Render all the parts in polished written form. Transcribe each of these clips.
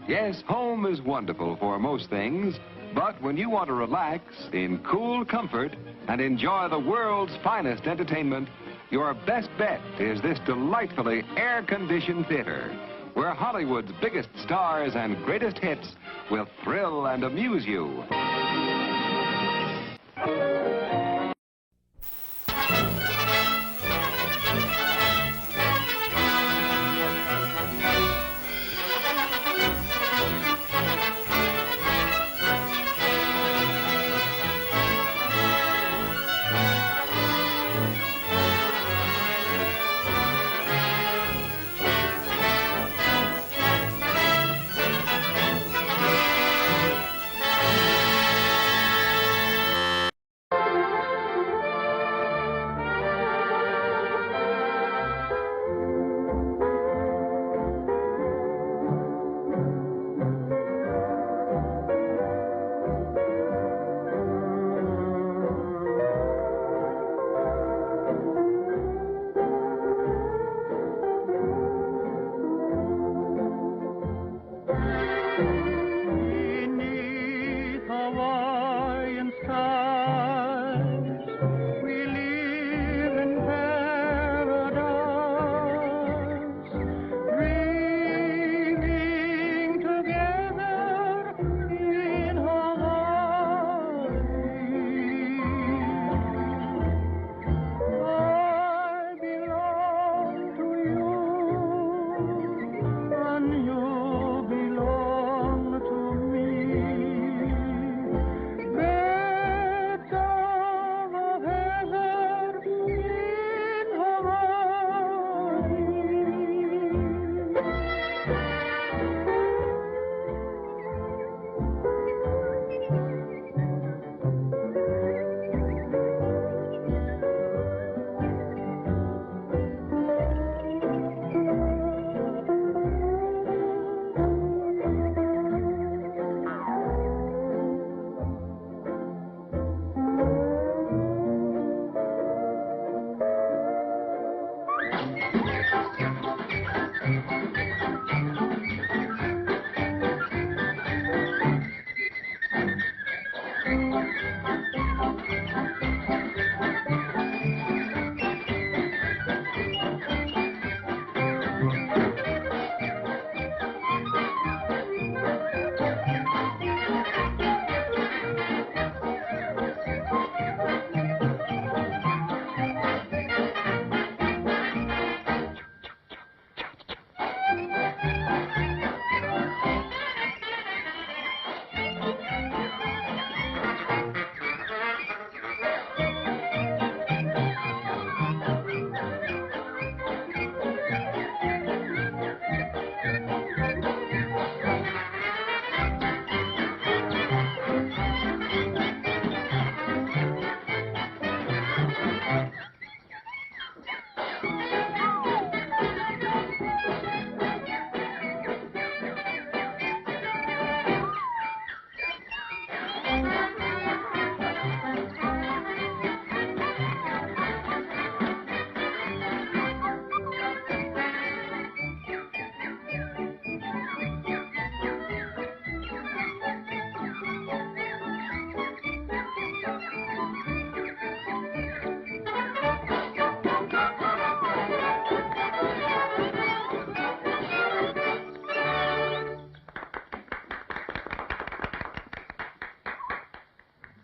Yes, home is wonderful for most things, but when you want to relax in cool comfort and enjoy the world's finest entertainment, your best bet is this delightfully air-conditioned theater, where Hollywood's biggest stars and greatest hits will thrill and amuse you. Hawaiian skies, we live in paradise, dreaming together in Hawaii. I belong to you, and you belong to me. Beds of heather in Hawaii.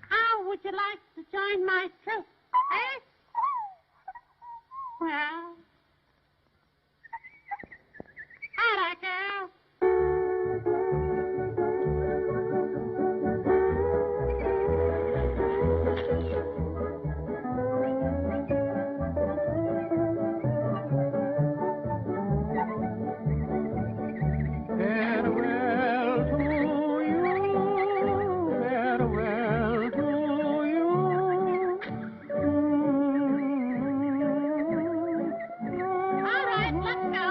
How would you like to join my troupe, eh? Well, I like girl. Farewell to you, farewell to you. All right, let's go.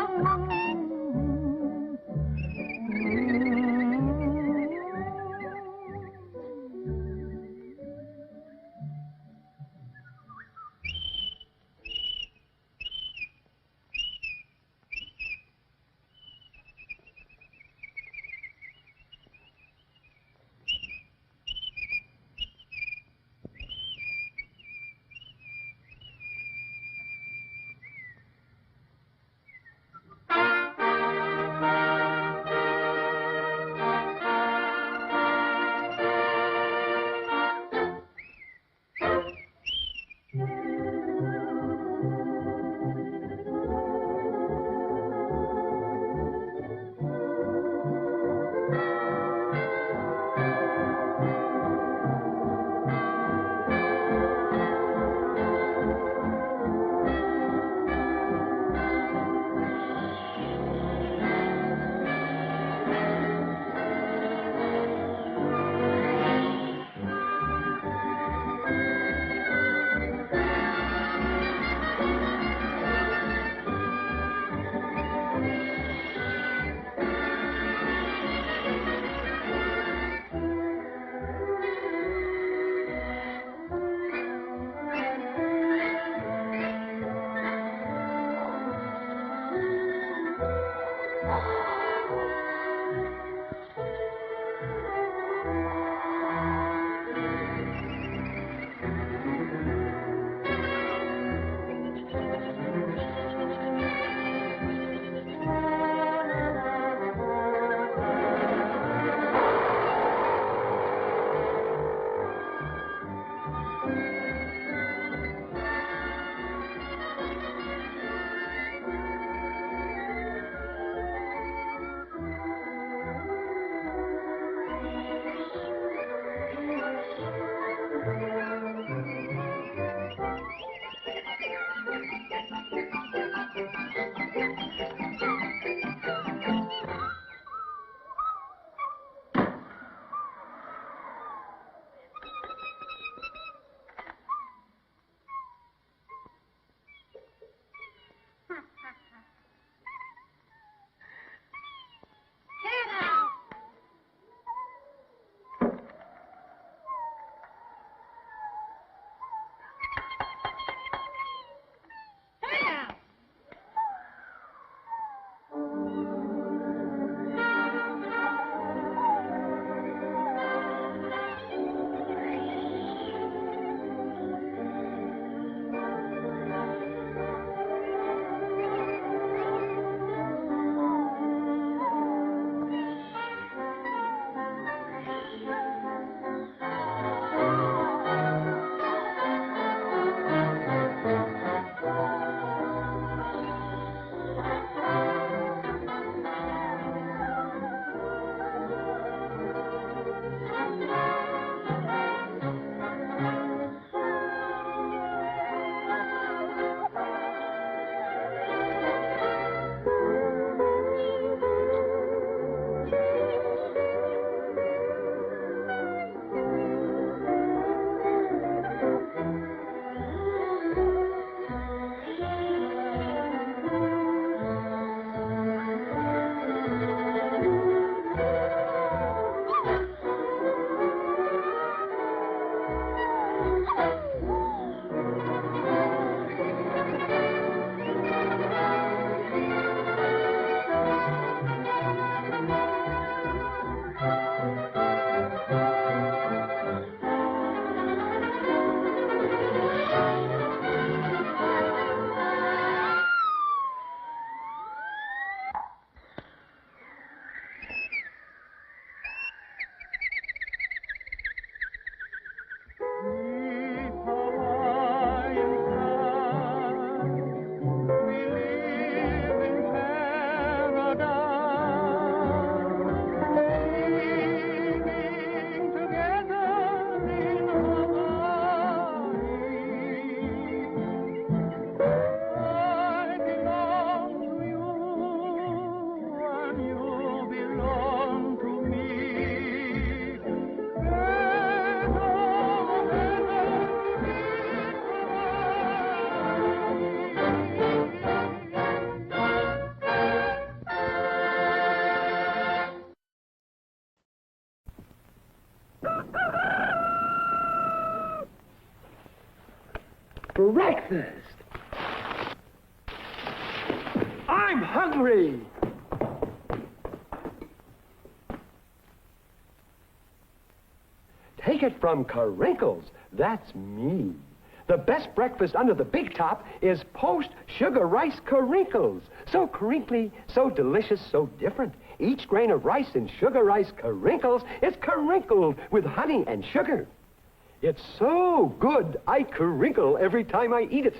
breakfast. I'm hungry. Take it from Crinkles. That's me. The best breakfast under the big top is post-sugar rice Crinkles. So crinkly, so delicious, so different. Each grain of rice in sugar rice Crinkles is crinkled with honey and sugar. It's so good, I crinkle every time I eat it.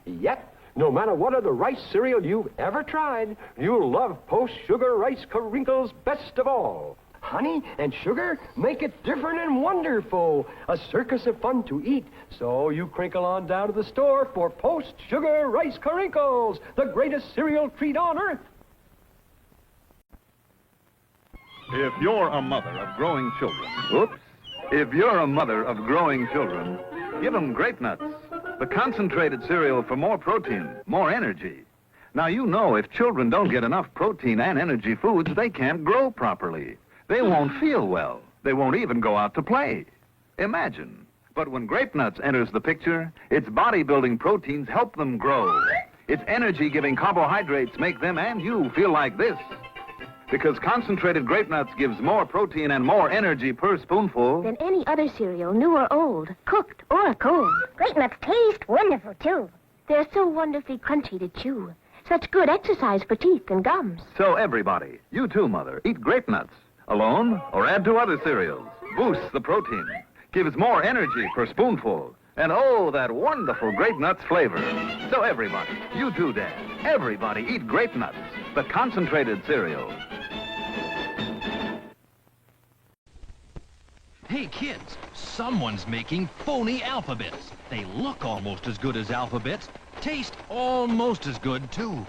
Yep, no matter what other rice cereal you've ever tried, you'll love post-sugar rice Crinkles best of all. Honey and sugar make it different and wonderful. A circus of fun to eat. So you crinkle on down to the store for post-sugar rice Crinkles, the greatest cereal treat on earth. If you're a mother of growing children, if you're a mother of growing children, give them Grape Nuts, the concentrated cereal for more protein, more energy. Now, you know if children don't get enough protein and energy foods, they can't grow properly. They won't feel well. They won't even go out to play. Imagine. But when Grape Nuts enters the picture, its body-building proteins help them grow. Its energy-giving carbohydrates make them and you feel like this. Because concentrated Grape Nuts gives more protein and more energy per spoonful than any other cereal, new or old, cooked or cold. Grape Nuts taste wonderful, too. They're so wonderfully crunchy to chew. Such good exercise for teeth and gums. So everybody, you too, Mother, eat Grape Nuts. Alone or add to other cereals. Boosts the protein. Gives more energy per spoonful. And oh, that wonderful Grape Nuts flavor. So everybody, you too, Dad, everybody eat Grape Nuts, the concentrated cereal. Hey, kids, someone's making phony alphabets. They look almost as good as alphabets, taste almost as good, too.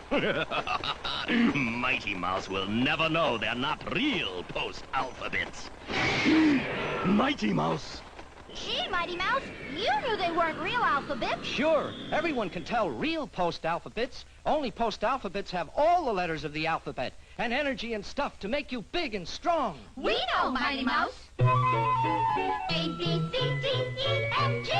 Mighty Mouse will never know they're not real post-alphabets. Mighty Mouse! Gee, Mighty Mouse, you knew they weren't real alphabets. Sure, everyone can tell real post-alphabets. Only post-alphabets have all the letters of the alphabet and energy and stuff to make you big and strong. We know, Mighty Mouse. A, B, C, D, E, F, G.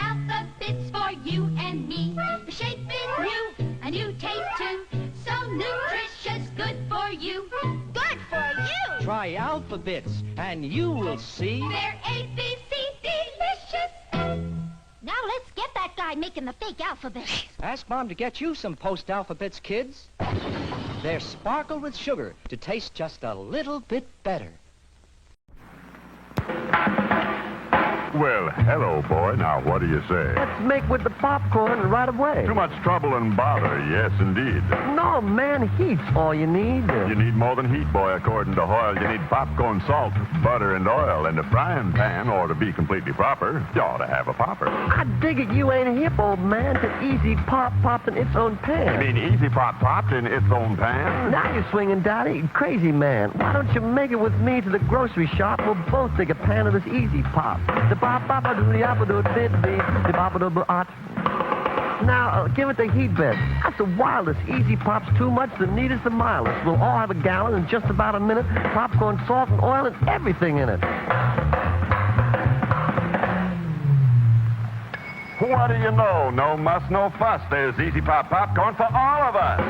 Alphabets for you and me. The shape is new, a new taste too. So nutritious, good for you. Good for you! Try alphabets, and you will see. They're A, B, C, delicious. Now let's get that guy making the fake alphabets. Ask Mom to get you some post-alphabets, kids. They're sparkled with sugar to taste just a little bit better. Well, hello, boy. Now, what do you say? Let's make with the popcorn right away. Too much trouble and bother, yes, indeed. No, man, heat's all you need. You need more than heat, boy, according to Hoyle. You need popcorn, salt, butter, and oil. And a frying pan ought to be completely proper. You ought to have a popper. I dig it you ain't hip, old man, to Easy Pop popped in its own pan. You mean Easy Pop popped in its own pan? Now you're swinging, Daddy. Crazy man. Why don't you make it with me to the grocery shop? We'll both take a pan of this Easy Pop. Now, give it the heat bed. That's the wildest. Easy Pop's too much, the neatest, the mildest. We'll all have a gallon in just about a minute. Popcorn, salt, and oil, and everything in it. What do you know? No muss, no fuss. There's Easy Pop popcorn for all of us.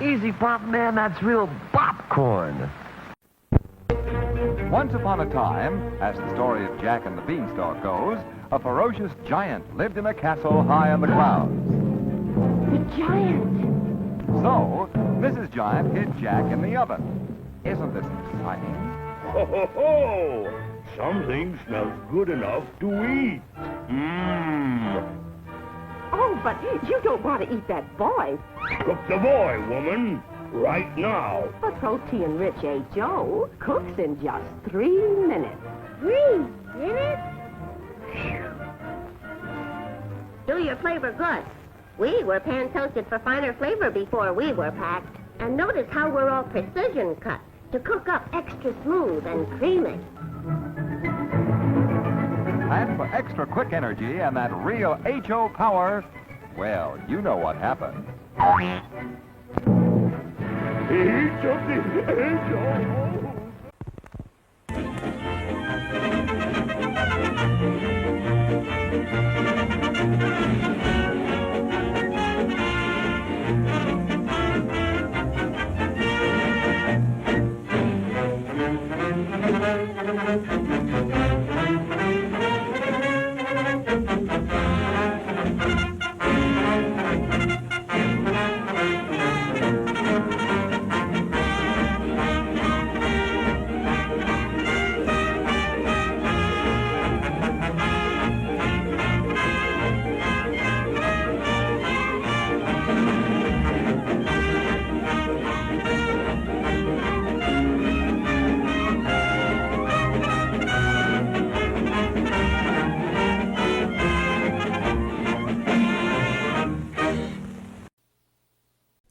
Easy Pop, man, that's real popcorn. Once upon a time, as the story of Jack and the Beanstalk goes, a ferocious giant lived in a castle high in the clouds. The giant. So, Mrs. Giant hid Jack in the oven. Isn't this exciting? Ho, ho, ho! Something smells good enough to eat. Oh, but you don't want to eat that boy. Cook the boy, woman. Right now. A protein-rich H.O. cooks in just 3 minutes. 3 minutes? Do your flavor good. We were pan-toasted for finer flavor before we were packed. And notice how we're all precision cut to cook up extra smooth and creamy. And for extra quick energy and that real H.O. power, well, you know what happened. Each of the H.O.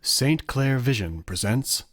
St. Clair Vision presents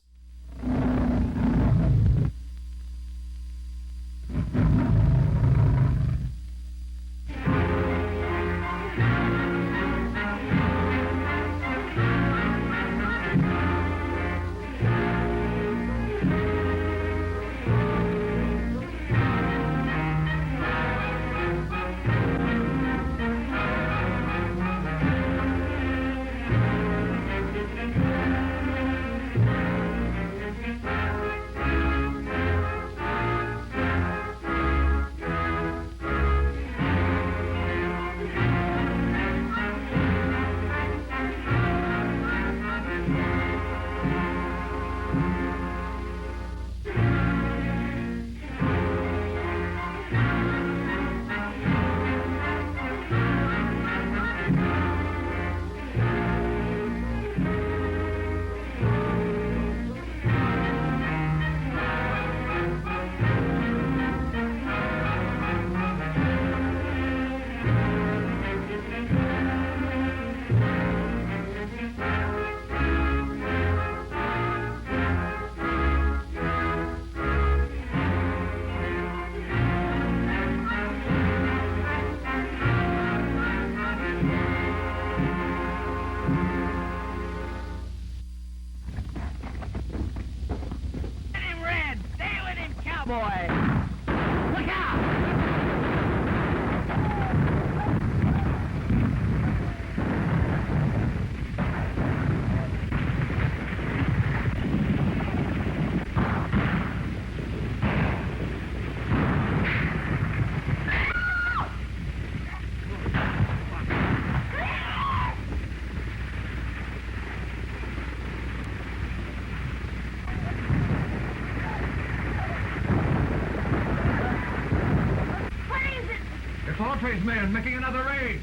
Man making another raid.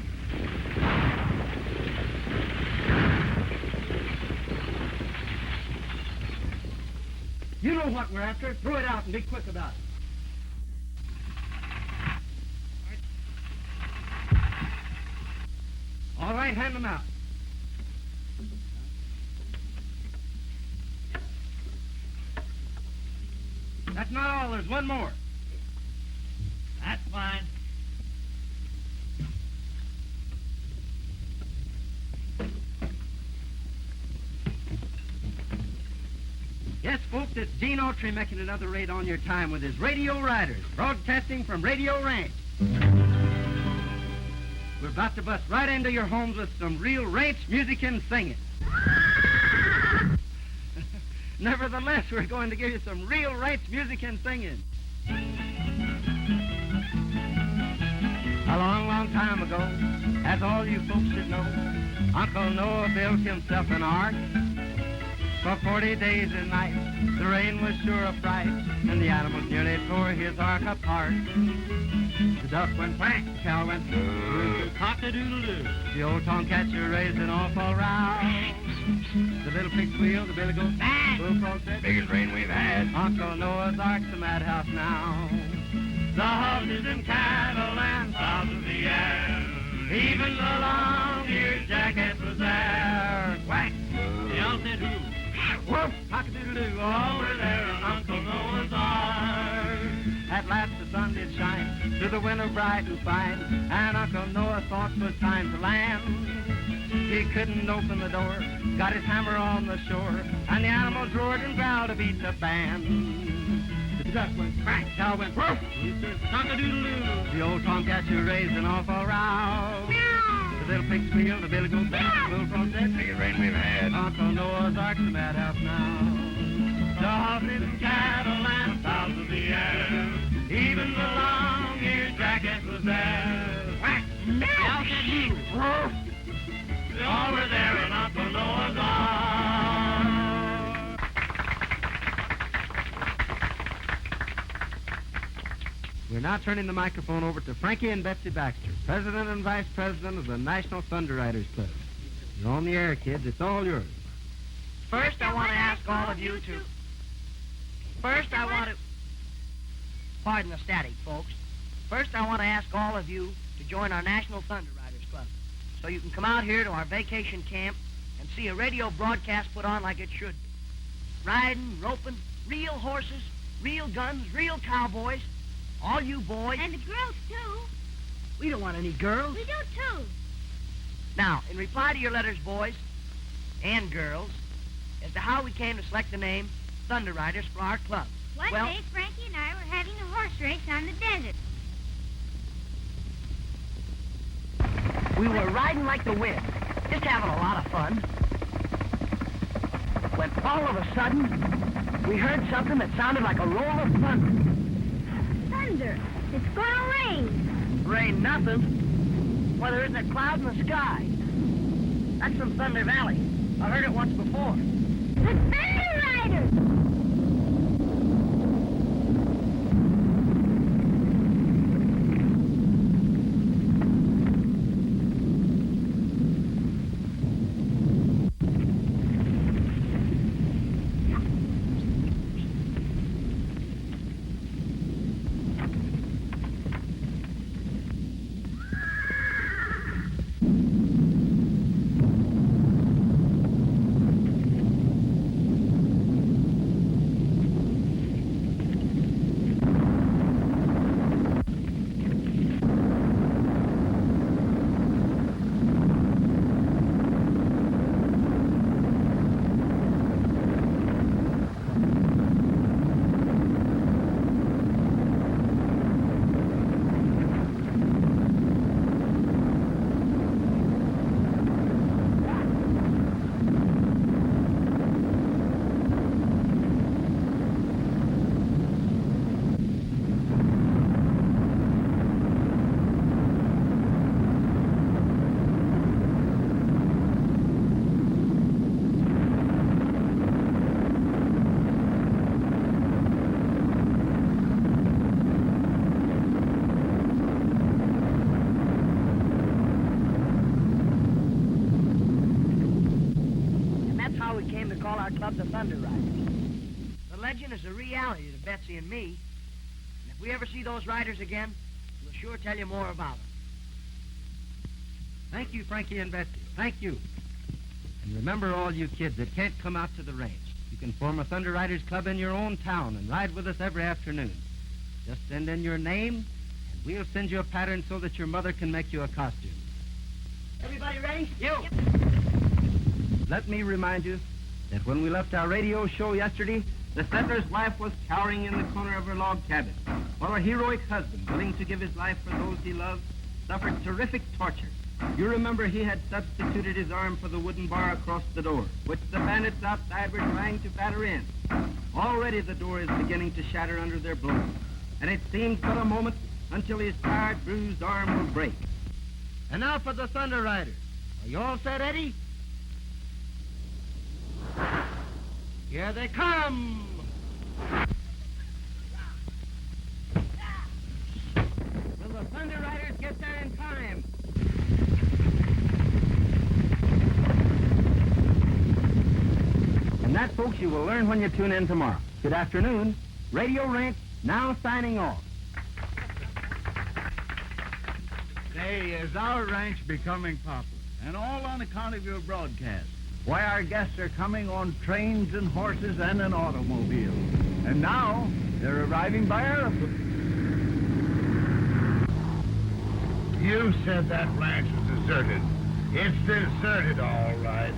You know what we're after. Throw it out and be quick about it. All right, hand them out. That's not all. There's one more. That's fine. Yes, folks, it's Gene Autry making another raid on your time with his Radio Riders, broadcasting from Radio Ranch. We're about to bust right into your homes with some real ranch music and singing. Nevertheless, we're going to give you some real ranch music and singing. A long, long time ago, as all you folks should know, Uncle Noah built himself an ark. For 40 days and nights, the rain was sure a fright, and the animals nearly tore his ark apart. The duck went quack, the cow went cock-a-doodle-doo. The old tomcatcher raised an awful row. The little pig squealed, the billy goat bang. Bullfrog said, biggest rain we've had. Uncle Noah's ark's a madhouse now. The horses and cattle and fowls of the air, even the long-eared jackass was there. Quack, the owl said who? Whoop, cock-a-doodle-doo, all were there on Uncle Noah's Ark. At last the sun did shine through the window bright and fine, and Uncle Noah thought 'twas time to land. He couldn't open the door, got his hammer on the shore, and the animals roared and growled to beat the band. The duck went crack, cow went woof, he said cock-a-doodle-doo. The old tomcatcher raised an awful row. The little pig squealed, the billy goat bang, the bullfrog said, biggest rain we've had. Uncle Noah's ark's a madhouse now. The horses and cattle and fowls of the air, We're now turning the microphone over to Frankie and Betsy Baxter, President and Vice President of the National Thunder Riders Club. You're on the air, kids. It's all yours. First, I want to ask all of you to... First, I want to... Pardon the static, folks. First, I want to ask all of you to join our National Thunder Riders Club so you can come out here to our vacation camp and see a radio broadcast put on like it should be. Riding, roping, real horses, real guns, real cowboys. All you boys... And the girls, too. We don't want any girls. We do, too. Now, in reply to your letters, boys and girls, as to how we came to select the name Thunder Riders for our club. One day, Frankie and I were having a horse race on the desert. We were riding like the wind, just having a lot of fun. When all of a sudden, we heard something that sounded like a roll of thunder. Thunder. It's gonna rain. Rain nothing. Well, there isn't a cloud in the sky. That's from Thunder Valley. I heard it once before. The Thunder Riders! Club the Thunder Riders. The legend is a reality to Betsy and me. And if we ever see those riders again, we'll sure tell you more about them. Thank you, Frankie and Betsy. Thank you. And remember, all you kids that can't come out to the range, you can form a Thunder Riders Club in your own town and ride with us every afternoon. Just send in your name, and we'll send you a pattern so that your mother can make you a costume. Everybody ready? You! Yep. Let me remind you that when we left our radio show yesterday, the settler's wife was cowering in the corner of her log cabin, while her heroic husband, willing to give his life for those he loved, suffered terrific torture. You remember he had substituted his arm for the wooden bar across the door, which the bandits outside were trying to batter in. Already the door is beginning to shatter under their blows, and it seems but a moment until his tired, bruised arm will break. And now for the Thunder Riders. Are you all set, Eddie? Here they come! Will the Thunder Riders get there in time? And that, folks, you will learn when you tune in tomorrow. Good afternoon. Radio Ranch now signing off. Say, is our ranch becoming popular? And all on account of your broadcast. Why, our guests are coming on trains and horses and an automobile. And now, they're arriving by airplane. You said that ranch was deserted. It's deserted, all right.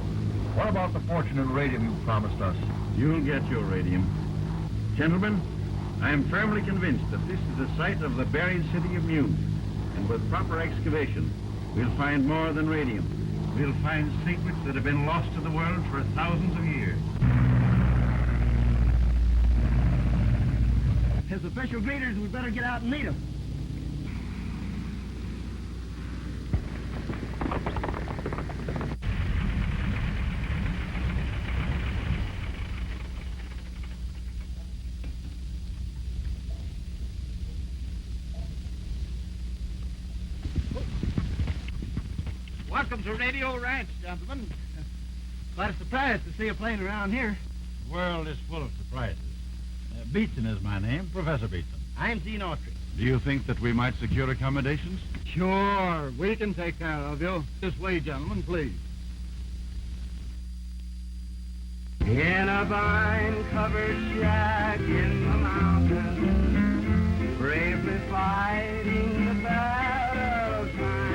What about the fortunate radium you promised us? You'll get your radium. Gentlemen, I am firmly convinced that this is the site of the buried city of Mew. And with proper excavation, we'll find more than radium. We'll find secrets that have been lost to the world for thousands of years. As official greeters, we better get out and meet them. Welcome to Radio Ranch, gentlemen. Quite a surprise to see a plane around here. The world is full of surprises. Beetson is my name, Professor Beetson. I'm Dean Autry. Do you think that we might secure accommodations? Sure, we can take care of you. This way, gentlemen, please. In a vine-covered shack in the mountains, bravely fighting the battle of time,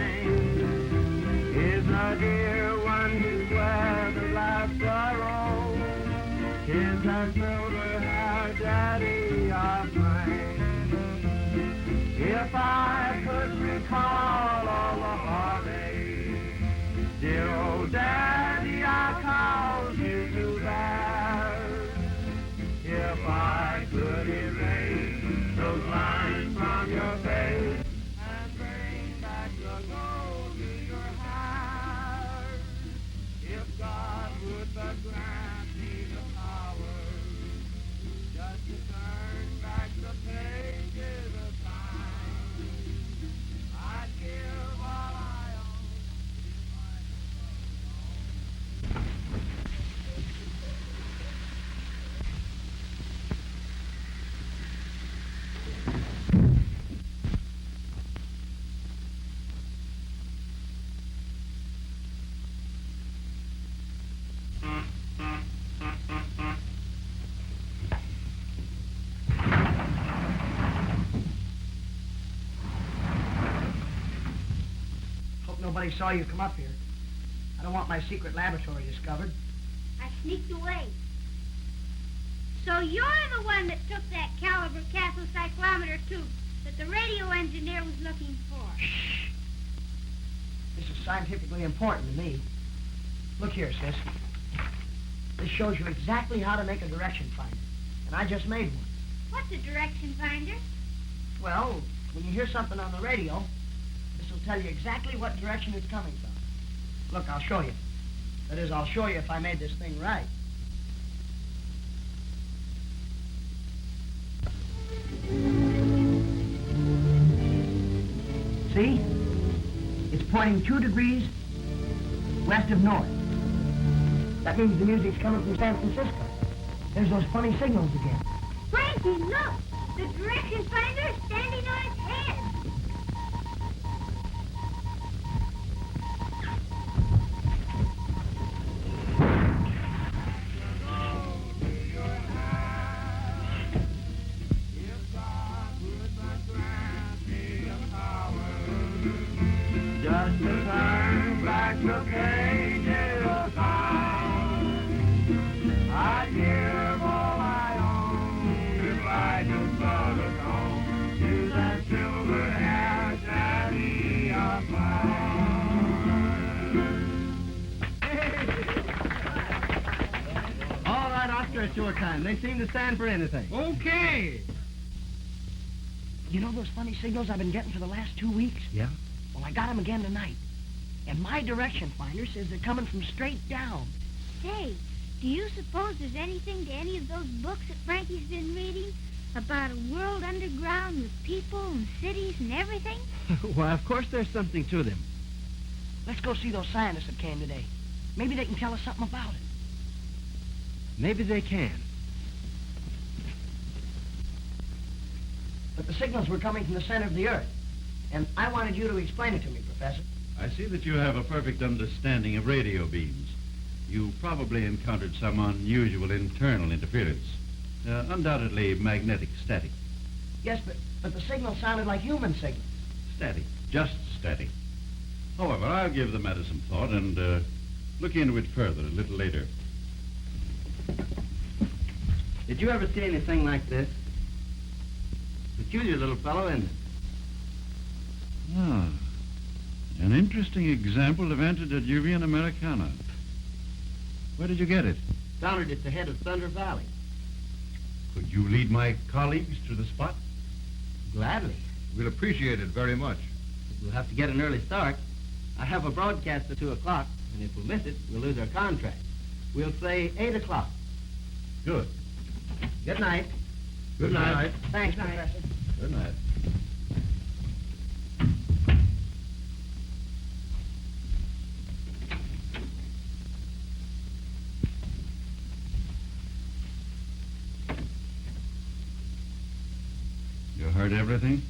is a dear one who's weathered life's sorrow. 'Tis her silver-haired daddy of mine. If I could recall all the heartache, dear old daddy, I called you to bear. If I could erase those lines from your face and bring back the glow to your heart, if God would but grant me the power just to turn back the pages of time, I'd give all I own. Hope nobody saw you come up here. I don't want my secret laboratory discovered. I sneaked away. So you're the one that took that caliber Castle cyclometer tube that the radio engineer was looking for. Shh. This is scientifically important to me. Look here, sis. This shows you exactly how to make a direction finder. And I just made one. What's a direction finder? Well, when you hear something on the radio, this will tell you exactly what direction it's coming from. Look, I'll show you. That is, I'll show you if I made this thing right. See? It's pointing 2 degrees west of north. That means the music's coming from San Francisco. There's those funny signals again. Frankie, look! The direction finder is standing on its head. Just to turn back the pages of time, I'd give all I own if I could but atone to that silver-haired daddy of mine. All right, I'll stretch your time. They seem to stand for anything. Okay. You know those funny signals I've been getting for the last 2 weeks? Yeah? Well, I got them again tonight. And my direction finder says they're coming from straight down. Say, do you suppose there's anything to any of those books that Frankie's been reading about a world underground with people and cities and everything? Why, of course there's something to them. Let's go see those scientists that came today. Maybe they can tell us something about it. Maybe they can. But the signals were coming from the center of the Earth. And I wanted you to explain it to me, Professor. I see that you have a perfect understanding of radio beams. You probably encountered some unusual internal interference. Undoubtedly magnetic static. Yes, but the signal sounded like human signals. Static. Just static. However, I'll give the matter some thought and look into it further a little later. Did you ever see anything like this? Peculiar little fellow, isn't it? Ah, an interesting example of antediluvian Americana. Where did you get it? Found it at the head of Thunder Valley. Could you lead my colleagues to the spot? Gladly. We'll appreciate it very much. We'll have to get an early start. I have a broadcast at 2 o'clock, and if we miss it, we'll lose our contract. We'll say 8 o'clock. Good. Good night. Good night. Thanks, Good night. Professor. Good night. heard everything?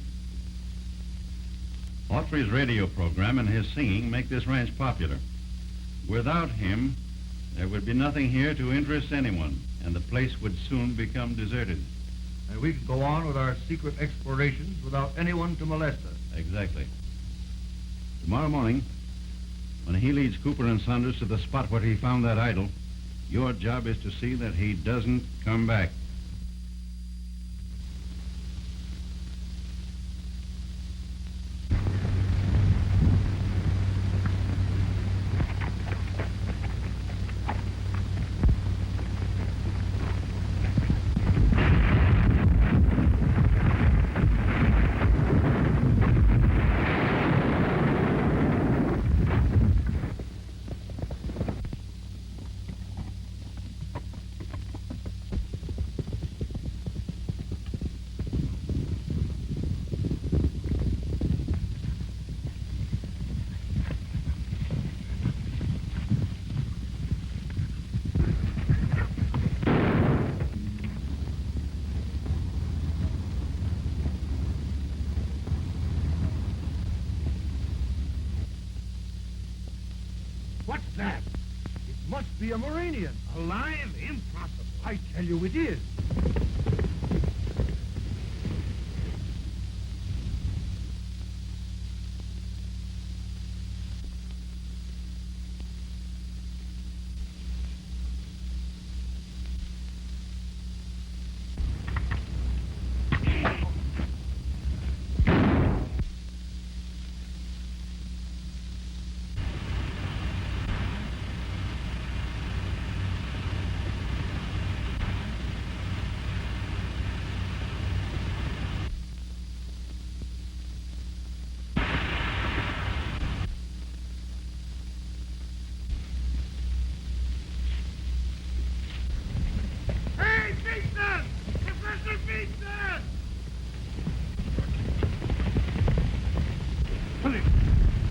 Autry's radio program and his singing make this ranch popular. Without him, there would be nothing here to interest anyone, and the place would soon become deserted. And we could go on with our secret explorations without anyone to molest us. Exactly. Tomorrow morning, when he leads Cooper and Saunders to the spot where he found that idol, your job is to see that he doesn't come back. What's that? It must be a Moranian. Alive? Impossible. I tell you it is.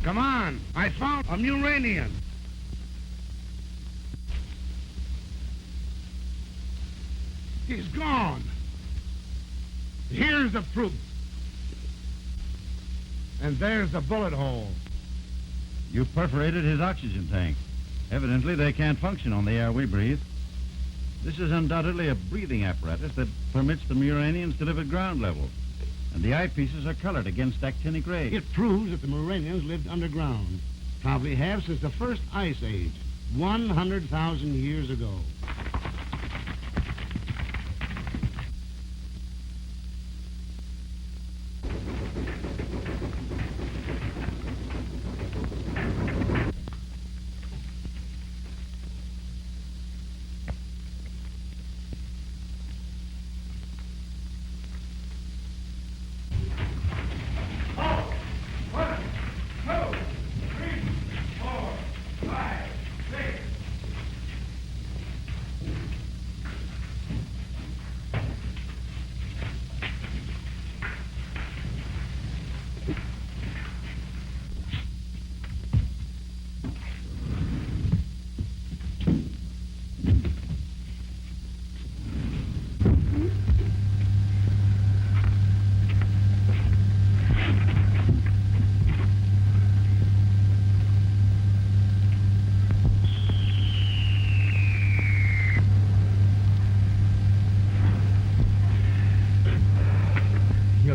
Come on, I found a Muranian. He's gone. Here's the proof. And there's the bullet hole. You perforated his oxygen tank. Evidently, they can't function on the air we breathe. This is undoubtedly a breathing apparatus that permits the Muranians to live at ground level. And the eyepieces are colored against actinic rays. It proves that the Moranians lived underground. Probably have since the first ice age, 100,000 years ago.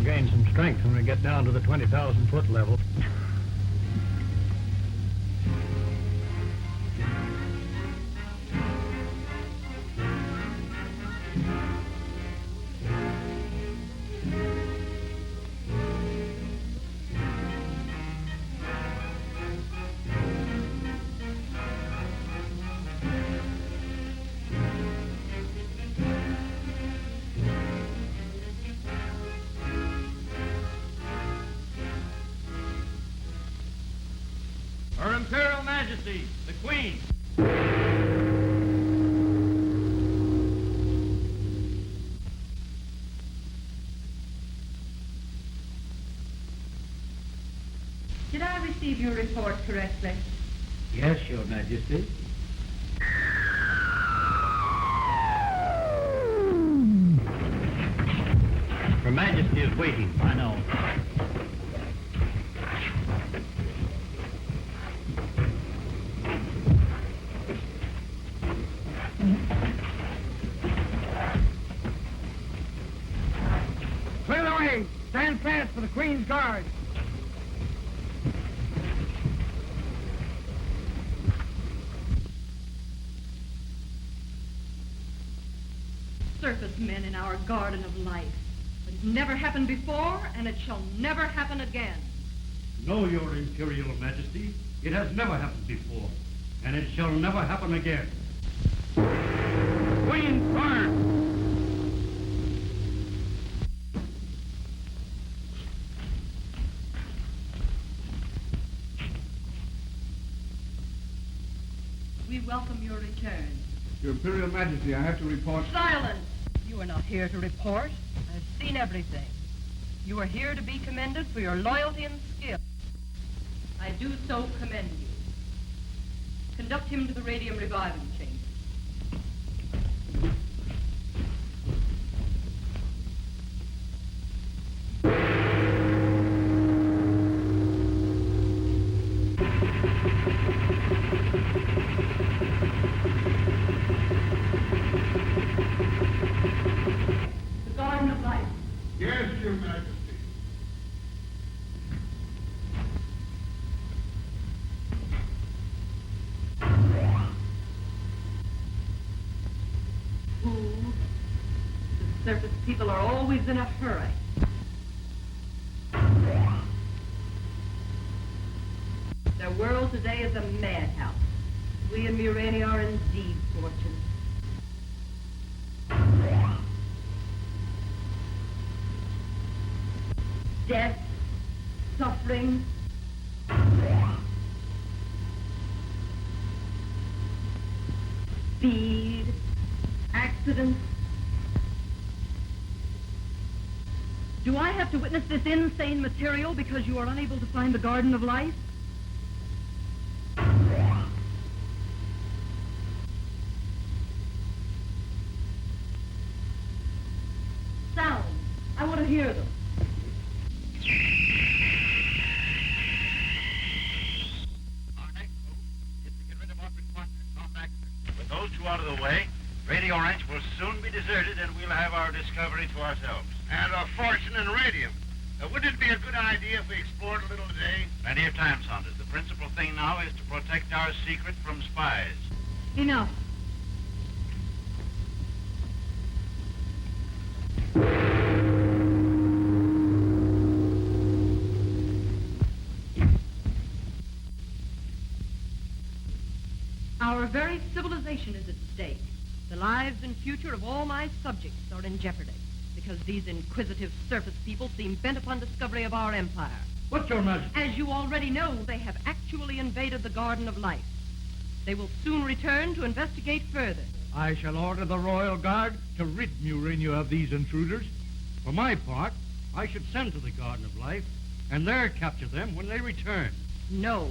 Gain some strength when we get down to the 20,000-foot level. Her Imperial Majesty, the Queen. Did I receive your report correctly? Yes, Your Majesty. Her Majesty is keep waiting. I know. Clear the way. Stand fast for the Queen's Guard. Surface men in our garden of life. It has never happened before, and it shall never happen again. No, Your Imperial Majesty. It has never happened before, and it shall never happen again. Queen's Guard. We welcome your return. Your Imperial Majesty, I have to report... Silence! You are not here to report. I've seen everything. You are here to be commended for your loyalty and skill. I do so commend you. Conduct him to the radium reviving chamber. The Garden of Life. Yes, Your Majesty. Ooh, the surface people are always in a hurry. Their world today is a madhouse. We in Murania are indeed fortunate. Death, suffering, speed, accidents. Do I have to witness this insane material because you are unable to find the Garden of Life? Sounds. I want to hear them. With those two out of the way, Radio Ranch will soon be deserted and we'll have our discovery to ourselves. And a fortune in radium. Wouldn't it be a good idea if we explored a little today? Plenty of time, Saunders. The principal thing now is to protect our secret from spies. Enough. Our very civilization is at stake. The lives and future of all my subjects are in jeopardy because these inquisitive surface people seem bent upon discovery of our empire. What's Your Majesty? As you already know, they have actually invaded the Garden of Life. They will soon return to investigate further. I shall order the Royal Guard to rid Murania of these intruders. For my part, I should send to the Garden of Life and there capture them when they return. No.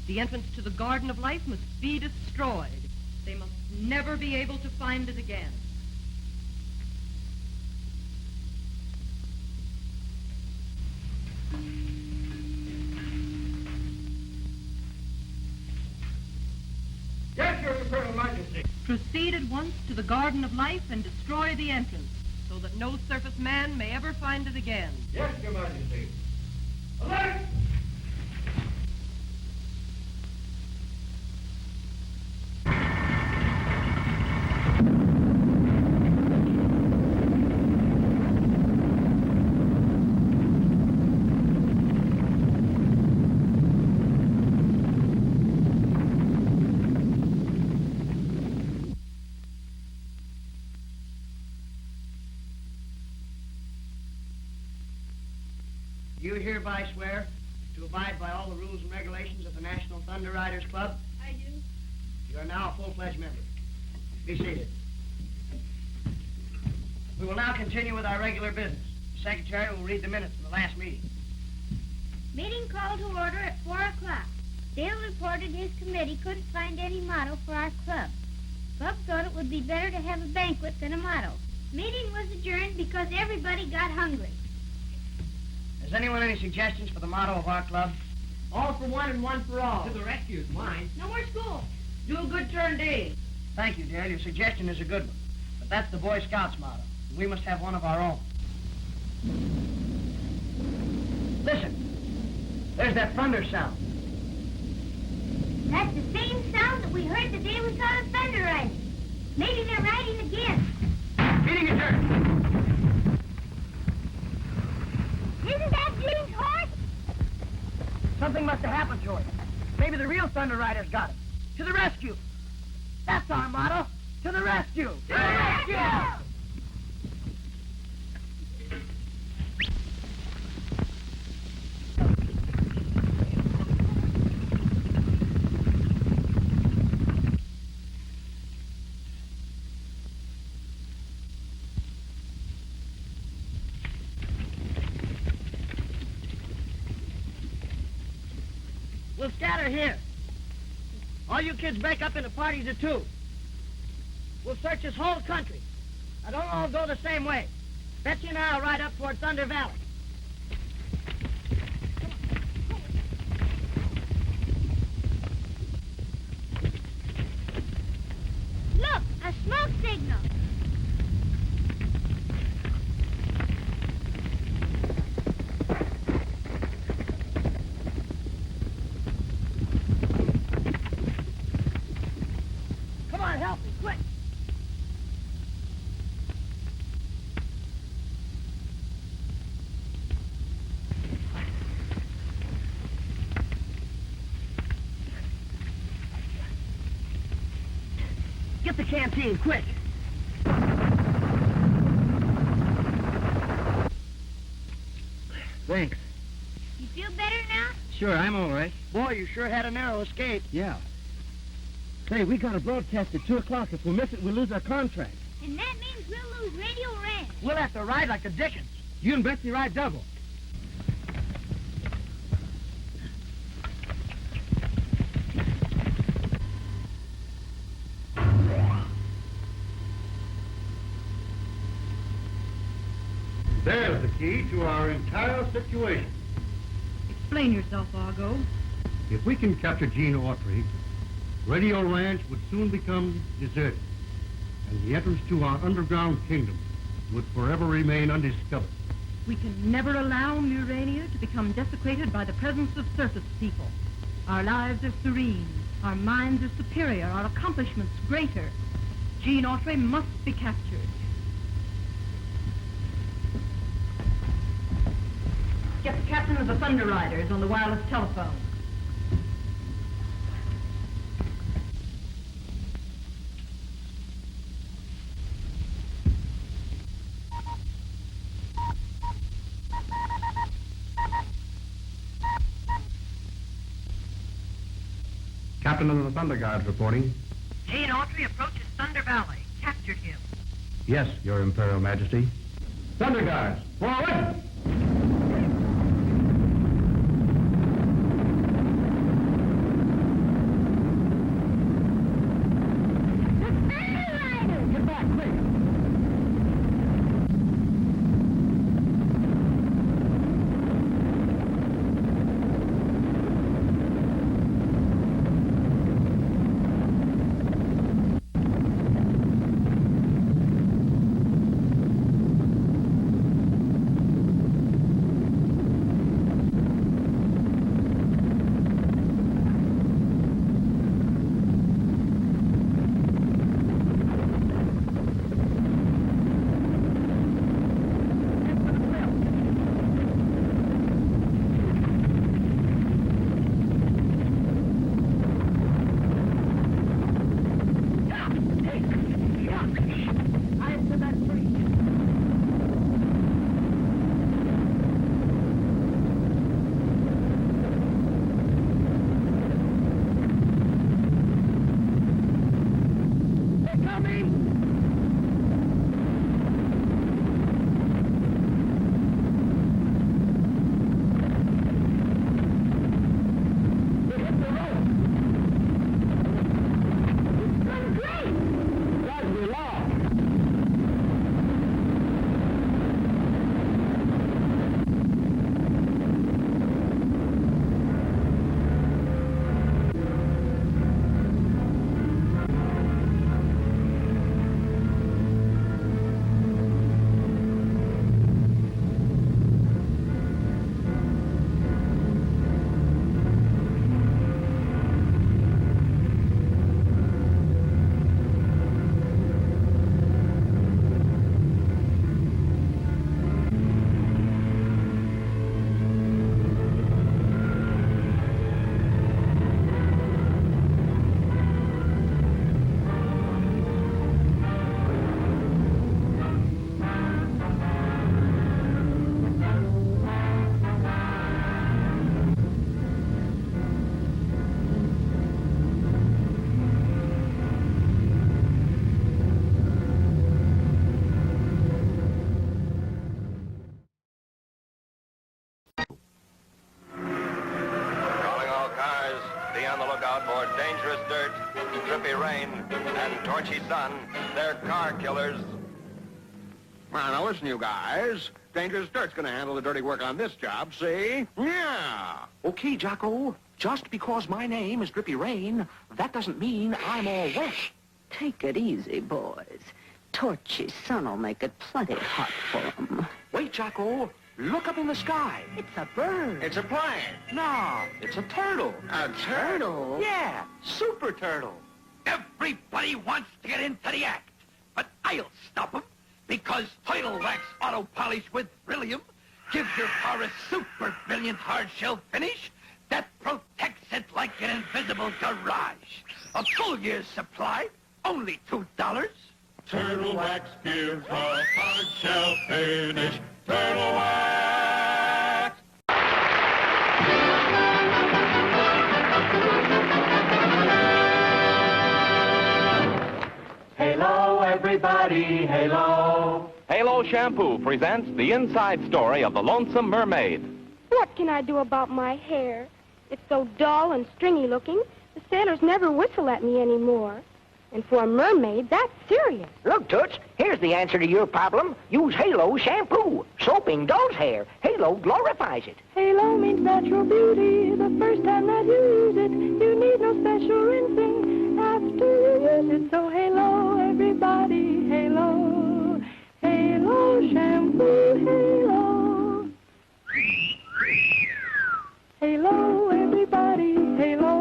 The entrance to the Garden of Life must be destroyed. They must never be able to find it again. Yes, Your Imperial Majesty. Proceed at once to the Garden of Life and destroy the entrance so that no surface man may ever find it again. Yes, Your Majesty. Alert! You hereby swear to abide by all the rules and regulations of the National Thunder Riders Club? I do. You are now a full-fledged member. Be seated. We will now continue with our regular business. The secretary will read the minutes from the last meeting. Meeting called to order at 4 o'clock. Dale reported his committee couldn't find any motto for our club. Club thought it would be better to have a banquet than a motto. Meeting was adjourned because everybody got hungry. Has anyone any suggestions for the motto of our club? All for one and one for all. To the rescue is mine. No more school. Do a good turn day. Thank you, Dale. Your suggestion is a good one. But that's the Boy Scouts motto. We must have one of our own. Listen. There's that thunder sound. That's the same sound that we heard the day we saw the thunder riding. Maybe they're riding again. Feeding a jerk. Isn't that Gene's horse? Something must have happened to it. Maybe the real Thunder Rider's got it. To the rescue. That's our motto. To the rescue. To the rescue! We'll scatter here. All you kids break up into parties of two. We'll search this whole country. Now, don't all go the same way. Betsy and I'll ride up toward Thunder Valley. Look, a smoke signal. Come on, help me, quick. Get the canteen, quick. Thanks. You feel better now? Sure, I'm all right. Boy, you sure had a narrow escape. Yeah. Say, we got a broadcast at 2 o'clock. If we miss it, we'll lose our contract. And that means we'll lose Radio Ranch. We'll have to ride like the Dickens. You and Betsy ride double. There's the key to our entire situation. Explain yourself, Argo. If we can capture Gene Autry, Radio Ranch would soon become deserted, and the entrance to our underground kingdom would forever remain undiscovered. We can never allow Murania to become desecrated by the presence of surface people. Our lives are serene, our minds are superior, our accomplishments greater. Gene Autry must be captured. Get the captain of the Thunder Riders on the wireless telephone. Captain of the Thunder Guards reporting. Gene Autry approaches Thunder Valley. Captured him. Yes, Your Imperial Majesty. Thunder Guards, forward! Get back, quick. out for dangerous dirt, drippy rain, and torchy sun. They're car killers. Well, now listen, you guys. Dangerous Dirt's gonna handle the dirty work on this job, see? Yeah. Okay, Jocko. Just because my name is Drippy Rain, that doesn't mean I'm all wet. Take it easy, boys. Torchy sun'll make it plenty hot for 'em. Wait, Jocko. Look up in the sky. It's a bird. It's a plane. No, it's a turtle. A turtle? Yeah, super turtle. Everybody wants to get into the act, but I'll stop 'em because Tidal Wax Auto Polish with Brillium gives your car a super brilliant hard shell finish that protects it like an invisible garage. A full year's supply, only $2. Turtle Wax gives a hard shell finish. Turtle Wax! Halo, everybody, halo. Halo Shampoo presents the inside story of the Lonesome Mermaid. What can I do about my hair? It's so dull and stringy looking, the sailors never whistle at me anymore. And for a mermaid, that's serious. Look, Toots, here's the answer to your problem. Use Halo shampoo. Soaping dulls hair. Halo glorifies it. Halo means natural beauty. The first time that you use it, you need no special rinsing after you use it. So Halo, everybody, Halo. Halo shampoo, Halo. Halo, everybody, Halo.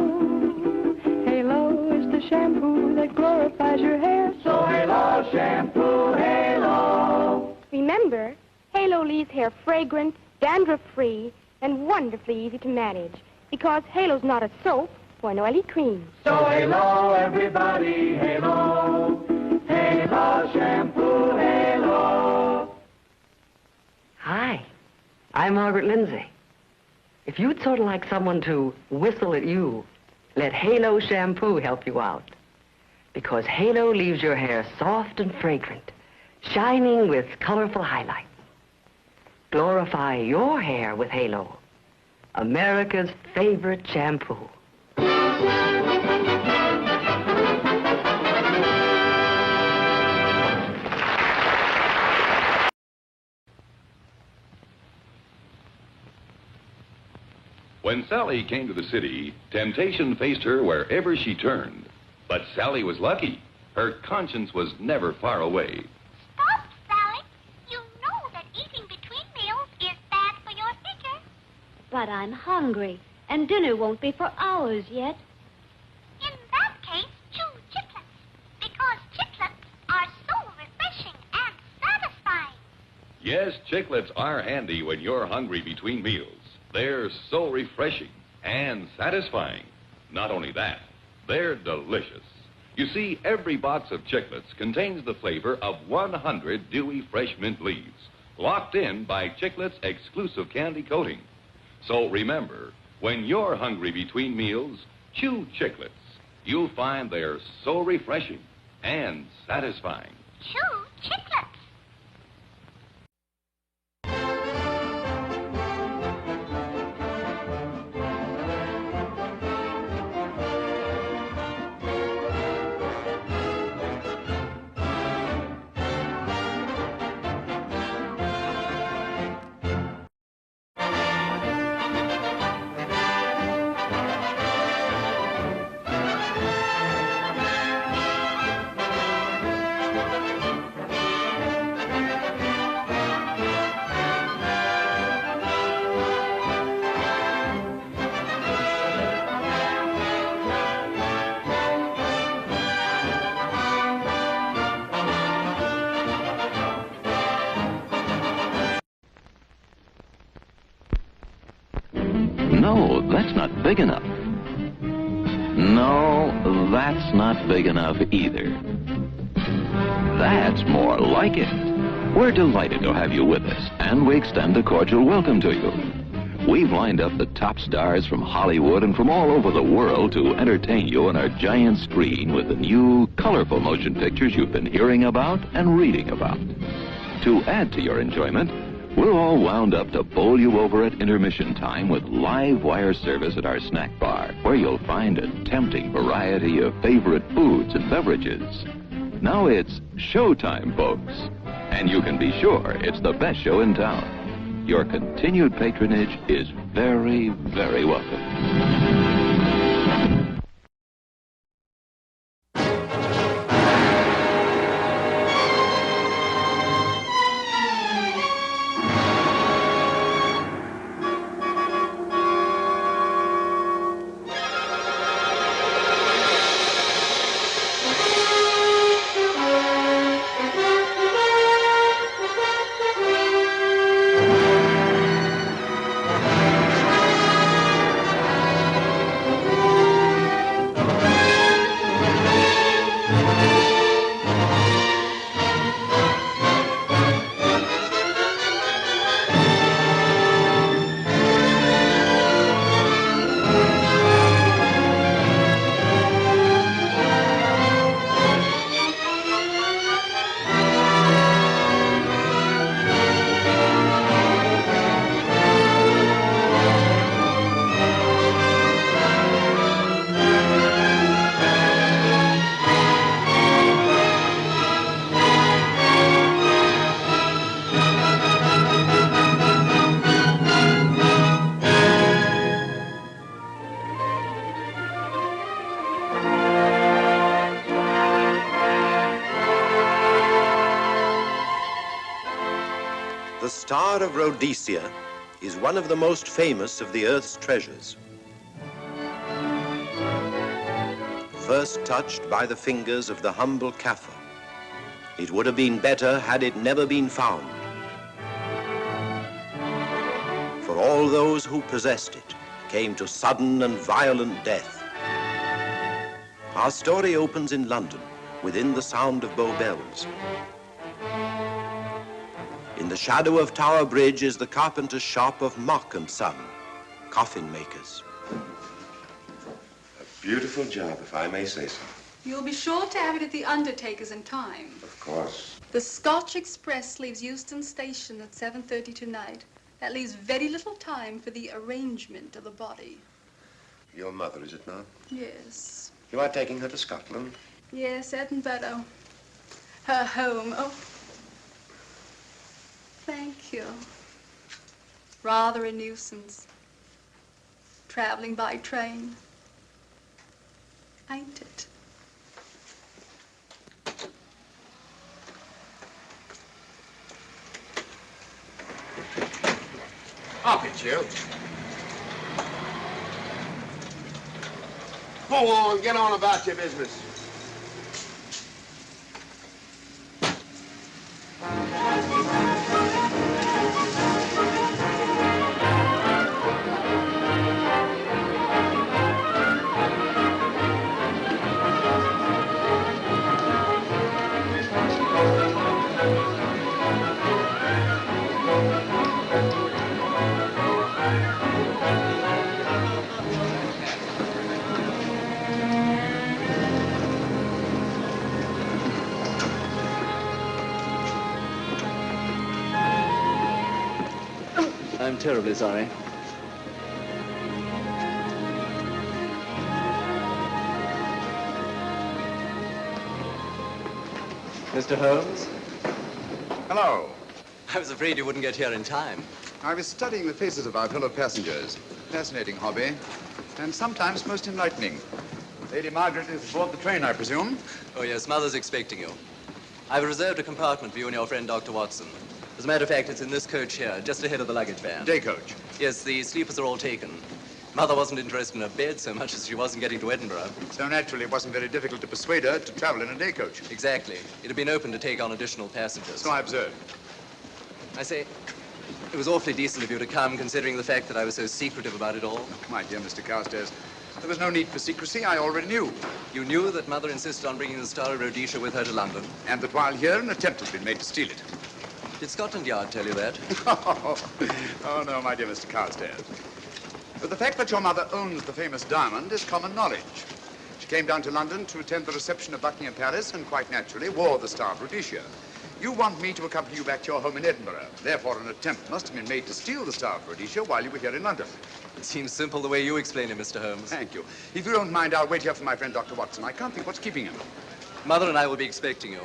Halo is the shampoo that glorifies your hair. So Halo shampoo, Halo. Remember, Halo leaves hair fragrant, dandruff-free, and wonderfully easy to manage. Because Halo's not a soap or an oily cream. So Halo, everybody, Halo. Halo shampoo, Halo. Hi, I'm Margaret Lindsay. If you'd sort of like someone to whistle at you, let Halo shampoo help you out. Because Halo leaves your hair soft and fragrant, shining with colorful highlights. Glorify your hair with Halo, America's favorite shampoo. When Sally came to the city, temptation faced her wherever she turned. But Sally was lucky. Her conscience was never far away. Stop, Sally. You know that eating between meals is bad for your figure. But I'm hungry, and dinner won't be for hours yet. In that case, choose chiclets, because chiclets are so refreshing and satisfying. Yes, chiclets are handy when you're hungry between meals. They're so refreshing and satisfying. Not only that, they're delicious. You see, every box of chiclets contains the flavor of 100 dewy fresh mint leaves, locked in by Chiclets' exclusive candy coating. So remember, when you're hungry between meals, chew Chiclets. You'll find they're so refreshing and satisfying. Chew chiclets. No, that's not big enough. No, that's not big enough either. That's more like it. We're delighted to have you with us, and we extend a cordial welcome to you. We've lined up the top stars from Hollywood and from all over the world to entertain you on our giant screen with the new, colorful motion pictures you've been hearing about and reading about. To add to your enjoyment, We're all wound up to bowl you over at intermission time with live wire service at our snack bar, where you'll find a tempting variety of favorite foods and beverages. Now it's showtime, folks. And you can be sure it's the best show in town. Your continued patronage is very, very welcome. The Star of Rhodesia is one of the most famous of the Earth's treasures. First touched by the fingers of the humble Kaffir, it would have been better had it never been found. For all those who possessed it came to sudden and violent death. Our story opens in London, within the sound of Bow Bells. In the shadow of Tower Bridge is the carpenter's shop of Mock and Son, coffin makers. A beautiful job, if I may say so. You'll be sure to have it at the undertaker's in time. Of course. The Scotch Express leaves Euston Station at 7:30 tonight. That leaves very little time for the arrangement of the body. Your mother, is it not? Yes. You are taking her to Scotland? Yes, Edinburgh. Her home. Oh. Thank you. Rather a nuisance. Traveling by train. Ain't it? Up it, you. Go on, get on about your business. I'm terribly sorry. Mr. Holmes? Hello. I was afraid you wouldn't get here in time. I was studying the faces of our fellow passengers. Fascinating hobby, and sometimes most enlightening. Lady Margaret is aboard the train, I presume? Oh, yes, Mother's expecting you. I've reserved a compartment for you and your friend, Dr. Watson. As a matter of fact, it's in this coach here, just ahead of the luggage van. Day coach? Yes, the sleepers are all taken. Mother wasn't interested in a bed so much as she wasn't getting to Edinburgh. So naturally, it wasn't very difficult to persuade her to travel in a day coach. Exactly. It had been open to take on additional passengers. So I observed. I say, it was awfully decent of you to come, considering the fact that I was so secretive about it all. My dear Mr. Carstairs, there was no need for secrecy. I already knew. You knew that Mother insisted on bringing the Star of Rhodesia with her to London? And that while here, an attempt has been made to steal it. Did Scotland Yard tell you that? Oh, no, my dear Mr. Carstairs. But the fact that your mother owns the famous diamond is common knowledge. She came down to London to attend the reception of Buckingham Palace and quite naturally wore the Star of Rhodesia. You want me to accompany you back to your home in Edinburgh. Therefore, an attempt must have been made to steal the Star of Rhodesia while you were here in London. It seems simple the way you explain it, Mr. Holmes. Thank you. If you don't mind, I'll wait here for my friend Dr. Watson. I can't think what's keeping him. Mother and I will be expecting you.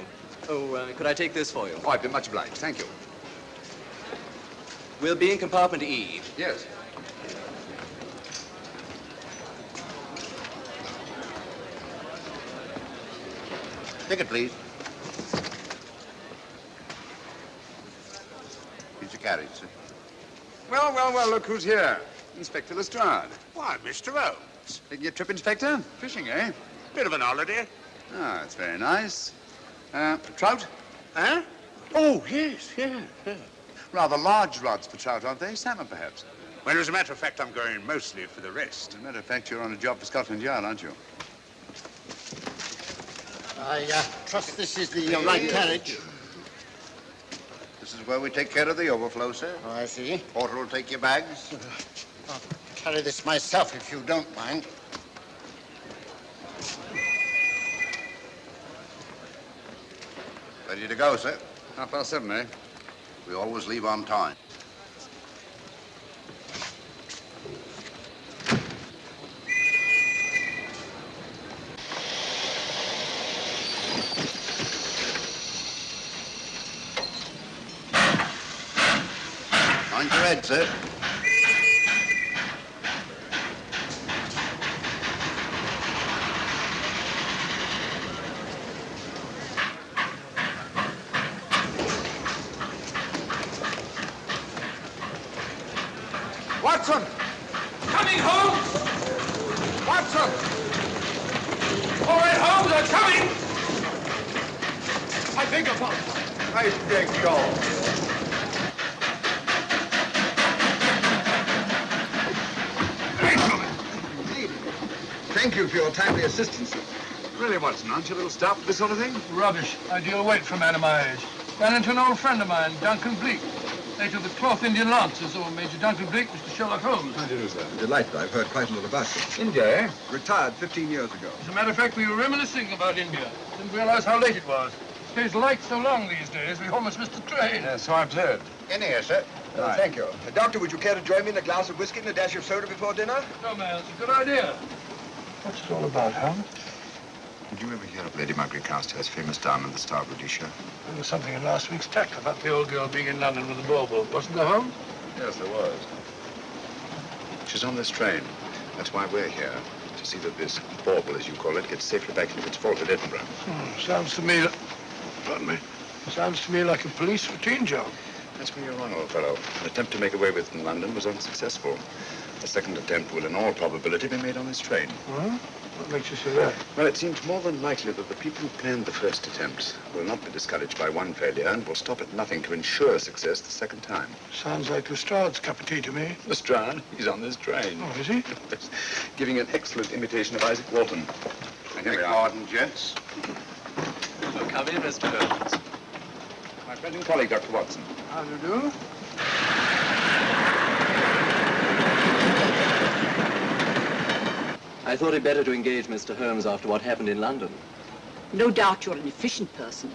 Oh, could I take this for you? Oh, I'd be much obliged. Thank you. We'll be in compartment E. Yes. Ticket, please. Here's your carriage, sir. Well, well, well, look who's here. Inspector Lestrade. Why, Mr. Holmes. Taking your trip, Inspector? Fishing, eh? Bit of an holiday. Ah, that's very nice. Trout? Huh? Oh, yes, yeah. Rather large rods for trout, aren't they? Salmon, perhaps? Well, as a matter of fact, I'm going mostly for the rest. As a matter of fact, you're on a job for Scotland Yard, aren't you? I trust this is the right carriage. This is where we take care of the overflow, sir. Oh, I see. Porter will take your bags. I'll carry this myself, if you don't mind. Ready to go, sir? 7:30, eh? We always leave on time. Mind your head, sir. Watson! Coming, Holmes! Watson! All right, Holmes, I'm coming! I beg your pardon. I beg yours. Thank you for your timely assistance. Really, Watson, aren't you a little stout for this sort of thing? Rubbish. Ideal weight for a man of my age. Ran into an old friend of mine, Duncan Bleak. Late of the Cloth Indian Lancers, or Major Duncan Bleak, Mr. Sherlock Holmes. How do you do, sir? Delighted. I've heard quite a lot about you. India, eh? Retired 15 years ago. As a matter of fact, we were reminiscing about India. Didn't realize how late it was. Stays light so long these days, we almost missed the train. Yes, so I've observed. In here, sir. Thank you. Doctor, would you care to join me in a glass of whiskey and a dash of soda before dinner? No, man, it's a good idea. What's it all about, Holmes? Did you ever hear of Lady Margaret Carstairs' famous diamond, the Star of Rhodesia? There was something in last week's text about the old girl being in London with the bauble, wasn't there, Holmes? Yes, there was. She's on this train. That's why we're here, to see that this bauble, as you call it, gets safely back into its vault at Edinburgh. Sounds to me, pardon me, sounds to me like a police routine job. That's where you're wrong, old fellow. An attempt to make away with it in London was unsuccessful. The second attempt will, in all probability, be made on this train. Huh? What makes you say that? Well, it seems more than likely that the people who planned the first attempt will not be discouraged by one failure and will stop at nothing to ensure success the second time. Sounds like Lestrade's cup of tea to me. Lestrade? He's on this train. Oh, is he? Giving an excellent imitation of Isaac Walton. And here we are. Pardon, gents. Oh, come in, Mr. Holmes. My friend and colleague, Dr. Watson. How do you do? I thought it better to engage Mr. Holmes after what happened in London. No doubt you're an efficient person,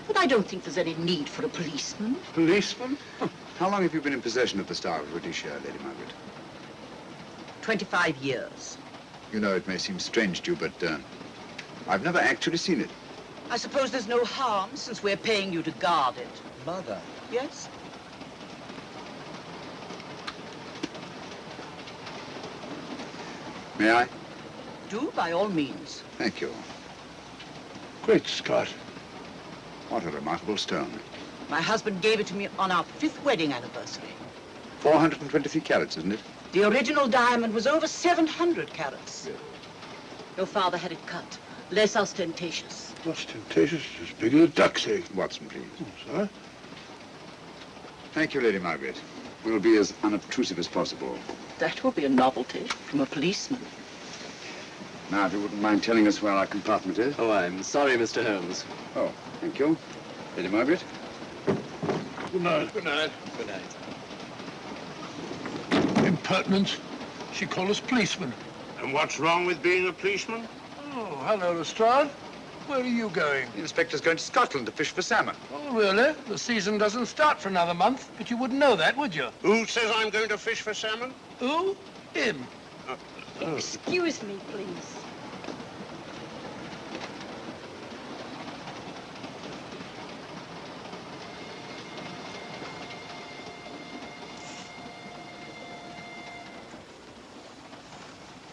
but I don't think there's any need for a policeman. Policeman? How long have you been in possession of the Star of Rhodesia, Lady Margaret? 25 years. You know, it may seem strange to you, but I've never actually seen it. I suppose there's no harm since we're paying you to guard it. Mother. Yes? May I? Do, by all means. Thank you. Great Scott. What a remarkable stone. My husband gave it to me on our 5th wedding anniversary. 423 carats, isn't it? The original diamond was over 700 carats. Yeah. Your father had it cut, less ostentatious. Ostentatious? As big as a duck's egg. Watson, please. Oh, sir? Thank you, Lady Margaret. We'll be as unobtrusive as possible. That will be a novelty from a policeman. Now, if you wouldn't mind telling us where our compartment is. Oh, I'm sorry, Mr. Holmes. Oh, thank you. Lady Margaret? Good night. Good night. Good night. Impertinence. She called us policemen. And what's wrong with being a policeman? Oh, hello, Lestrade. Where are you going? The inspector's going to Scotland to fish for salmon. Oh, really? The season doesn't start for another month, but you wouldn't know that, would you? Who says I'm going to fish for salmon? Who? Him. Excuse me, please.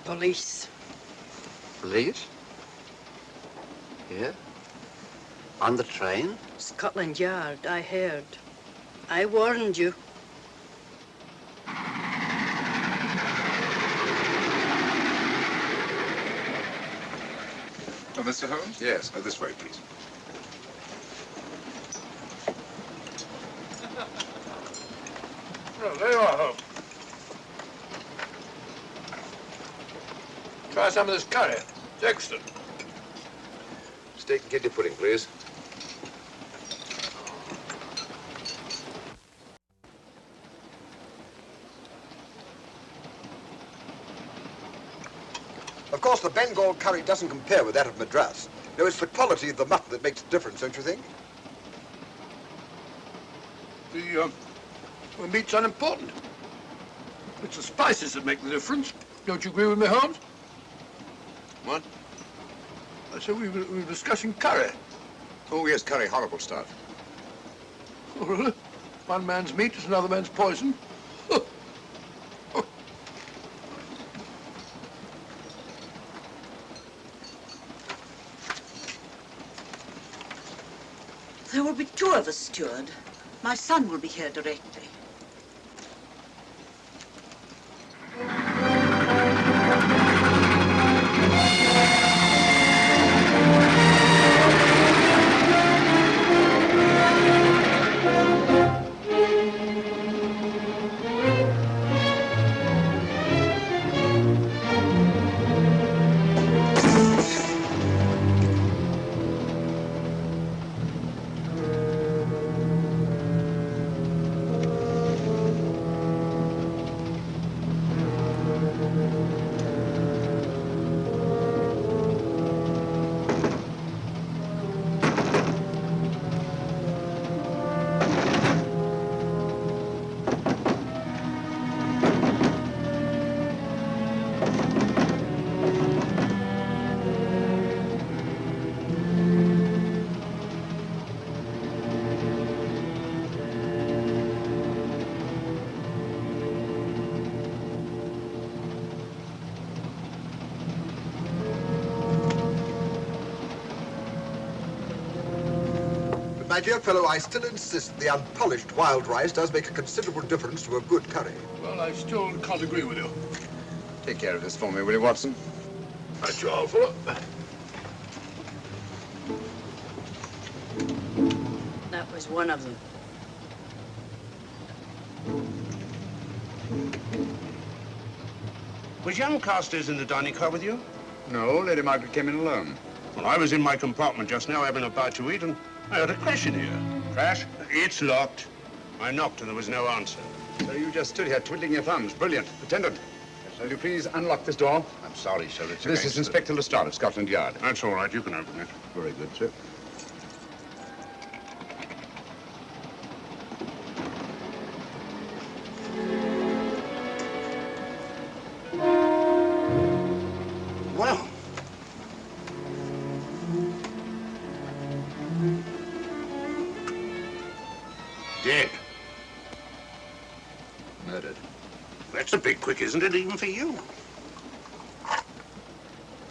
Police. Police? Here? On the train? Scotland Yard, I heard. I warned you. Oh, Mr. Holmes? Yes, this way, please. Oh, there you are, Holmes. Try some of this curry. It's excellent. Steak and kidney pudding, please. Of course, the Bengal curry doesn't compare with that of Madras. No, it's the quality of the mutton that makes the difference, don't you think? The meat's unimportant. It's the spices that make the difference. Don't you agree with me, Holmes? What? I said we were discussing curry. Oh, yes, curry, horrible stuff. Oh, really? One man's meat is another man's poison. There will be two of us, steward. My son will be here directly. My dear fellow, I still insist the unpolished wild rice does make a considerable difference to a good curry. Well, I still can't agree with you. Take care of this for me, will you, Watson? That's your fault. That was one of them. Was young Carstairs in the dining car with you? No, Lady Margaret came in alone. Well, I was in my compartment just now having a bite to eat, and I heard a crash in here. Crash? It's locked. I knocked and there was no answer. So you just stood here twiddling your thumbs. Brilliant. Attendant, will you please unlock this door? I'm sorry, sir. This is Inspector Lestrade of Scotland Yard. That's all right. You can open it. Very good, sir. Well, Dead. Murdered. That's a bit quick, isn't it, even for you?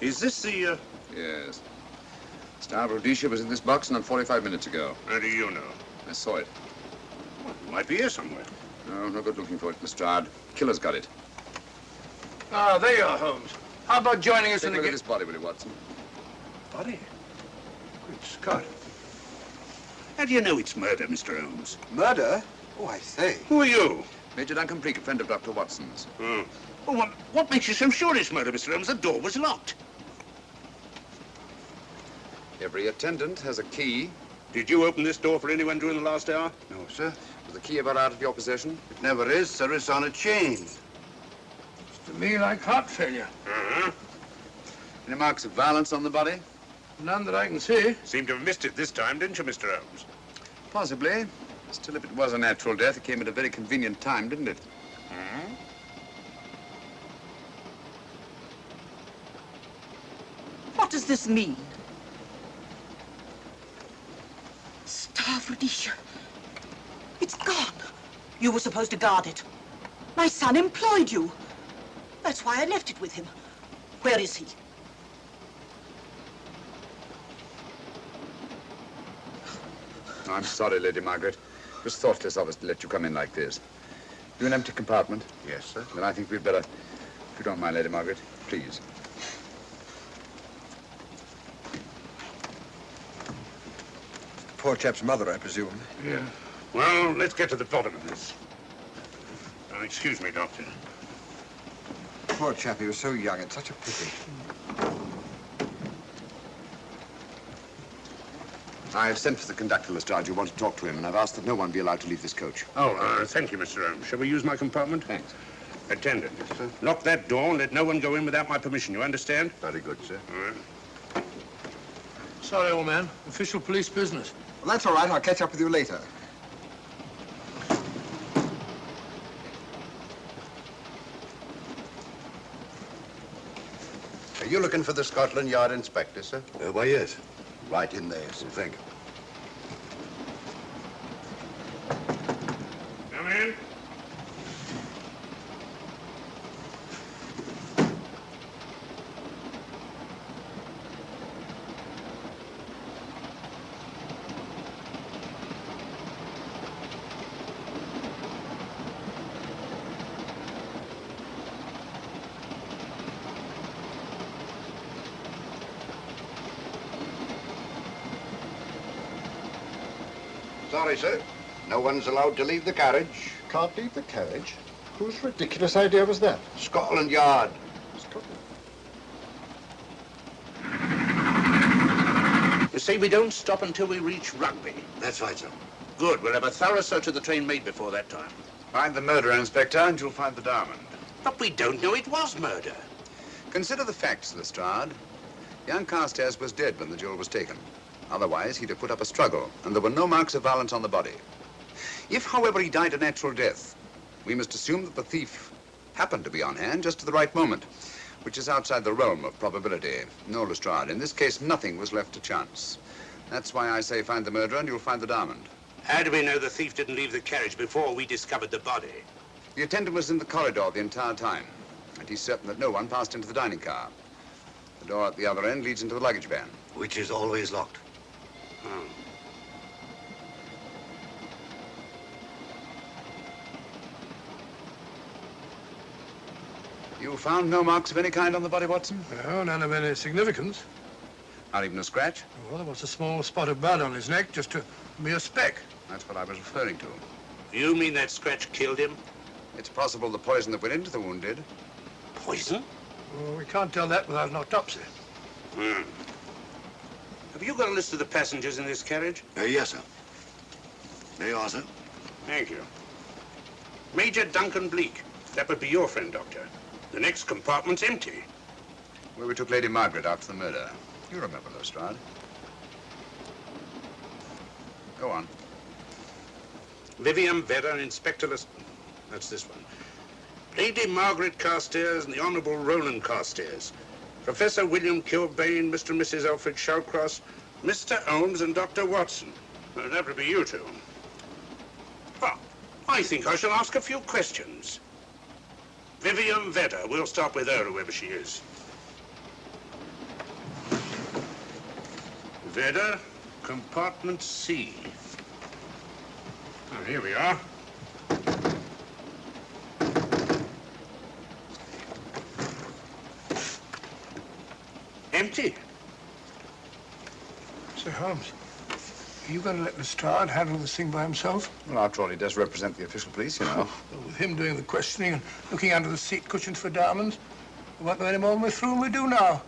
Is this the, Yes. Star of Rhodesia was in this box not 45 minutes ago. How do you know? I saw it. Well, it might be here somewhere. No, no good looking for it, Lestrade. Killer's got it. Ah, there you are, Holmes. How about joining us Take in a the look at this body, will you, Watson? Body? Good Scott. How do you know it's murder, Mr. Holmes? murder? Oh, I say. Who are you? Major Duncan Bleak, a friend of Dr. Watson's. Oh. Well, what makes you so sure it's murder, Mr. Holmes? The door was locked. Every attendant has a key. Did you open this door for anyone during the last hour? No, sir. Was the key ever out of your possession? It never is, sir. It's on a chain. To me, like heart failure. Uh-huh. Any marks of violence on the body? None that I can see. Seemed to have missed it this time, didn't you, Mr. Holmes? Possibly. Still, if it was a natural death, it came at a very convenient time, didn't it? Hmm? What does this mean? Stavridisha. It's gone. You were supposed to guard it. My son employed you. That's why I left it with him. Where is he? I'm sorry, Lady Margaret. It was thoughtless of us to let you come in like this. You an empty compartment? Yes, sir. Then I think we'd better, if you don't mind, Lady Margaret, please. Poor chap's mother, I presume. Yeah. Well, let's get to the bottom of this. Excuse me, Doctor. Poor chap, he was so young. It's such a pity. I've sent for the conductor, Lestrade. You want to talk to him, and I've asked that no one be allowed to leave this coach. Oh, thank you, Mr. Holmes. Shall we use my compartment? Thanks. Attendant, lock that door and let no one go in without my permission. You understand? Very good, sir. All right. Sorry, old man. Official police business. Well, that's all right. I'll catch up with you later. Are you looking for the Scotland Yard inspector, sir? Why, yes. Right in there, sir. Thank you. Come in. Sorry, sir. No one's allowed to leave the carriage. Can't leave the carriage? Whose ridiculous idea was that? Scotland Yard. You see, we don't stop until we reach Rugby. That's right, sir. Good. We'll have a thorough search of the train made before that time. Find the murderer, Inspector, and you'll find the diamond. But we don't know it was murder. Consider the facts, Lestrade. Young Carstairs was dead when the jewel was taken. Otherwise, he'd have put up a struggle, and there were no marks of violence on the body. If, however, he died a natural death, we must assume that the thief happened to be on hand just at the right moment, which is outside the realm of probability. No, Lestrade, in this case, nothing was left to chance. That's why I say find the murderer and you'll find the diamond. How do we know the thief didn't leave the carriage before we discovered the body? The attendant was in the corridor the entire time, and he's certain that no one passed into the dining car. The door at the other end leads into the luggage van. Which is always locked. Oh. You found no marks of any kind on the body, Watson? No, none of any significance. Not even a scratch? Well, there was a small spot of blood on his neck, just a mere speck. That's what I was referring to. You mean that scratch killed him? It's possible the poison that went into the wound did. Poison? Well, we can't tell that without an autopsy. Hmm. Have you got a list of the passengers in this carriage? Yes, sir. There you are, sir. Thank you. Major Duncan Bleak. That would be your friend, Doctor. The next compartment's empty. Where we took Lady Margaret after the murder. You remember, Lestrade. Go on. Vivian Vedder and Inspector Liston. That's this one. Lady Margaret Carstairs and the Honourable Roland Carstairs. Professor William Kilbane, Mr. and Mrs. Alfred Shallcross, Mr. Holmes and Dr. Watson. Well, that would be you two. Well, I think I shall ask a few questions. Vivian Vedder. We'll start with her, whoever she is. Vedder, compartment C. Oh, here we are. Empty. Sir Holmes, are you going to let Lestrade handle this thing by himself? Well, after all, he does represent the official police, you know. Well, with him doing the questioning and looking under the seat cushions for diamonds, we won't know any more than we're through and we do now.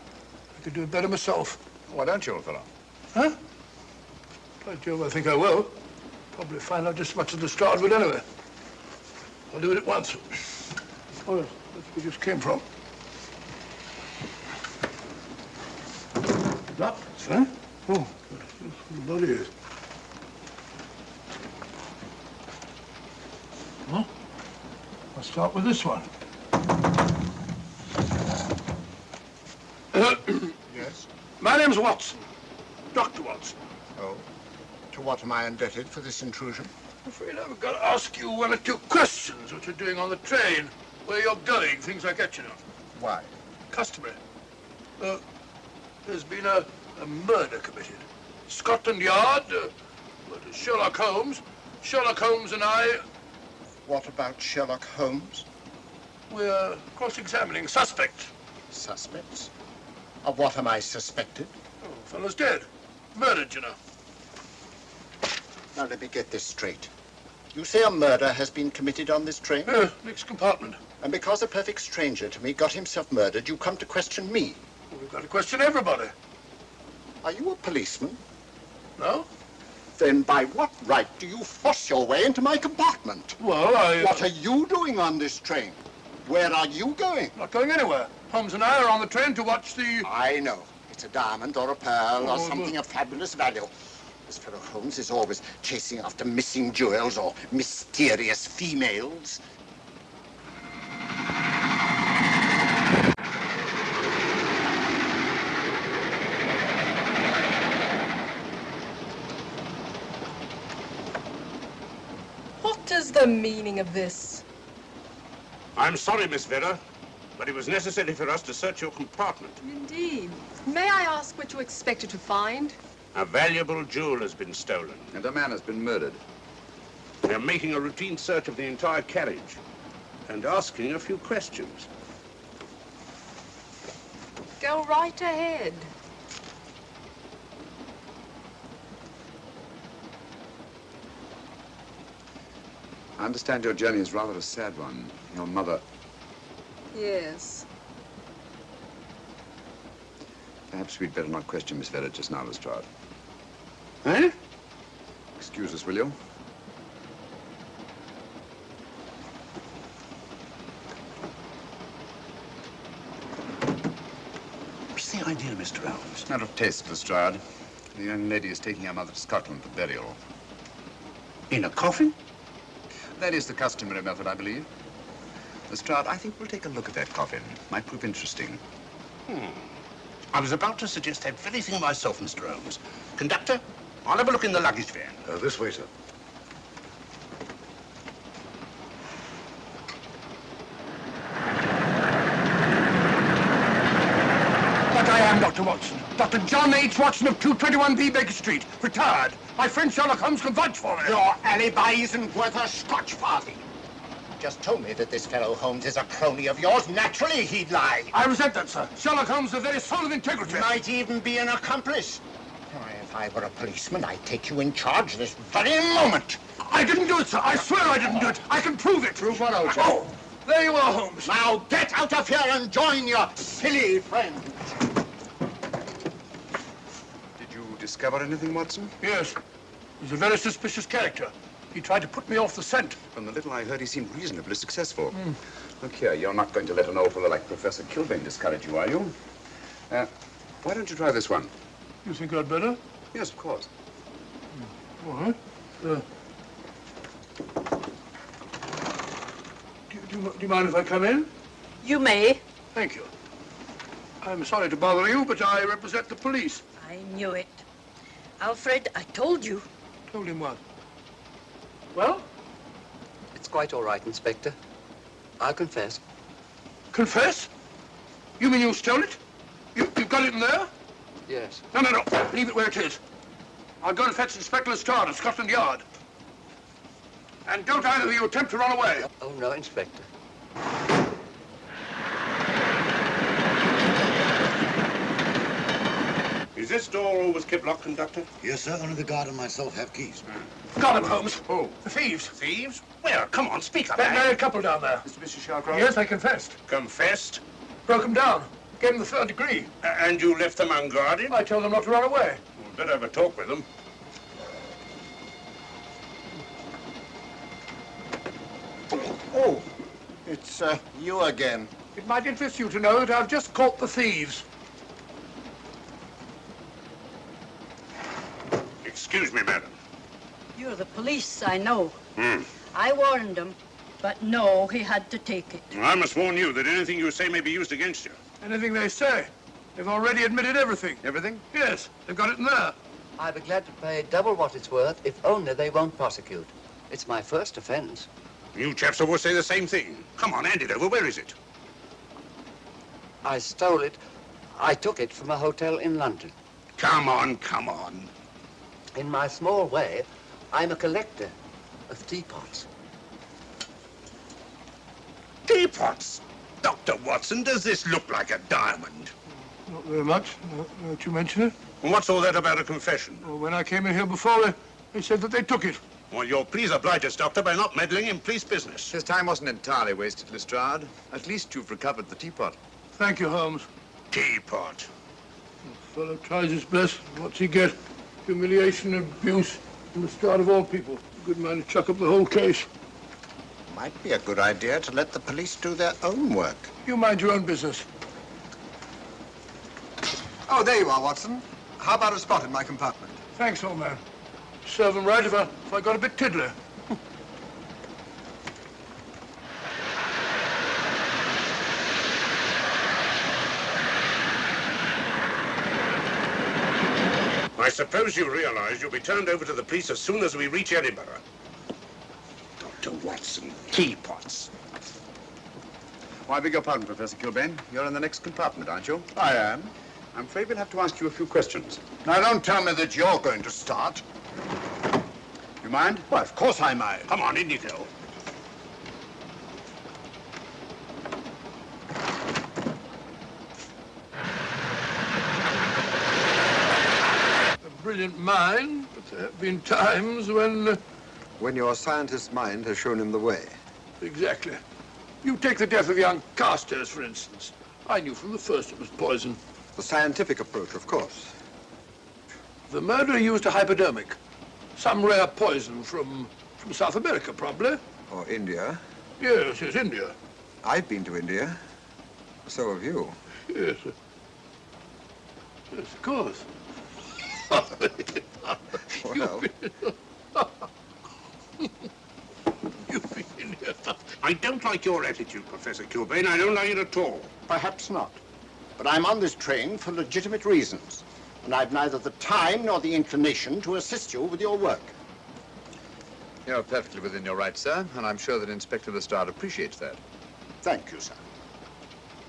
I could do it better myself. Why don't you, old fellow? Huh? By Jove, I think I will. Probably find out just as much as Lestrade would anyway. I'll do it at once. Oh, yes, that's where we just came from. Drop. Sir? Oh, the body is. Huh? I'll start with this one. Yes? My name's Watson. Dr. Watson. Oh. To what am I indebted for this intrusion? I'm afraid I've got to ask you one or two questions, what you're doing on the train, where you're going, things like that, you know. Why? Customary. There's been a murder committed. Scotland Yard, Sherlock Holmes. Sherlock Holmes and I... What about Sherlock Holmes? We're cross-examining suspects. Suspects? Of what am I suspected? Oh, the fellow's dead. Murdered, you know. Now, let me get this straight. You say a murder has been committed on this train? Next compartment. And because a perfect stranger to me got himself murdered, you come to question me? Well, we've got to question everybody. Are you a policeman? No. Then by what right do you force your way into my compartment? Well, What are you doing on this train? Where are you going? Not going anywhere. Holmes and I are on the train to watch the... I know. It's a diamond or a pearl or something of fabulous value. This fellow Holmes is always chasing after missing jewels or mysterious females. What is the meaning of this? I'm sorry, Miss Vera, but it was necessary for us to search your compartment. Indeed. May I ask what you expected to find? A valuable jewel has been stolen. And a man has been murdered. We're making a routine search of the entire carriage and asking a few questions. Go right ahead. I understand your journey is rather a sad one. Your mother... Yes. Perhaps we'd better not question Miss Vera just now, Lestrade. Eh? Excuse us, will you? What's the idea, Mr. Holmes? Matter of taste, Lestrade. The young lady is taking her mother to Scotland for burial. In a coffin? That is the customary method, I believe. Lestrade, I think we'll take a look at that coffin. Might prove interesting. I was about to suggest that very thing myself, Mr. Holmes. Conductor, I'll have a look in the luggage van. This way, sir. But I am Dr. Watson. Dr. John H. Watson of 221B Baker Street, retired. My friend Sherlock Holmes can vouch for me. Your alibi isn't worth a Scotch farthing. Just told me that this fellow Holmes is a crony of yours. Naturally, he'd lie. I resent that, sir. Sherlock Holmes is the very soul of integrity. Might even be an accomplice. Why, if I were a policeman, I'd take you in charge this very moment. I didn't do it, sir. I swear I didn't do it. I can prove it. Prove what, old chap? Oh, there you are, Holmes. Now get out of here and join your silly friends. Did you discover anything, Watson? Yes. He's a very suspicious character. He tried to put me off the scent. From the little I heard, he seemed reasonably successful. Look here, you're not going to let an old fellow like Professor Kilbane discourage you, are you? Why don't you try this one? You think I'd better? Yes, of course. All right. Do you mind if I come in? You may. Thank you. I'm sorry to bother you, but I represent the police. I knew it. Alfred, I told you. Told him what? Well? It's quite all right, Inspector. I'll confess. Confess? You mean you stole it? You've got it in there? Yes. No. Leave it where it is. I'll go and fetch Inspector Lestrade at Scotland Yard. And don't either of you attempt to run away. Oh, no, Inspector. Is this door always kept locked, Conductor? Yes, sir. Only the guard and myself have keys. Got him, Holmes. Oh. The thieves. Thieves? Where? Come on, speak up. That married couple down there. Mr. Shawcross? Yes, I confessed. Confessed? Broke them down. Gave them the third degree. And you left them unguarded? I told them not to run away. We'd better have a talk with them. Oh, it's you again. It might interest you to know that I've just caught the thieves. Excuse me, madam. You're the police, I know. Hmm. I warned him, but no, he had to take it. I must warn you that anything you say may be used against you. Anything they say. They've already admitted everything. Everything? Yes, they've got it in there. I'd be glad to pay double what it's worth if only they won't prosecute. It's my first offense. You chaps always say the same thing. Come on, hand it over. Where is it? I stole it. I took it from a hotel in London. Come on, come on. In my small way, I'm a collector of teapots. Teapots? Dr. Watson, does this look like a diamond? Not very much, now that you mention it. And what's all that about a confession? Well, when I came in here before, they said that they took it. Well, you'll please oblige us, Doctor, by not meddling in police business. His time wasn't entirely wasted, Lestrade. At least you've recovered the teapot. Thank you, Holmes. Teapot. The fellow tries his best. What's he get? Humiliation and abuse from the start of all people. A good man to chuck up the whole case. Might be a good idea to let the police do their own work. You mind your own business. Oh, there you are, Watson. How about a spot in my compartment? Thanks, old man. Serve him right if I got a bit tiddler. I suppose you realize you'll be turned over to the police as soon as we reach Edinburgh. Dr. Watson, teapots. Oh, I beg your pardon, Professor Kilbane. You're in the next compartment, aren't you? I am. I'm afraid we'll have to ask you a few questions. Now, don't tell me that you're going to start. You mind? Well, of course I mind. Come on, in you go. A brilliant mind, but there have been times when... When your scientist's mind has shown him the way. Exactly. You take the death of young Carstairs, for instance. I knew from the first it was poison. The scientific approach, of course. The murderer used a hypodermic. Some rare poison from South America, probably. Or India. Yes, India. I've been to India. So have you. Yes. Yes, of course. Well, You've been in here. I don't like your attitude, Professor Kilbane. I don't like it at all. Perhaps not. But I'm on this train for legitimate reasons. And I've neither the time nor the inclination to assist you with your work. You're perfectly within your rights, sir, and I'm sure that Inspector Lestrade appreciates that. Thank you, sir.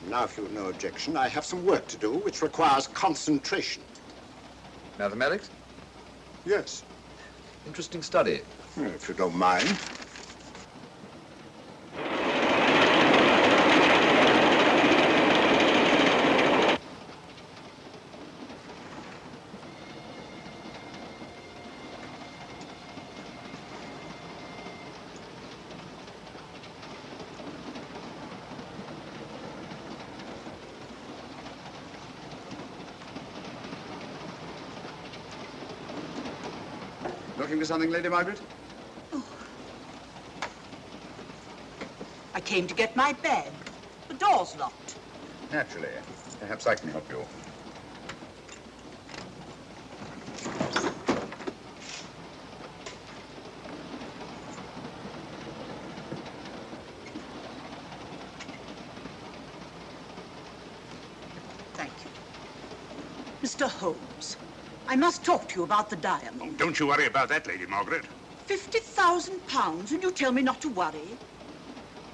Now, if you've no objection, I have some work to do which requires concentration. Mathematics? Yes. Interesting study. If you don't mind. Looking for something, Lady Margaret? Oh. I came to get my bag. The door's locked. Naturally. Perhaps I can help you. Thank you. Mr. Holmes, I must talk to you about the diamond. Oh, don't you worry about that, Lady Margaret. £50,000, and you tell me not to worry?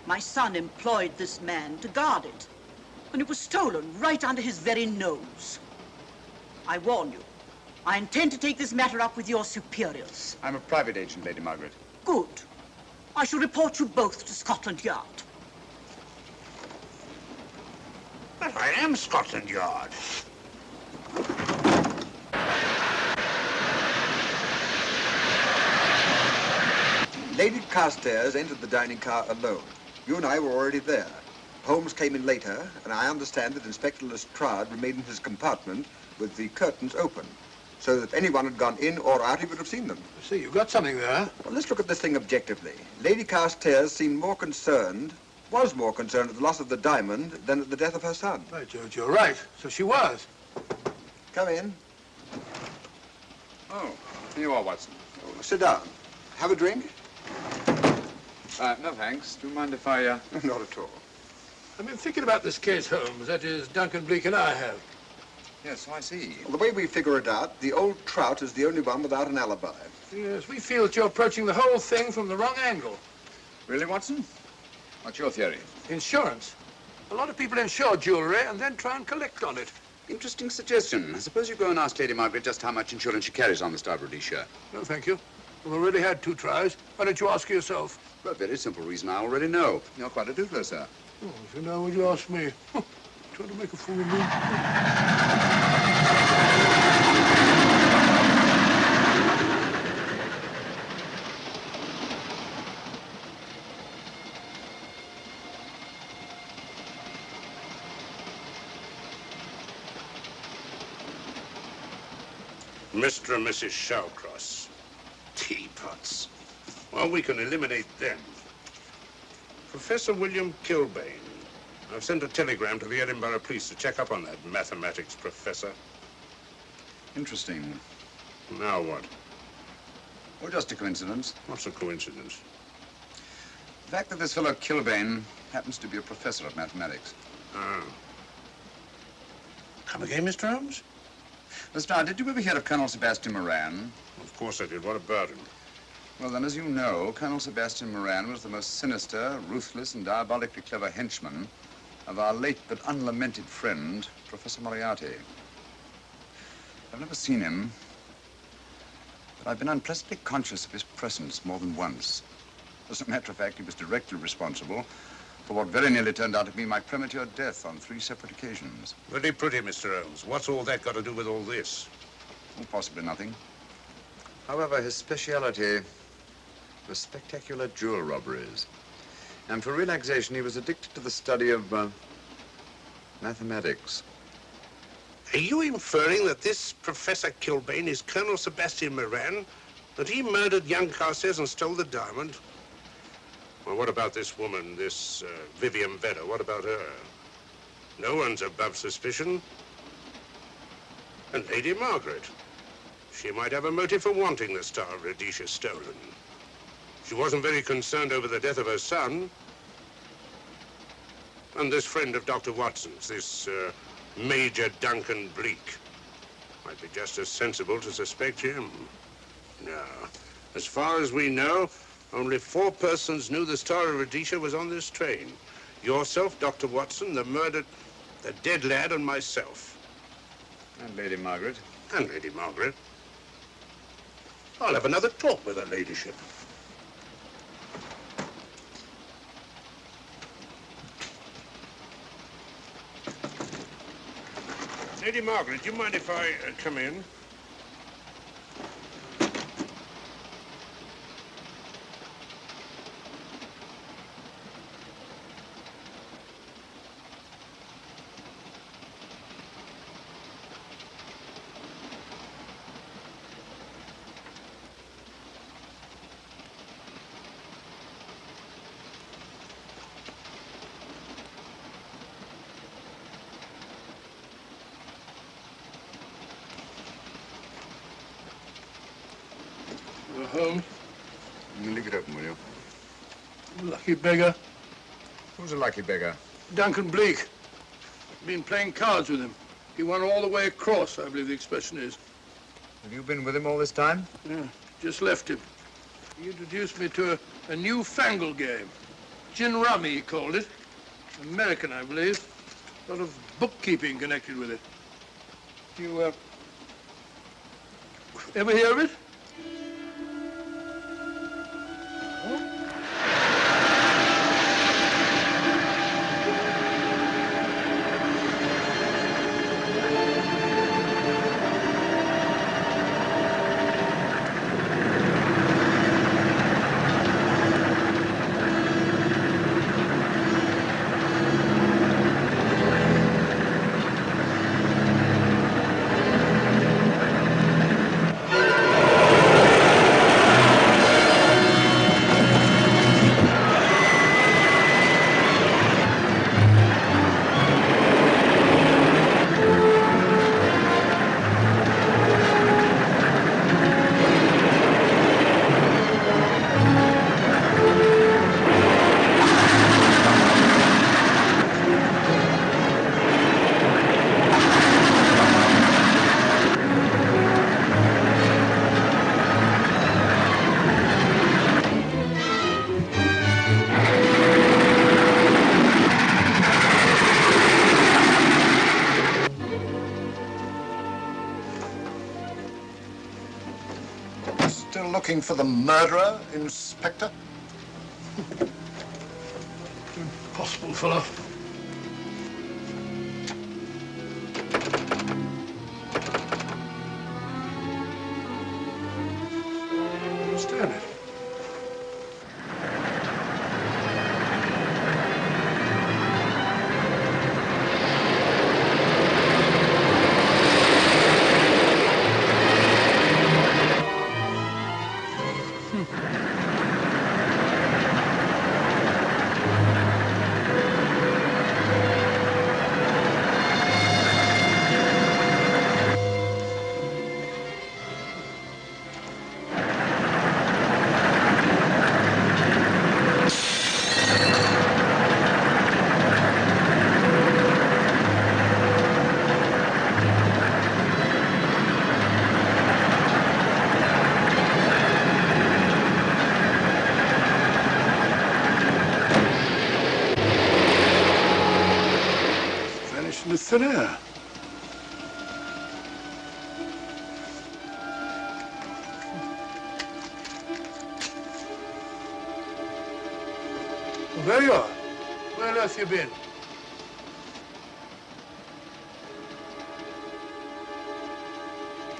My son employed this man to guard it, and it was stolen right under his very nose. I warn you, I intend to take this matter up with your superiors. I'm a private agent, Lady Margaret. Good. I shall report you both to Scotland Yard. But I am Scotland Yard. Lady Carstairs entered the dining car alone. You and I were already there. Holmes came in later, and I understand that Inspector Lestrade remained in his compartment with the curtains open, so that if anyone had gone in or out, he would have seen them. See, you've got something there. Well, let's look at this thing objectively. Lady Carstairs seemed more concerned, was more concerned at the loss of the diamond than at the death of her son. By George, you're right. So she was. Come in. Oh, here you are, Watson. Oh, sit down. Have a drink? No, thanks. Do you mind if I, Not at all. I've been thinking about this case, Holmes. That is, Duncan Bleak and I have. Yes, so I see. Well, the way we figure it out, the old trout is the only one without an alibi. Yes, we feel that you're approaching the whole thing from the wrong angle. Really, Watson? What's your theory? Insurance. A lot of people insure jewelry and then try and collect on it. Interesting suggestion. I suppose you go and ask Lady Margaret just how much insurance she carries on the Star Rhodesia. No, thank you. We've already had 2 tries. Why don't you ask her yourself? For a very simple reason I already know. You're quite a doodler, sir. Oh, if you know, would you ask me? Trying to make a fool of me. Mr. and Mrs. Shawcross. Teapots. Well, we can eliminate them. Professor William Kilbane. I've sent a telegram to the Edinburgh police to check up on that mathematics professor. Interesting. Now what? Well, just a coincidence. What's a coincidence? The fact that this fellow Kilbane happens to be a professor of mathematics. Ah. Come again, Mr. Holmes? Lestrade, did you ever hear of Colonel Sebastian Moran? Of course I did. What about him? Well, then, as you know, Colonel Sebastian Moran was the most sinister, ruthless, and diabolically clever henchman of our late but unlamented friend, Professor Moriarty. I've never seen him, but I've been unpleasantly conscious of his presence more than once. As a matter of fact, he was directly responsible for what very nearly turned out to be my premature death on 3 separate occasions. Very pretty, Mr. Holmes. What's all that got to do with all this? Oh, possibly nothing. However, his speciality was spectacular jewel robberies. And for relaxation, he was addicted to the study of mathematics. Are you inferring that this Professor Kilbane is Colonel Sebastian Moran? That he murdered young Carstairs and stole the diamond? Well, what about this woman, this Vivian Vedder? What about her? No one's above suspicion. And Lady Margaret. She might have a motive for wanting the Star of Rhodesia stolen. She wasn't very concerned over the death of her son. And this friend of Dr. Watson's, this Major Duncan Bleak, might be just as sensible to suspect him. No. As far as we know, only 4 persons knew the Star of Rhodesia was on this train. Yourself, Dr. Watson, the dead lad, and myself. And Lady Margaret. And Lady Margaret. I'll have another talk with her ladyship. Lady Margaret, do you mind if I come in? Holmes? Leave it open, will you? Lucky beggar. Who's a lucky beggar? Duncan Bleak. Been playing cards with him. He won all the way across, I believe the expression is. Have you been with him all this time? Yeah, just left him. He introduced me to a newfangled game. Gin rummy, he called it. American, I believe. A lot of bookkeeping connected with it. You, ever hear of it? looking for the murderer, Inspector? Impossible, fellow. I don't understand it. In the thin air. Well, there you are. Where on earth have you been?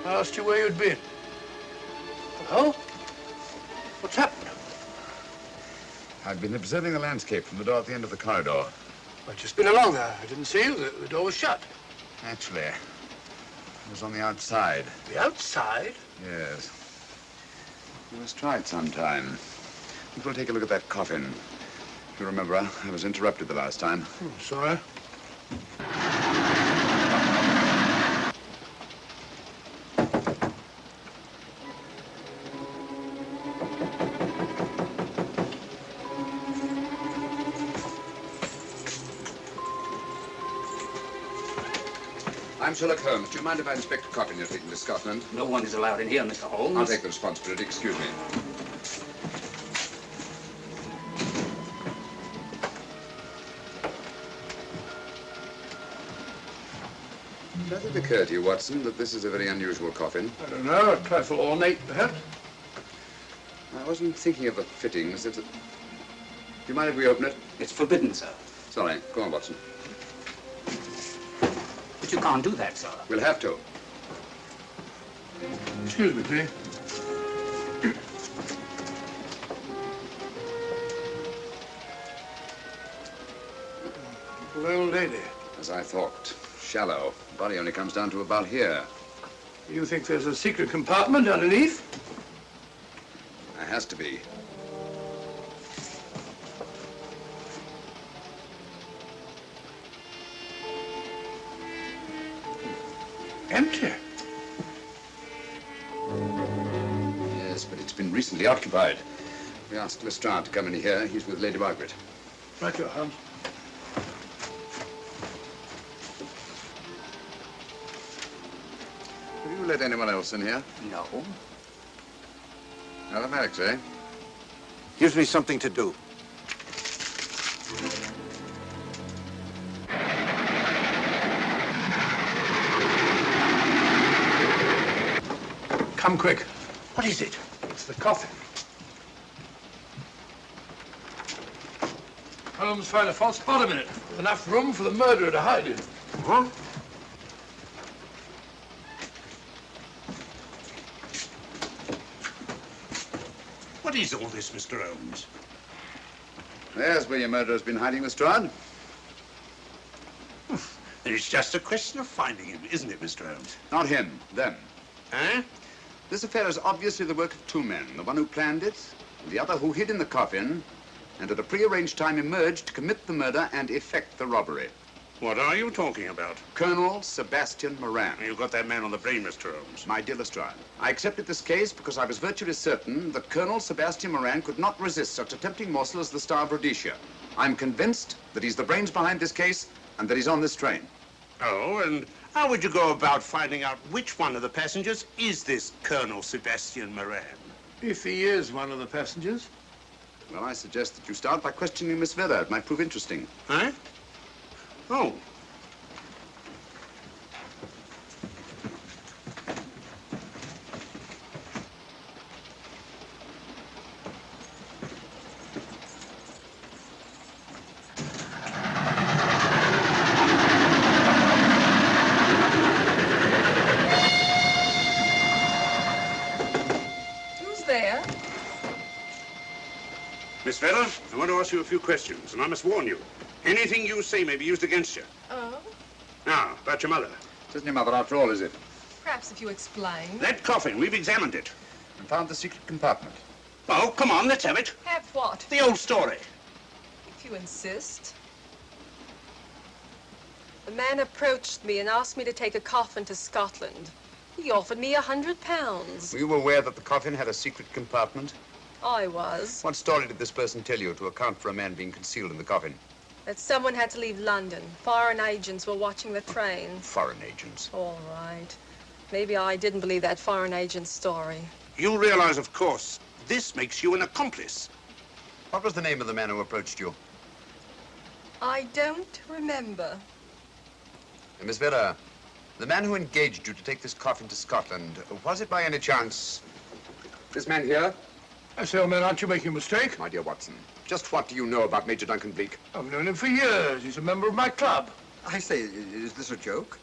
I asked you where you'd been. Well, what's happened? I've been observing the landscape from the door at the end of the corridor. I've just been along there. I didn't see you. The door was shut. Actually, it was on the outside. The outside? Yes. You must try it sometime. We'll take a look at that coffin. If you remember, I was interrupted the last time. Sorry. I'm Sherlock Holmes. Do you mind if I inspect a coffin you're taking to Scotland? No one is allowed in here, Mr. Holmes. I'll take the responsibility. Excuse me. Does it occur to you, Watson, that this is a very unusual coffin? I don't know. A trifle ornate, perhaps. I wasn't thinking of the fittings. Do you mind if we open it? It's forbidden, sir. Sorry. Go on, Watson. But you can't do that, sir. We'll have to. Excuse me, please. Little old lady. As I thought. Shallow. Body only comes down to about here. You think there's a secret compartment underneath? There has to be. Empty. Yes, but it's been recently occupied. We asked Lestrade to come in here. He's with Lady Margaret. Right, your Holmes. Have you let anyone else in here? No. Mathematics, eh? Gives me something to do. Come quick. What is it? It's the coffin. Holmes found a false bottom in it. Enough room for the murderer to hide in. Huh? What is all this, Mr. Holmes? There's where your murderer's been hiding, Lestrade. It's just a question of finding him, isn't it, Mr. Holmes? Not him, them. Eh? This affair is obviously the work of two men, the one who planned it, and the other who hid in the coffin, and at a prearranged time emerged to commit the murder and effect the robbery. What are you talking about? Colonel Sebastian Moran. You've got that man on the brain, Mr. Holmes. My dear Lestrade, I accepted this case because I was virtually certain that Colonel Sebastian Moran could not resist such a tempting morsel as the Star of Rhodesia. I'm convinced that he's the brains behind this case and that he's on this train. Oh, and how would you go about finding out which one of the passengers is this Colonel Sebastian Moran? If he is one of the passengers. Well, I suggest that you start by questioning Miss Veather. It might prove interesting. Huh? Oh. Miss Vedder, I want to ask you a few questions, and I must warn you. Anything you say may be used against you. Oh? Now, about your mother. It isn't your mother after all, is it? Perhaps if you explain. That coffin, we've examined it. And found the secret compartment. Oh, come on, let's have it. Have what? The old story. If you insist. The man approached me and asked me to take a coffin to Scotland. He offered me £100. Were you aware that the coffin had a secret compartment? I was. What story did this person tell you to account for a man being concealed in the coffin? That someone had to leave London. Foreign agents were watching the train. Foreign agents. All right. Maybe I didn't believe that foreign agent story. You realize, of course, this makes you an accomplice. What was the name of the man who approached you? I don't remember. Miss Vera, the man who engaged you to take this coffin to Scotland, was it by any chance this man here? I say, old man, aren't you making a mistake? My dear Watson, just what do you know about Major Duncan Bleak? I've known him for years. He's a member of my club. I say, is this a joke?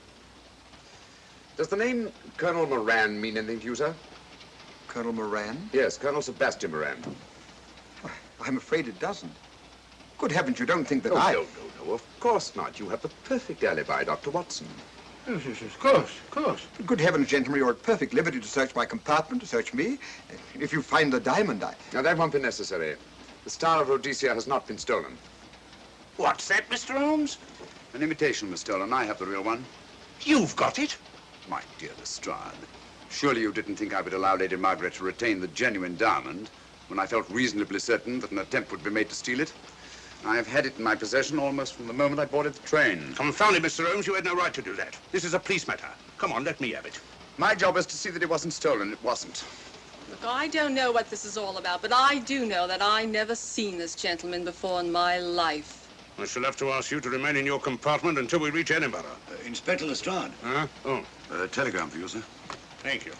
Does the name Colonel Moran mean anything to you, sir? Colonel Moran? Yes, Colonel Sebastian Moran. I'm afraid it doesn't. Good heavens, you don't think that No, I... no, of course not. You have the perfect alibi, Dr. Watson. Yes, of course. Good heavens, gentlemen, you're at perfect liberty to search my compartment, to search me. If you find the diamond, Now, that won't be necessary. The Star of Rhodesia has not been stolen. What's that, Mr. Holmes? An imitation was stolen. I have the real one. You've got it? My dear Lestrade, surely you didn't think I would allow Lady Margaret to retain the genuine diamond when I felt reasonably certain that an attempt would be made to steal it? I have had it in my possession almost from the moment I boarded the train. Confound it, Mr. Holmes, you had no right to do that. This is a police matter. Come on, let me have it. My job is to see that it wasn't stolen. It wasn't. Look, I don't know what this is all about, but I do know that I never seen this gentleman before in my life. I shall have to ask you to remain in your compartment until we reach Edinburgh. Inspector Lestrade. Huh? Oh. Telegram for you, sir. Thank you.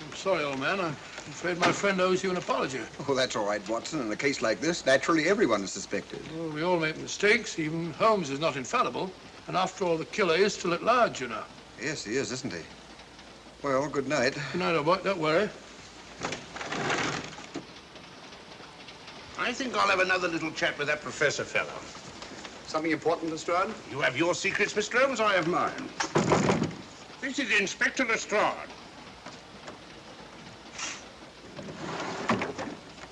I'm sorry, old man. I'm afraid my friend owes you an apology. Oh, that's all right, Watson. In a case like this, naturally everyone is suspected. Well, we all make mistakes. Even Holmes is not infallible. And after all, the killer is still at large, you know. Yes, he is, isn't he? Well, good night. Good night, old boy. Don't worry. I think I'll have another little chat with that professor fellow. Something important, Lestrade? You have your secrets, Mr. Holmes, I have mine. This is Inspector Lestrade.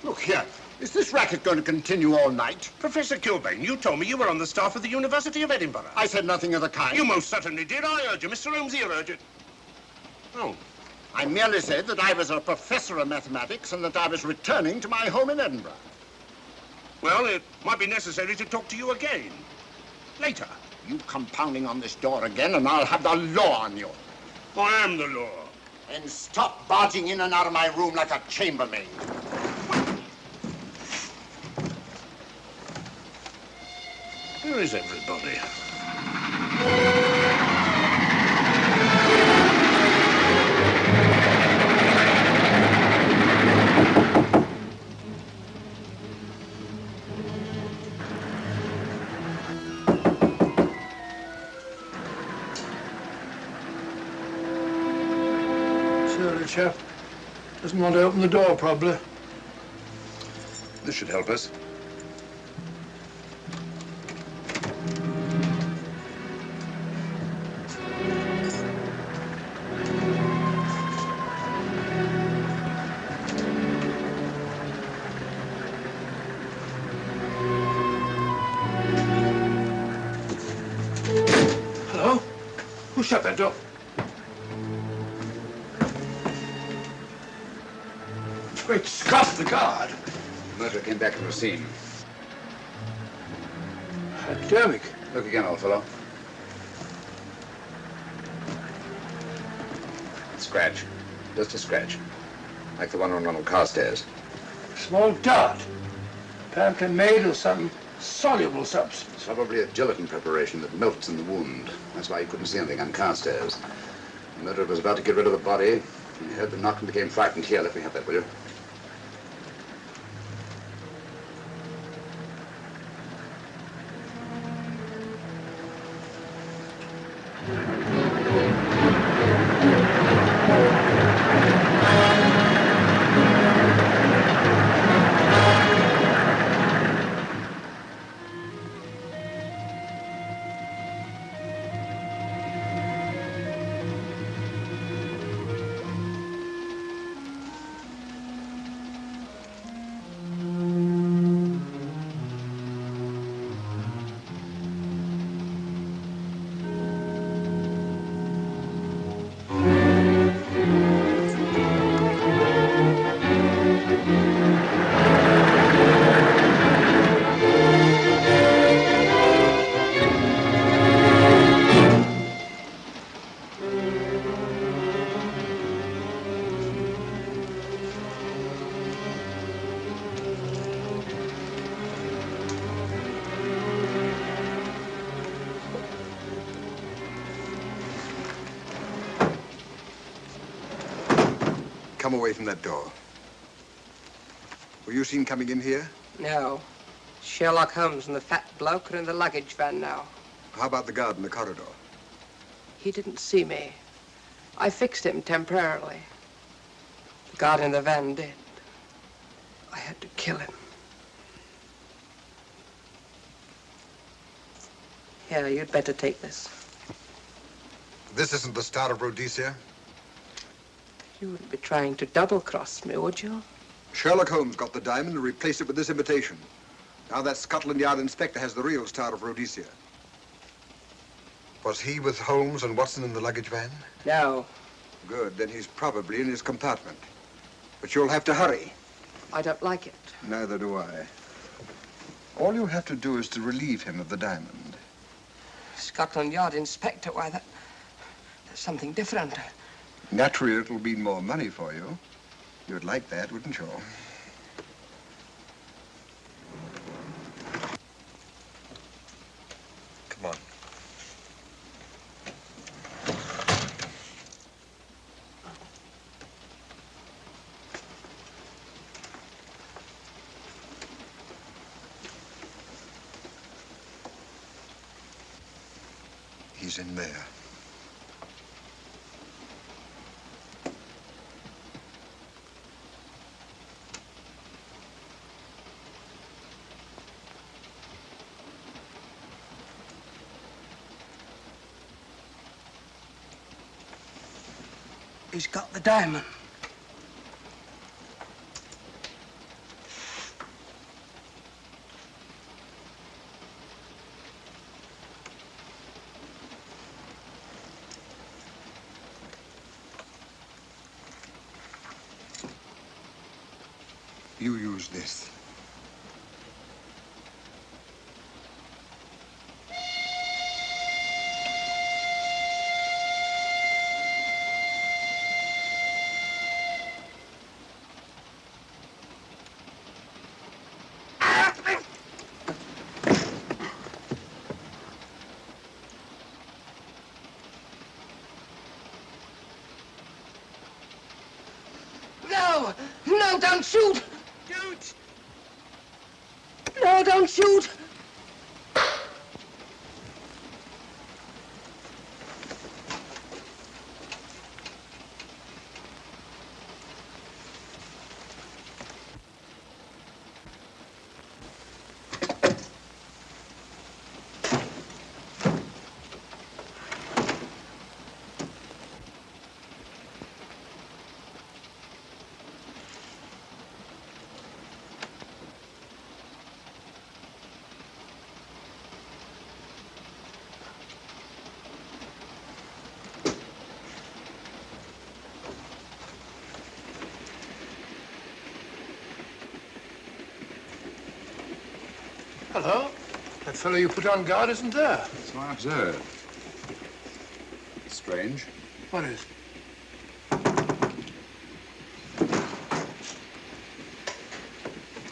Look here. Is this racket going to continue all night? Professor Kilbane, you told me you were on the staff of the University of Edinburgh. I said nothing of the kind. You most certainly did. I urge you. Mr. Holmes here urged it. Oh. I merely said that I was a professor of mathematics and that I was returning to my home in Edinburgh. Well, it might be necessary to talk to you again. Later. You come pounding on this door again and I'll have the law on you. I am the law. And stop barging in and out of my room like a chambermaid. Where is everybody? Surly chap. Doesn't want to open the door, probably. This should help us. Hello? Who shut that door? Great Scott, the guard. The murderer came back from the scene. Academic. Look again, old fellow. Scratch. Just a scratch. Like the one on Ronald Carstairs. Small dart. Apparently made of some soluble substance. Probably a gelatin preparation that melts in the wound. That's why you couldn't see anything on Carstairs. The murderer was about to get rid of the body. He heard the knock and became frightened. Here, let me have that, will you? come away from that door. Were you seen coming in here? No. Sherlock Holmes and the fat bloke are in the luggage van now. How about the guard in the corridor? He didn't see me. I fixed him temporarily. The guard in the van did. I had to kill him. Here, you'd better take this. This isn't the Star of Rhodesia? You wouldn't be trying to double-cross me, would you? Sherlock Holmes got the diamond and replaced it with this imitation. Now that Scotland Yard inspector has the real Star of Rhodesia. Was he with Holmes and Watson in the luggage van? No. Good, then he's probably in his compartment. But you'll have to hurry. I don't like it. Neither do I. All you have to do is to relieve him of the diamond. Scotland Yard inspector, why, that's something different. Naturally, it'll mean more money for you. You'd like that, wouldn't you? Come on. He's in there. He's got the diamond. You use this. No! No, don't shoot! Shoot! No, don't shoot! Hello. That fellow you put on guard isn't there. So I observe. Strange. What is?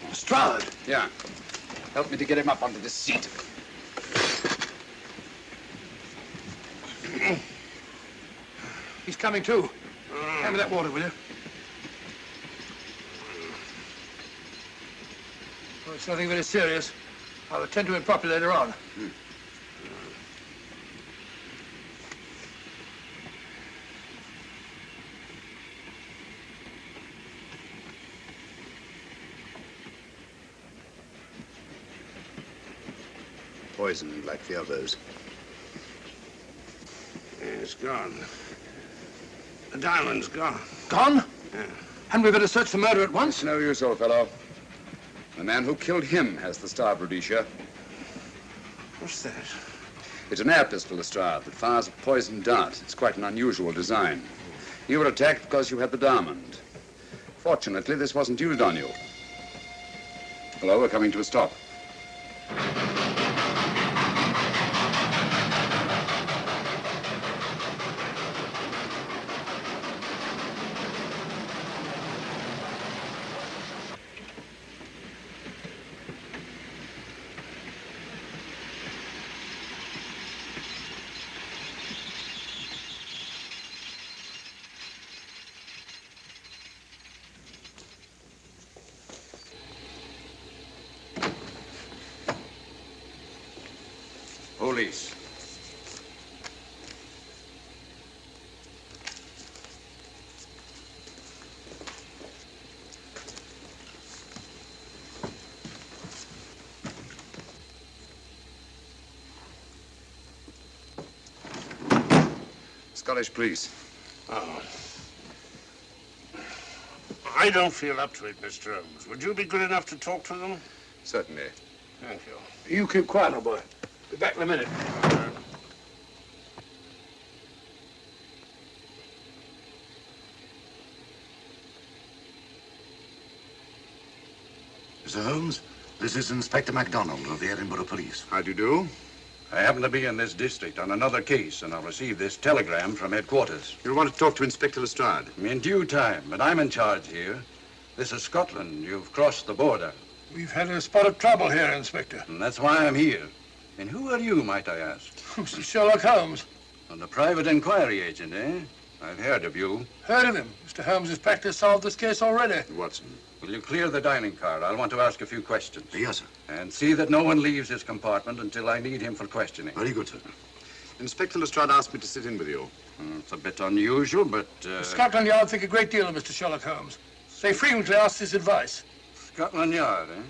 Lestrade. Yeah. Help me to get him up onto this seat. He's coming too. Hand me that water, will you? Oh, it's nothing very serious. I'll attend to him properly later on. Poisoned like the others. Yeah, it's gone. The diamond's gone. Gone? Yeah. Hadn't we better search for murder at once? It's no use, old fellow. The man who killed him has the Star of Rhodesia. What's that? It's an air pistol, Lestrade, that fires a poisoned dart. It's quite an unusual design. You were attacked because you had the diamond. Fortunately, this wasn't used on you. Hello, we're coming to a stop. police. Scottish police. Oh. I don't feel up to it, Mr. Holmes. Would you be good enough to talk to them? Certainly. Thank you. You keep quiet, old boy. Be back in a minute. Mr. Holmes, this is Inspector MacDonald of the Edinburgh Police. How do you do? I happen to be in this district on another case, and I've received this telegram from headquarters. You want to talk to Inspector Lestrade? In due time, but I'm in charge here. This is Scotland. You've crossed the border. We've had a spot of trouble here, Inspector. And that's why I'm here. And who are you, might I ask? Mr. Sherlock Holmes. And the private inquiry agent, eh? I've heard of you. Heard of him. Mr. Holmes has practically solved this case already. Watson. Will you clear the dining car? I'll want to ask a few questions. Yes, sir. And see that no one leaves his compartment until I need him for questioning. Very good, sir. Inspector Lestrade asked me to sit in with you. It's a bit unusual, but... Scotland Yard think a great deal of Mr. Sherlock Holmes. They frequently ask his advice. Scotland Yard, eh?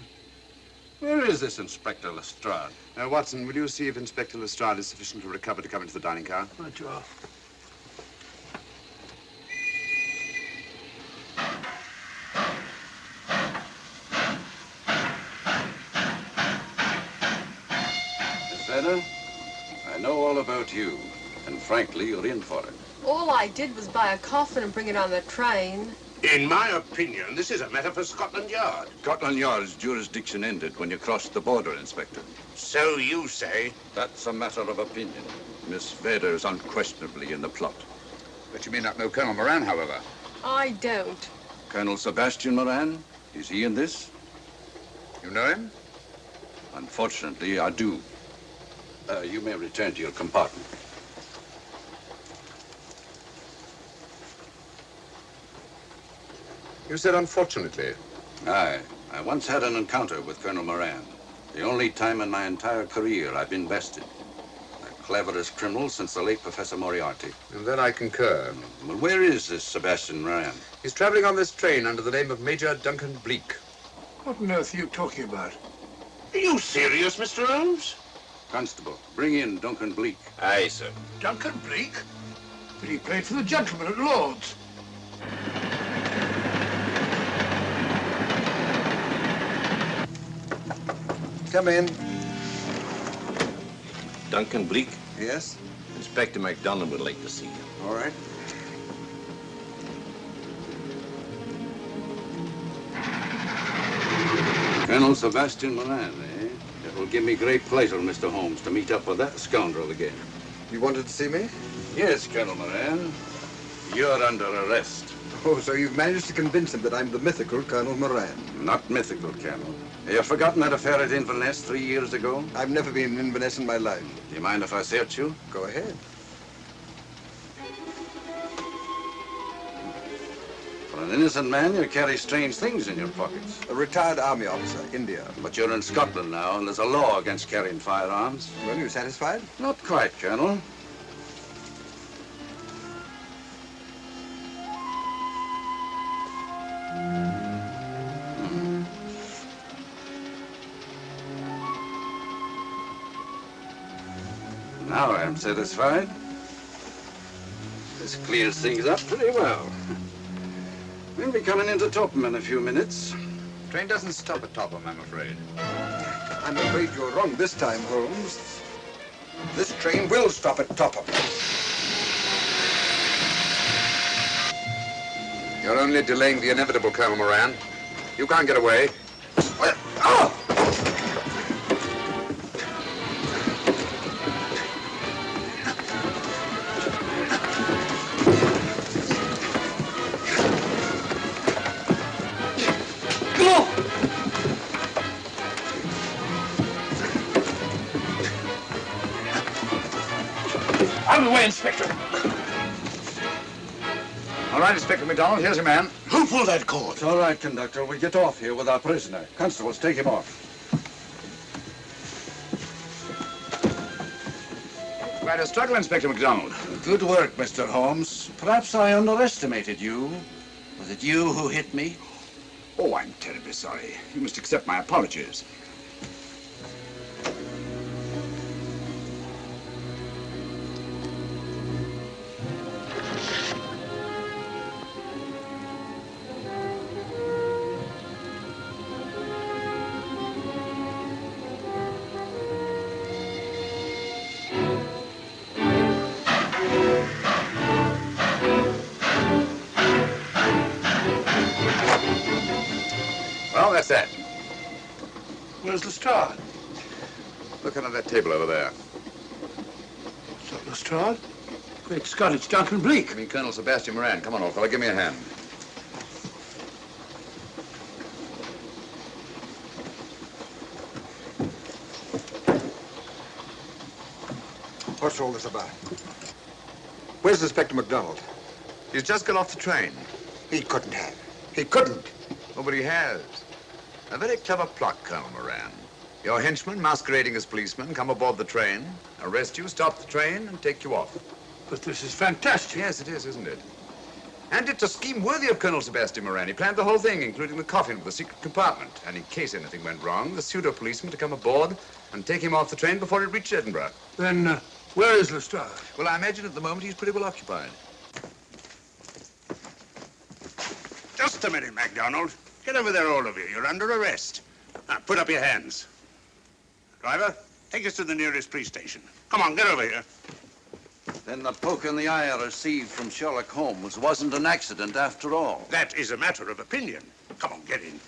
Where is this Inspector Lestrade? Watson, will you see if Inspector Lestrade is sufficiently recovered to come into the dining car? Right, you are. Miss Vedder, I know all about you, and frankly, you're in for it. All I did was buy a coffin and bring it on the train. In my opinion, this is a matter for Scotland Yard. Scotland Yard's jurisdiction ended when you crossed the border, Inspector. So you say? That's a matter of opinion. Miss Vedder is unquestionably in the plot. But you may not know Colonel Moran, however. I don't. Colonel Sebastian Moran, is he in this? You know him? Unfortunately, I do. You may return to your compartment. You said unfortunately. Aye. I once had an encounter with Colonel Moran. The only time in my entire career I've been bested. The cleverest criminal since the late Professor Moriarty. And then I concur. Well, where is this Sebastian Moran? He's traveling on this train under the name of Major Duncan Bleak. What on earth are you talking about? Are you serious, Mr. Holmes? Constable, bring in Duncan Bleak. Aye, sir. Duncan Bleak? But he played for the gentleman at Lord's. Come in. Duncan Bleak? Yes? Inspector MacDonald would like to see you. All right. Colonel Sebastian Moran, eh? It will give me great pleasure, Mr. Holmes, to meet up with that scoundrel again. You wanted to see me? Yes, Colonel Moran. You're under arrest. Oh, so you've managed to convince him that I'm the mythical Colonel Moran. Not mythical, Colonel. You've forgotten that affair at Inverness 3 years ago? I've never been in Inverness in my life. Do you mind if I search you? Go ahead. For an innocent man, you carry strange things in your pockets. A retired army officer, India. But you're in Scotland now, and there's a law against carrying firearms. Well, you satisfied? Not quite, Colonel. Now I'm satisfied. This clears things up pretty well. We'll be coming into Topham in a few minutes. Train doesn't stop at Topham, I'm afraid. I'm afraid you're wrong this time, Holmes. This train will stop at Topham. You're only delaying the inevitable, Colonel Moran. You can't get away. Out of the way, Inspector. All right, Inspector MacDonald, here's your man. Who pulled that cord? It's all right, conductor. We'll get off here with our prisoner. Constables, take him off. Quite a struggle, Inspector MacDonald. Good work, Mr. Holmes. Perhaps I underestimated you. Was it you who hit me? Oh, I'm terribly sorry. You must accept my apologies. Well, that's that. Where's Lestrade? Look under that table over there. It's not Lestrade. Great Scott, it's Duncan Bleak. I mean, Colonel Sebastian Moran. Come on, old fella, give me a hand. What's all this about? Where's Inspector MacDonald? He's just got off the train. He couldn't have. He couldn't. Oh, but he has. A very clever plot, Colonel Moran. Your henchmen, masquerading as policemen, come aboard the train, arrest you, stop the train, and take you off. But this is fantastic. Yes, it is, isn't it? And it's a scheme worthy of Colonel Sebastian Moran. He planned the whole thing, including the coffin with the secret compartment. And in case anything went wrong, the pseudo-policeman to come aboard and take him off the train before it reached Edinburgh. Then, where is Lestrade? Well, I imagine at the moment he's pretty well occupied. Just a minute, MacDonald. Get over there, all of you. You're under arrest. Now, put up your hands. Driver, take us to the nearest police station. Come on, get over here. Then the poke in the eye I received from Sherlock Holmes wasn't an accident after all. That is a matter of opinion. Come on, get in.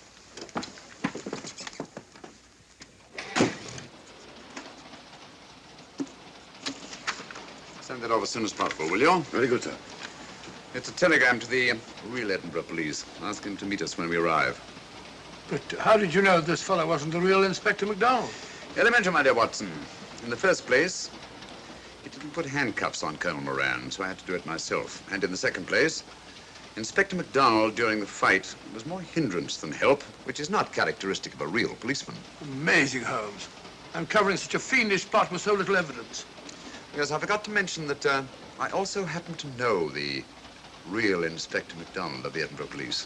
Send that off as soon as possible, will you? Very good, sir. It's a telegram to the real Edinburgh police. Ask him to meet us when we arrive. But how did you know this fellow wasn't the real Inspector MacDonald? Elementary, my dear Watson. In the first place, he didn't put handcuffs on Colonel Moran, so I had to do it myself. And in the second place, Inspector MacDonald, during the fight, was more hindrance than help, which is not characteristic of a real policeman. Amazing, Holmes. Uncovering such a fiendish plot with so little evidence. Yes, I forgot to mention that I also happen to know the real Inspector MacDonald of the Edinburgh Police.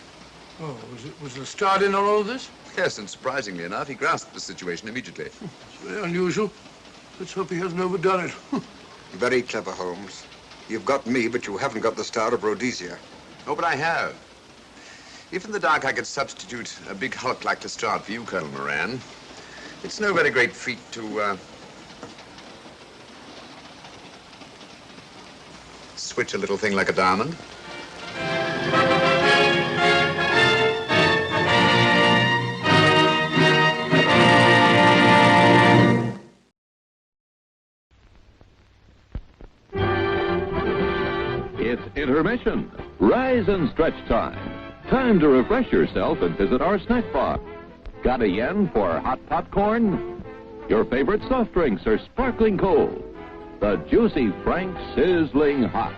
Oh, was Lestrade in on all of this? Yes, and surprisingly enough, he grasped the situation immediately. It's very unusual. Let's hope he hasn't overdone it. Very clever, Holmes. You've got me, but you haven't got the Star of Rhodesia. Oh, but I have. If in the dark I could substitute a big hulk like Lestrade for you, Colonel Moran, it's no very great feat to, switch a little thing like a diamond. It's intermission. Rise and stretch time. Time to refresh yourself and visit our snack bar. Got a yen for hot popcorn? Your favorite soft drinks are sparkling cold. The juicy Frank sizzling hot.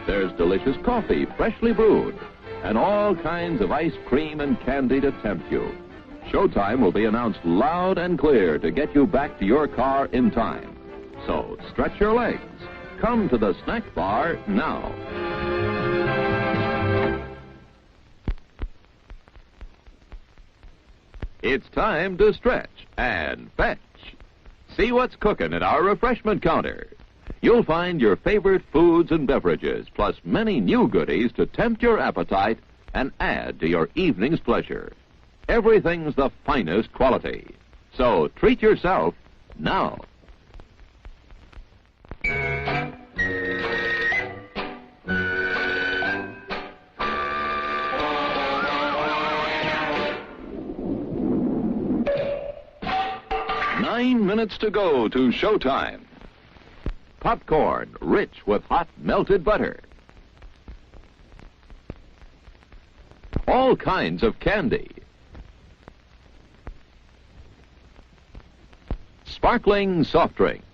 There's delicious coffee, freshly brewed, and all kinds of ice cream and candy to tempt you. Showtime will be announced loud and clear to get you back to your car in time. So stretch your legs. Come to the snack bar now. It's time to stretch and fetch. See what's cooking at our refreshment counter. You'll find your favorite foods and beverages, plus many new goodies to tempt your appetite and add to your evening's pleasure. Everything's the finest quality. So treat yourself now. Nine minutes to go to showtime. Popcorn, rich with hot melted butter. All kinds of candy. Sparkling soft drinks.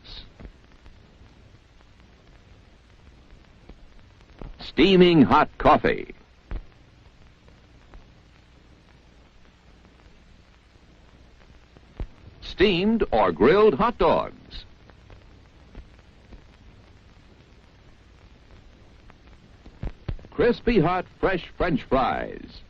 Steaming hot coffee. Steamed or grilled hot dogs. crispy hot fresh French fries.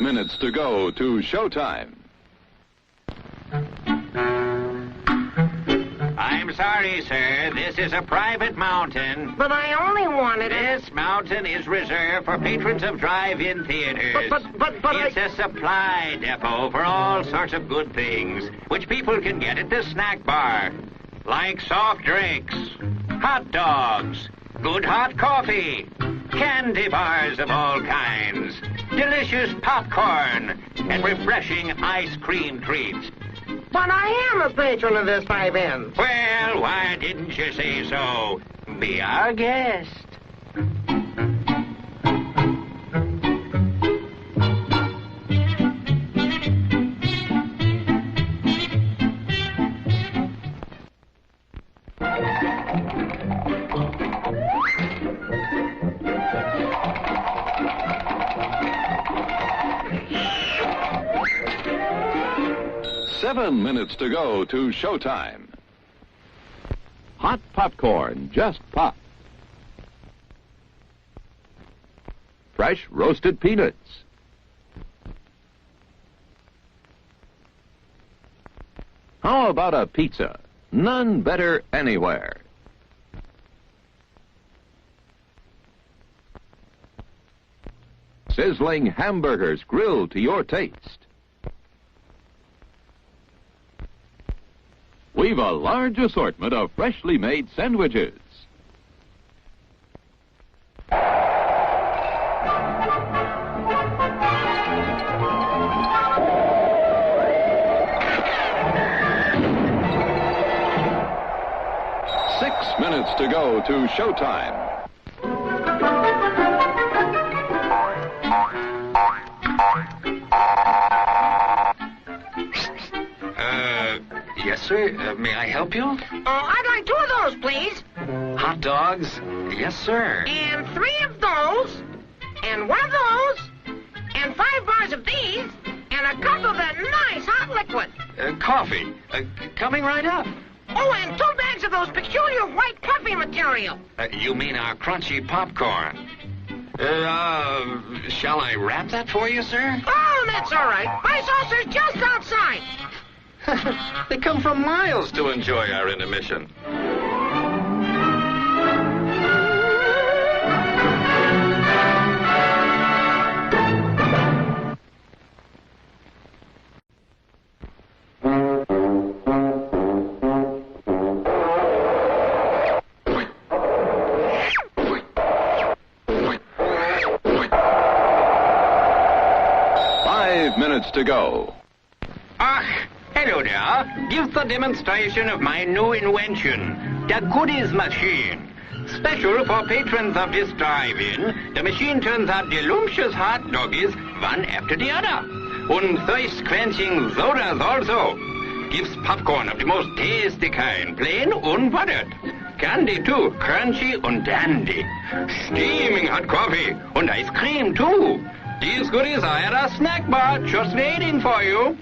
Minutes to go to showtime. I'm sorry, sir. This is a private mountain. But I only wanted it. This mountain is reserved for patrons of drive-in theaters. But it's a supply depot for all sorts of good things, which people can get at the snack bar, like soft drinks, hot dogs, good hot coffee, candy bars of all kinds, delicious popcorn, and refreshing ice cream treats. But I am a patron of this 5N. Well, why didn't you say so? Be our guest. Seven minutes to go to showtime. Hot popcorn, just pop. Fresh roasted peanuts. How about a pizza? None better anywhere. Sizzling hamburgers grilled to your taste. We've a large assortment of freshly made sandwiches. Minutes to go to showtime. Yes, sir. May I help you? I'd like 2 of those, please. Hot dogs? Yes, sir. And 3 of those, and 1 of those, and 5 bars of these, and a cup of that nice hot liquid. Coffee. Coming right up. Oh, and 2 bags of those peculiar white puffy material. You mean our crunchy popcorn? Shall I wrap that for you, sir? Oh, that's all right. My saucer's just outside. They come from miles to enjoy our intermission. Minutes to go. Hello there. Give the demonstration of my new invention, the goodies machine. Special for patrons of this drive-in, the machine turns out delicious hot doggies one after the other. And thirst-quenching sodas also. Gives popcorn of the most tasty kind, plain unbuttered. Candy too, crunchy and dandy. Steaming hot coffee and ice cream too. These goodies are at a snack bar just waiting for you.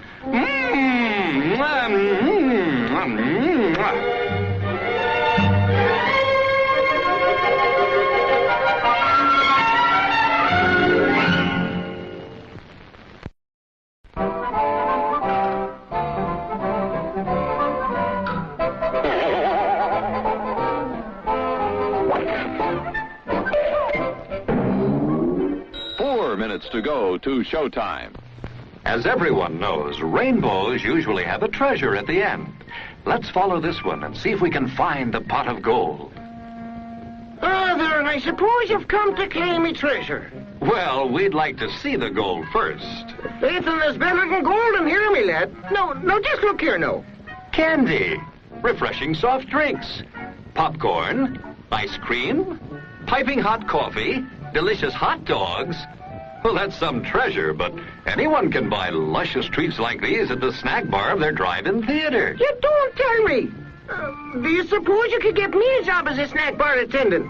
Minutes to go to showtime. As everyone knows, rainbows usually have a treasure at the end. Let's follow this one and see if we can find the pot of gold. Then I suppose you've come to claim me treasure. Well, we'd like to see the gold first. Faith in there's better than gold in here, me lad. No, just look here, no. Candy, refreshing soft drinks, popcorn, ice cream, piping hot coffee, delicious hot dogs. Well, that's some treasure, but anyone can buy luscious treats like these at the snack bar of their drive-in theater. You don't tell me. Do you suppose you could get me a job as a snack bar attendant?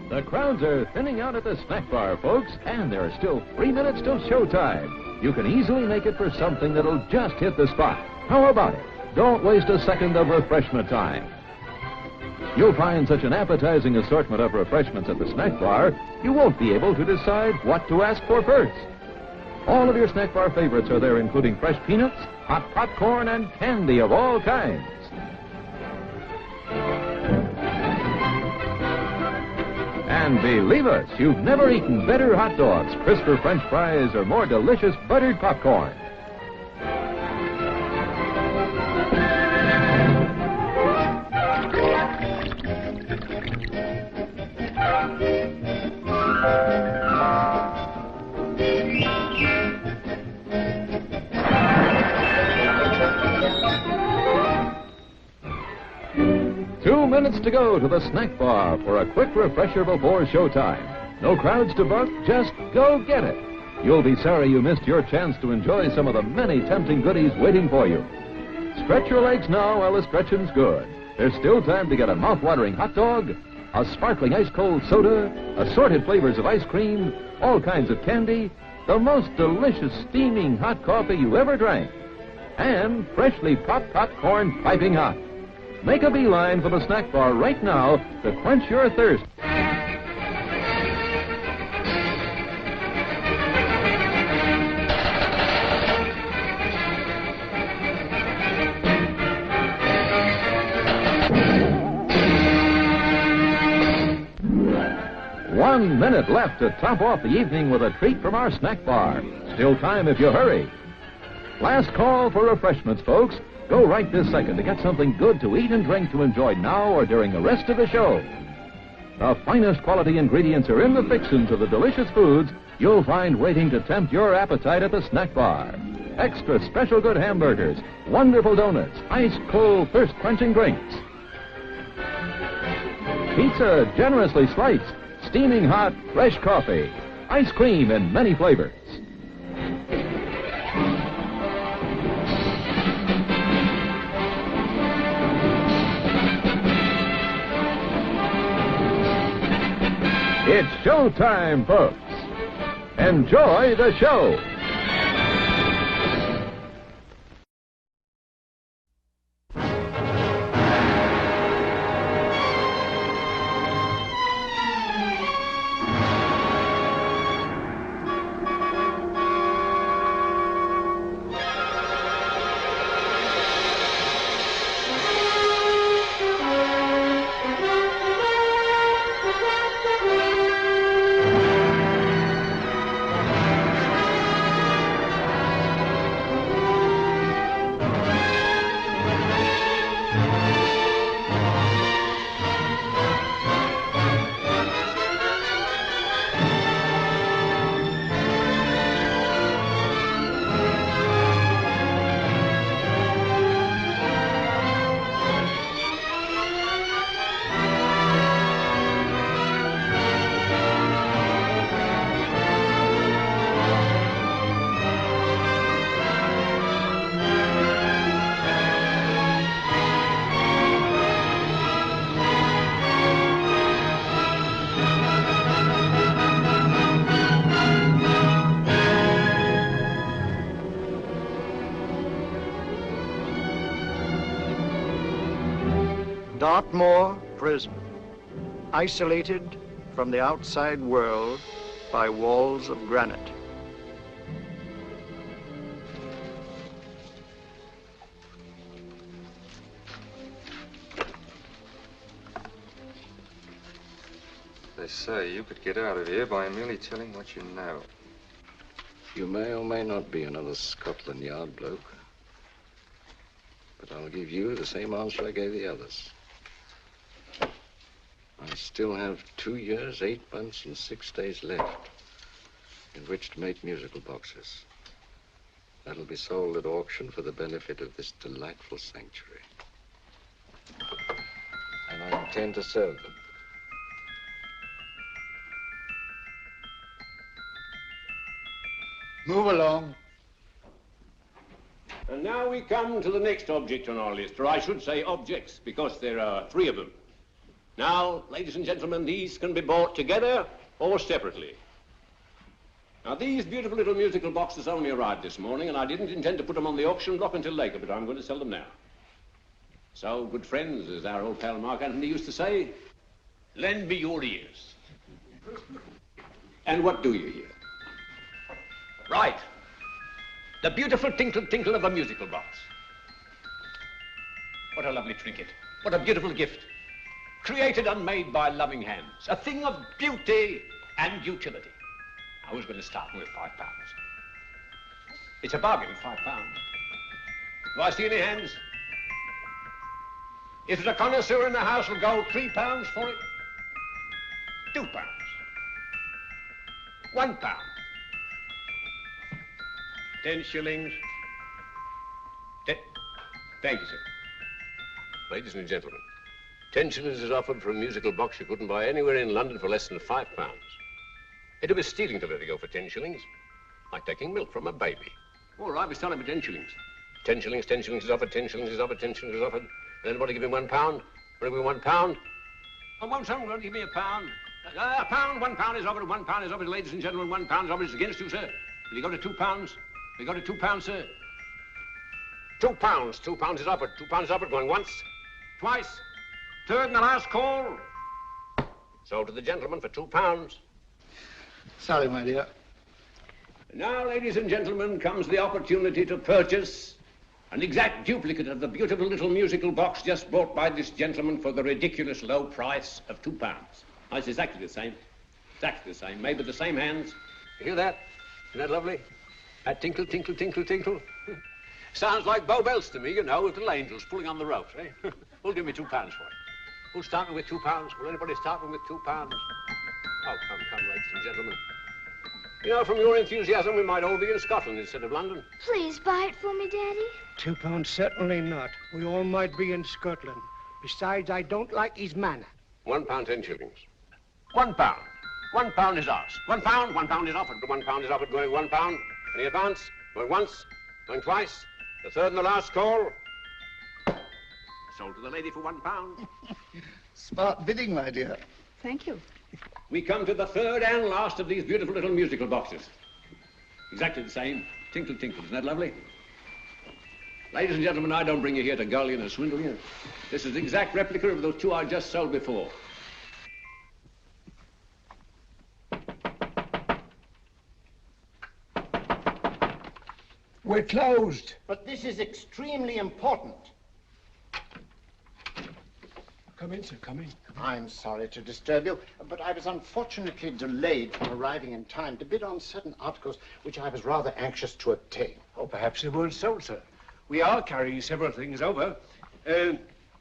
The crowds are thinning out at the snack bar, folks, and there are still 3 minutes till showtime. You can easily make it for something that'll just hit the spot. How about it? Don't waste a second of refreshment time. You'll find such an appetizing assortment of refreshments at the snack bar, you won't be able to decide what to ask for first. All of your snack bar favorites are there, including fresh peanuts, hot popcorn, and candy of all kinds. And believe us, you've never eaten better hot dogs, crisper French fries, or more delicious buttered popcorn. Minutes to go to the snack bar for a quick refresher before showtime. No crowds to buck, just go get it. You'll be sorry you missed your chance to enjoy some of the many tempting goodies waiting for you. Stretch your legs now while the stretching's good. There's still time to get a mouth-watering hot dog, a sparkling ice-cold soda, assorted flavors of ice cream, all kinds of candy, the most delicious steaming hot coffee you ever drank, and freshly popped popcorn piping hot. Make a beeline for the snack bar right now to quench your thirst. One minute left to top off the evening with a treat from our snack bar. Still time if you hurry. Last call for refreshments, folks. Go right this second to get something good to eat and drink to enjoy now or during the rest of the show. The finest quality ingredients are in the fixins of the delicious foods you'll find waiting to tempt your appetite at the snack bar. Extra special good hamburgers, wonderful donuts, ice-cold, thirst-quenching drinks. Pizza generously sliced, steaming hot, fresh coffee, ice cream in many flavors. It's showtime, folks. Enjoy the show. Dartmoor Prison, isolated from the outside world by walls of granite. They say you could get out of here by merely telling what you know. You may or may not be another Scotland Yard bloke, but I'll give you the same answer I gave the others. I still have 2 years, 8 months, and 6 days left in which to make musical boxes. That'll be sold at auction for the benefit of this delightful sanctuary. And I intend to serve them. Move along. And now we come to the next object on our list, or I should say objects, because there are 3 of them. Now, ladies and gentlemen, these can be bought together or separately. Now, these beautiful little musical boxes only arrived this morning, and I didn't intend to put them on the auction block until later, but I'm going to sell them now. So, good friends, as our old pal Mark Antony used to say, lend me your ears. And what do you hear? Right. The beautiful tinkle tinkle of a musical box. What a lovely trinket. What a beautiful gift. Created and made by loving hands. A thing of beauty and utility. Now, who's going to start with £5? It's a bargain, £5. Do I see any hands? If there's a connoisseur in the house, will go £3 for it. £2. £1. 10 shillings. Thank you, sir. Ladies and gentlemen, 10 shillings is offered for a musical box you couldn't buy anywhere in London for less than £5. It'd be stealing to let it go for 10 shillings. Like taking milk from a baby. All right, we're selling for 10 shillings. 10 shillings, 10 shillings is offered, 10 shillings is offered, 10 shillings is offered. And anybody give him £1? Want to give him £1? Oh, won't someone give me a pound? A pound, £1 is offered, £1 is offered, ladies and gentlemen, £1 is offered. It's against you, sir. Will you go to £2? Will you go to £2, sir? £2. £2 is offered. £2 is offered. Going once, twice, third and the last call. Sold to the gentleman for £2. Sorry, my dear. Now, ladies and gentlemen, comes the opportunity to purchase an exact duplicate of the beautiful little musical box just bought by this gentleman for the ridiculous low price of £2. Now, it's exactly the same. Exactly the same. Made with the same hands. You hear that? Isn't that lovely? That tinkle, tinkle, tinkle, tinkle. Sounds like Bow Bells to me, you know, with little angels pulling on the ropes, eh? Who'll give me £2 for it? Who'll start me with £2? Will anybody start me with £2? Oh, come, ladies and gentlemen. You know, from your enthusiasm, we might all be in Scotland instead of London. Please buy it for me, Daddy. £2, certainly not. We all might be in Scotland. Besides, I don't like his manner. £1, 10 shillings. £1. £1 is ours. £1 is offered. £1 is offered. Going £1. Any advance? Going once, going twice. The third and the last call. Sold to the lady for £1. Smart bidding, my dear. Thank you. We come to the third and last of these beautiful little musical boxes. Exactly the same. Tinkle, tinkle. Isn't that lovely? Ladies and gentlemen, I don't bring you here to gull you and swindle you. This is the exact replica of those 2 I just sold before. We're closed. But this is extremely important. Come in, sir, come in. I'm sorry to disturb you, but I was unfortunately delayed from arriving in time to bid on certain articles which I was rather anxious to obtain. Oh, perhaps they weren't sold, sir. We are carrying several things over.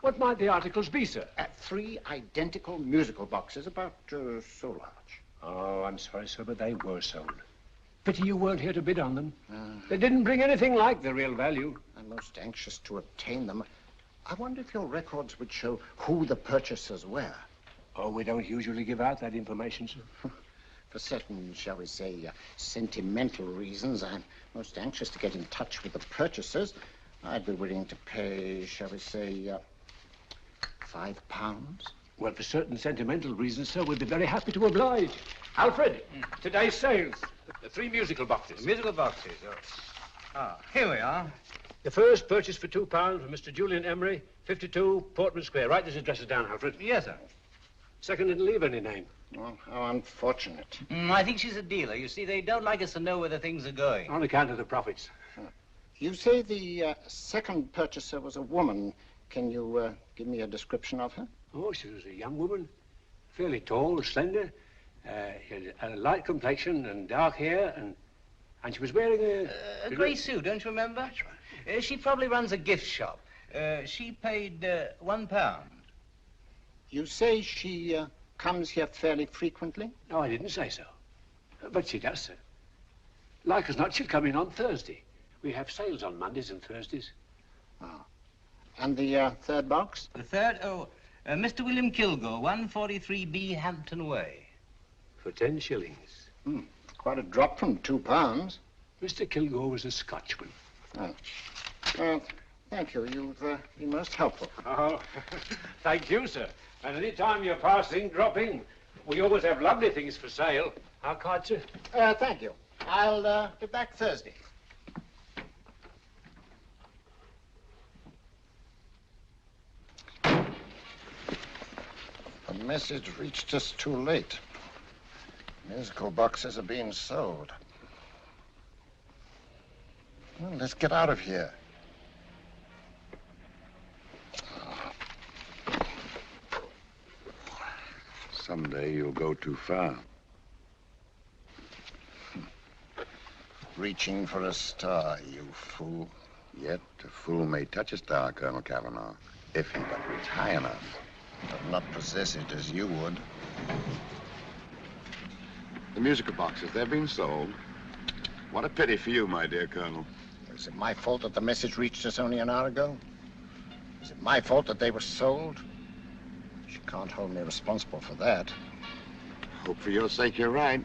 What might the articles be, sir? 3 identical musical boxes, about so large. Oh, I'm sorry, sir, but they were sold. Pity you weren't here to bid on them. They didn't bring anything like the real value. I'm most anxious to obtain them. I wonder if your records would show who the purchasers were. Oh, we don't usually give out that information, sir. For certain, shall we say, sentimental reasons, I'm most anxious to get in touch with the purchasers. I'd be willing to pay, shall we say, £5. Well, for certain sentimental reasons, sir, we'd be very happy to oblige. Alfred, today's sales. The 3 musical boxes. Musical boxes, here we are. The first purchased for £2 from Mr. Julian Emery, 52 Portman Square. Write these addresses down, Alfred. Yes, sir. Second didn't leave any name. Oh, how unfortunate. I think she's a dealer. You see, they don't like us to know where the things are going. On account of the profits. You say the second purchaser was a woman. Can you give me a description of her? Oh, she was a young woman. Fairly tall, slender. She had a light complexion and dark hair, and she was wearing a grey suit, don't you remember? That's right. She probably runs a gift shop. She paid £1. You say she comes here fairly frequently? No, I didn't say so. But she does, sir. Like as not, she'll come in on Thursday. We have sales on Mondays and Thursdays. Oh. And the third box? The third? Oh, Mr. William Kilgore, 143B Hampton Way. For 10 shillings. Quite a drop from £2. Mr. Kilgore was a Scotchman. Oh. Well, thank you. You've been most helpful. Oh, thank you, sir. And any time you're passing, dropping, we always have lovely things for sale. How kind, sir? Thank you. I'll be back Thursday. The message reached us too late. Musical boxes are being sold. Well, let's get out of here. Someday you'll go too far. Reaching for a star, you fool. Yet a fool may touch a star, Colonel Cavanaugh, if he but reach high enough. But not possess it as you would. The musical boxes, they're being sold. What a pity for you, my dear Colonel. Is it my fault that the message reached us only an hour ago? Is it my fault that they were sold? You can't hold me responsible for that. Hope for your sake you're right.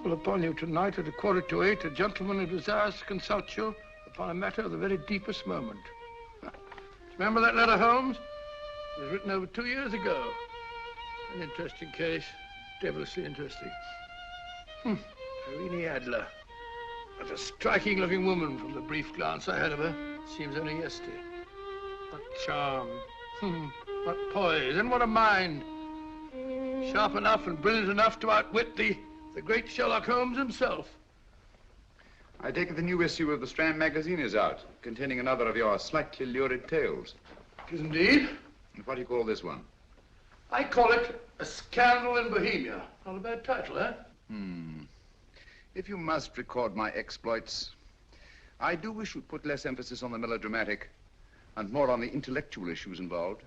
Upon you tonight at 7:45, a gentleman who desires to consult you upon a matter of the very deepest moment. Remember that letter, Holmes? It was written over 2 years ago. An interesting case, devilishly interesting. Irene Adler. What a striking-looking woman from the brief glance I had of her. Seems only yesterday. What charm. What poise, and what a mind. Sharp enough and brilliant enough to outwit the great Sherlock Holmes himself. I take it the new issue of the Strand magazine is out, containing another of your slightly lurid tales. It is indeed. And what do you call this one? I call it A Scandal in Bohemia. Not a bad title, eh? If you must record my exploits, I do wish you'd put less emphasis on the melodramatic and more on the intellectual issues involved.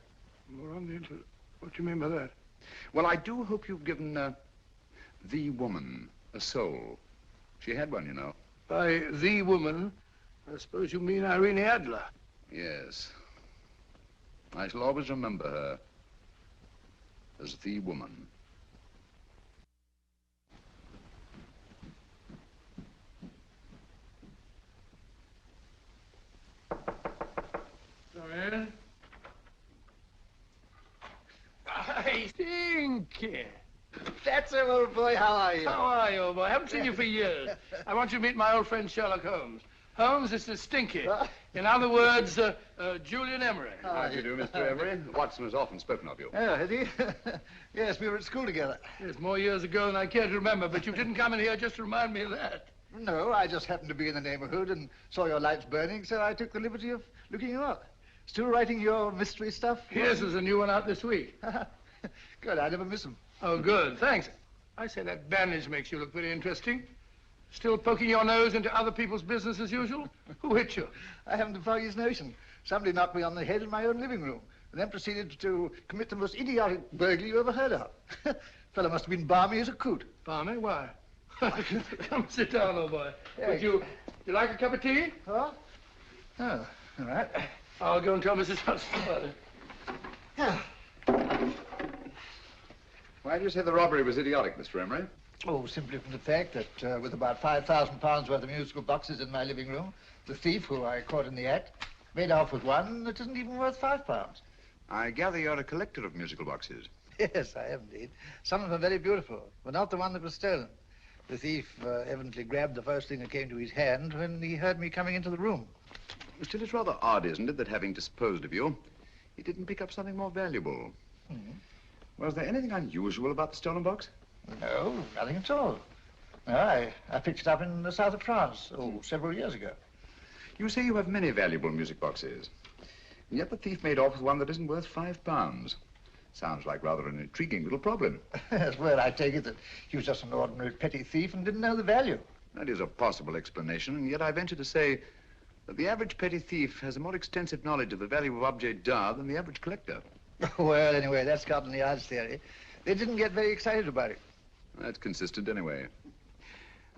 More on the What do you mean by that? Well, I do hope you've given the woman a soul. She had one, you know. By the woman, I suppose you mean Irene Adler. Yes. I shall always remember her as the woman. Come in. I think. That's him, old boy. How are you? How are you, old boy? I haven't seen you for years. I want you to meet my old friend Sherlock Holmes. Holmes, this is Stinky. In other words, Julian Emery. How do you do, Mr. Emery? Watson has often spoken of you. Oh, has he? Yes, we were at school together. Yes, more years ago than I care to remember, but you didn't come in here just to remind me of that. No, I just happened to be in the neighborhood and saw your lights burning, so I took the liberty of looking you up. Still writing your mystery stuff? Yes, there's a new one out this week. Good, I never miss them. Oh, good, thanks. I say that bandage makes you look very interesting. Still poking your nose into other people's business as usual? Who hit you? I haven't the foggiest notion. Somebody knocked me on the head in my own living room and then proceeded to commit the most idiotic burglary you ever heard of. Fellow must have been balmy as a coot. Balmy? Why? Come sit down, old boy. Would you like a cup of tea? Huh? Oh, all right. I'll go and tell Mrs. Hudson about it. Why do you say the robbery was idiotic, Mr. Emery? Oh, simply from the fact that with about £5,000 worth of musical boxes in my living room, the thief, who I caught in the act, made off with one that isn't even worth £5. I gather you're a collector of musical boxes. Yes, I am indeed. Some of them are very beautiful, but not the one that was stolen. The thief evidently grabbed the first thing that came to his hand when he heard me coming into the room. Still, it's rather odd, isn't it, that having disposed of you, he didn't pick up something more valuable. Was there anything unusual about the stolen box? No, nothing at all. I picked it up in the south of France, several years ago. You say you have many valuable music boxes. And yet the thief made off with one that isn't worth £5. Sounds like rather an intriguing little problem. Yes, well, I take it that he was just an ordinary petty thief and didn't know the value. That is a possible explanation, and yet I venture to say that the average petty thief has a more extensive knowledge of the value of objets d'art than the average collector. Well, anyway, that's Scotland Yard's theory. They didn't get very excited about it. That's consistent anyway.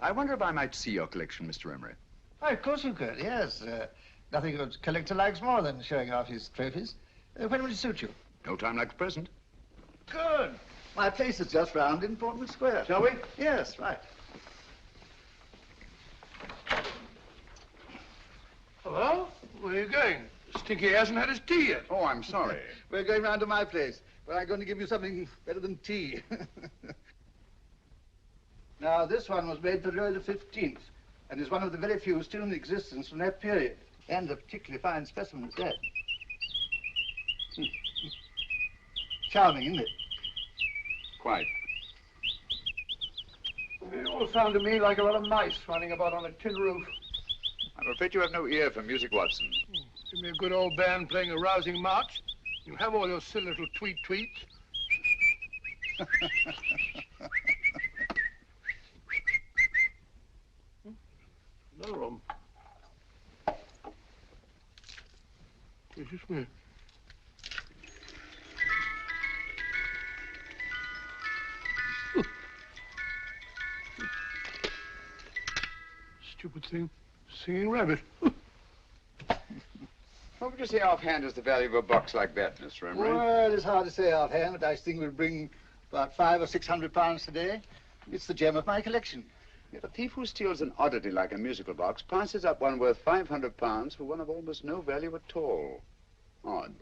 I wonder if I might see your collection, Mr. Emery. Why, of course you could, yes. Nothing a collector likes more than showing off his trophies. When would it suit you? No time like the present. Good. My place is just round in Portman Square. Shall we? Yes, right. Hello? Where are you going? Stinky hasn't had his tea yet. Oh, I'm sorry. We're going round to my place, where I'm going to give you something better than tea. Now, this one was made for Louis XV, and is one of the very few still in existence from that period, and a particularly fine specimen at that. Charming, isn't it? Quite. They all sound to me like a lot of mice running about on a tin roof. I'm afraid you have no ear for music, Watson. Give me a good old band playing a rousing march. You have all your silly little tweets. Another one. It's just me. Stupid thing. Singing rabbit. What would you say offhand is the value of a box like that, Mr. Emery? Well, it's hard to say offhand, but I think we'll bring about £500 or £600 today. It's the gem of my collection. Yet a thief who steals an oddity like a musical box passes up one worth £500 for one of almost no value at all. Odd.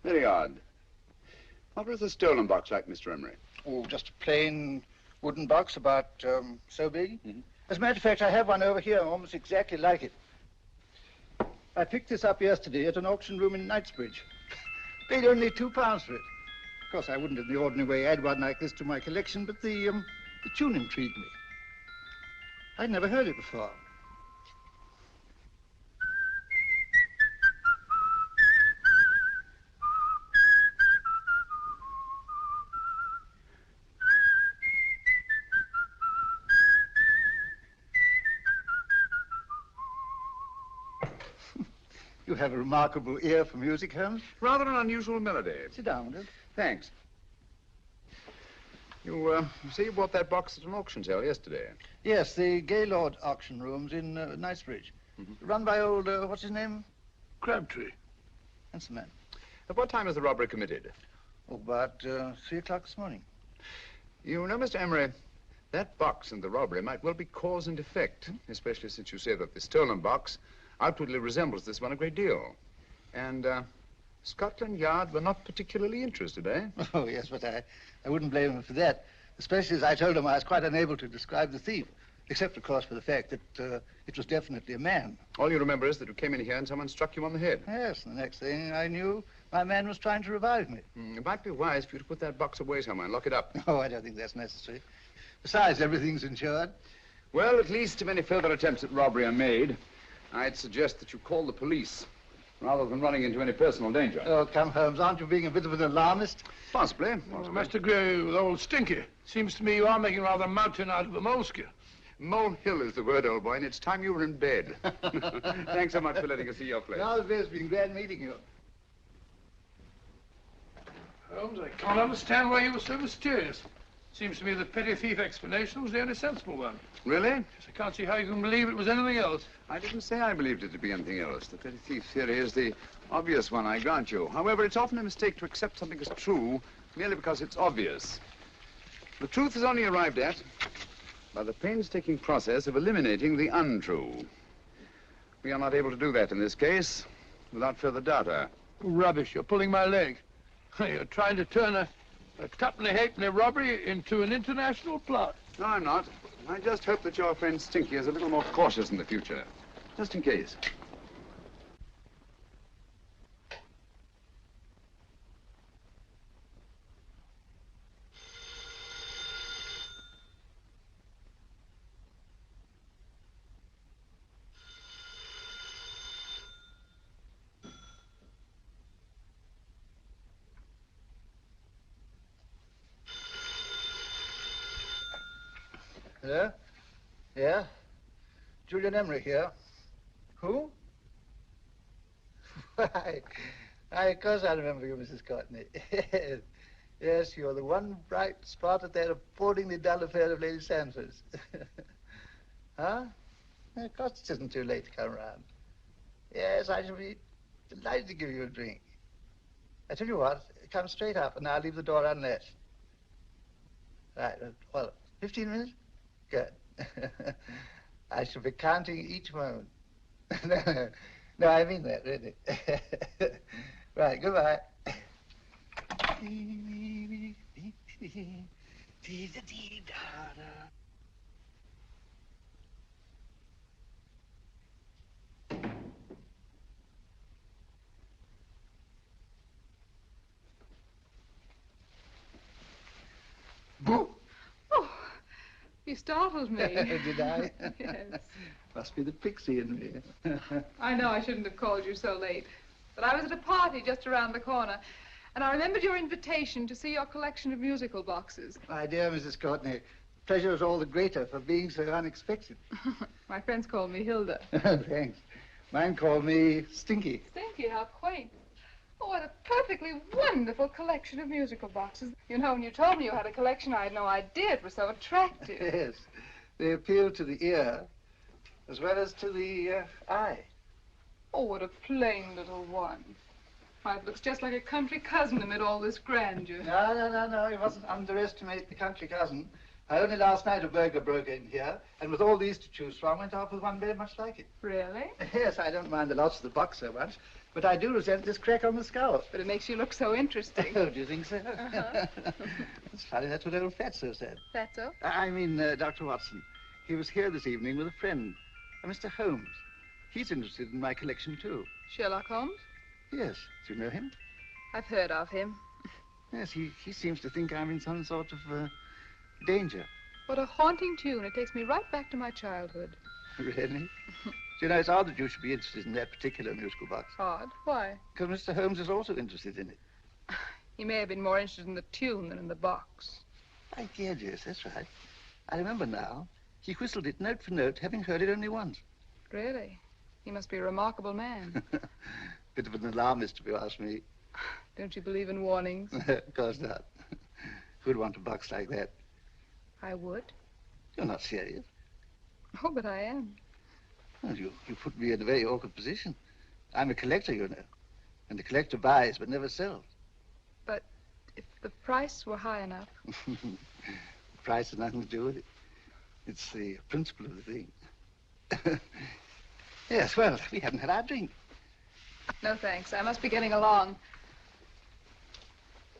Very odd. What was a stolen box like, Mr. Emery? Oh, just a plain wooden box about so big. Mm-hmm. As a matter of fact, I have one over here almost exactly like it. I picked this up yesterday at an auction room in Knightsbridge. Paid only £2 for it. Of course, I wouldn't in the ordinary way add one like this to my collection, but the tune intrigued me. I'd never heard it before. You have a remarkable ear for music, Holmes. Rather an unusual melody. Sit down, will you? Thanks. You say you bought that box at an auction sale yesterday? Yes, the Gaylord auction rooms in Knightsbridge. Mm-hmm. Run by old, what's his name? Crabtree. That's the man. At what time was the robbery committed? Oh, about 3 o'clock this morning. You know, Mr. Emery, that box and the robbery might well be cause and effect, especially since you say that the stolen box outwardly resembles this one a great deal. And Scotland Yard were not particularly interested, eh? Oh, yes, but I wouldn't blame them for that, especially as I told them I was quite unable to describe the thief, except, of course, for the fact that it was definitely a man. All you remember is that you came in here and someone struck you on the head. Yes, and the next thing I knew, my man was trying to revive me. It might be wise for you to put that box away somewhere and lock it up. Oh, I don't think that's necessary. Besides, everything's insured. Well, at least if any further attempts at robbery are made, I'd suggest that you call the police, rather than running into any personal danger. Oh, come, Holmes, aren't you being a bit of an alarmist? Possibly. Well, I must agree with old Stinky. Seems to me you are making rather a mountain out of a molehill. Molehill is the word, old boy, and it's time you were in bed. Thanks so much for letting us see your place. Now, it's been glad meeting you. Holmes, I can't understand why you were so mysterious. Seems to me the petty thief explanation was the only sensible one. Really? Yes, I can't see how you can believe it was anything else. I didn't say I believed it to be anything else. The petty thief theory is the obvious one, I grant you. However, it's often a mistake to accept something as true merely because it's obvious. The truth is only arrived at by the painstaking process of eliminating the untrue. We are not able to do that in this case without further data. Rubbish, you're pulling my leg. You're trying to turn a tuppenny-halfpenny robbery into an international plot. No, I'm not. I just hope that your friend Stinky is a little more cautious in the future, just in case. Hello? Yeah? Julian Emery here. Who? Why, of course I remember you, Mrs. Courtney. Yes, you're the one bright spot at that appallingly dull affair of Lady Sanford's. Huh? Of course it isn't too late to come round. Yes, I shall be delighted to give you a drink. I tell you what, come straight up and I'll leave the door unlatched. Right, well, 15 minutes? Good. I shall be counting each moment. No, I mean that, really. Right, goodbye. Boo! Oh, you startled me. Did I? Yes. Must be the pixie in me. I know I shouldn't have called you so late, but I was at a party just around the corner, and I remembered your invitation to see your collection of musical boxes. My dear Mrs. Courtney, the pleasure is all the greater for being so unexpected. My friends call me Hilda. Thanks. Mine called me Stinky. Stinky, how quaint. Oh, what a perfectly wonderful collection of musical boxes. You know, when you told me you had a collection, I had no idea it was so attractive. Yes. They appeal to the ear as well as to the eye. Oh, what a plain little one. Why, it looks just like a country cousin amid all this grandeur. No. You mustn't underestimate the country cousin. Only last night a burglar broke in here, and with all these to choose from, went off with one very much like it. Really? Yes, I don't mind the loss of the box so much, but I do resent this crack on the skull. But it makes you look so interesting. Oh, do you think so? It's funny, that's what old Fatso said. Fatso? I mean, Dr. Watson. He was here this evening with a friend, Mr. Holmes. He's interested in my collection, too. Sherlock Holmes? Yes. Do you know him? I've heard of him. Yes, he seems to think I'm in some sort of danger. What a haunting tune. It takes me right back to my childhood. Really? You know, it's odd that you should be interested in that particular musical box. Odd? Why? Because Mr. Holmes is also interested in it. He may have been more interested in the tune than in the box. My dear, yes, that's right. I remember now. He whistled it note for note, having heard it only once. Really? He must be a remarkable man. Bit of an alarmist, if you ask me. Don't you believe in warnings? Of course not. Who'd want a box like that? I would. You're not serious. Oh, but I am. Well, you put me in a very awkward position. I'm a collector, you know. And the collector buys but never sells. But if the price were high enough... The price has nothing to do with it. It's the principle of the thing. Yes, well, we haven't had our drink. No, thanks. I must be getting along.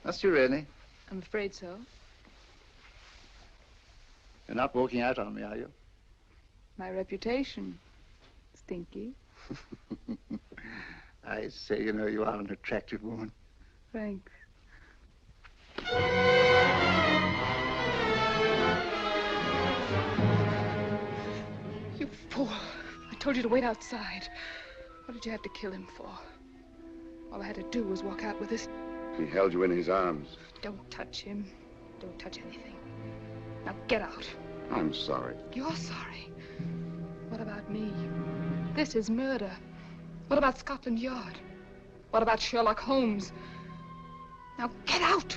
Must you really? I'm afraid so. You're not walking out on me, are you? My reputation, Stinky. I say, you know, you are an attractive woman. Thanks. You fool. I told you to wait outside. What did you have to kill him for? All I had to do was walk out with this. He held you in his arms. Don't touch him. Don't touch anything. Now get out. I'm sorry. You're sorry. What about me? This is murder. What about Scotland Yard? What about Sherlock Holmes? Now get out!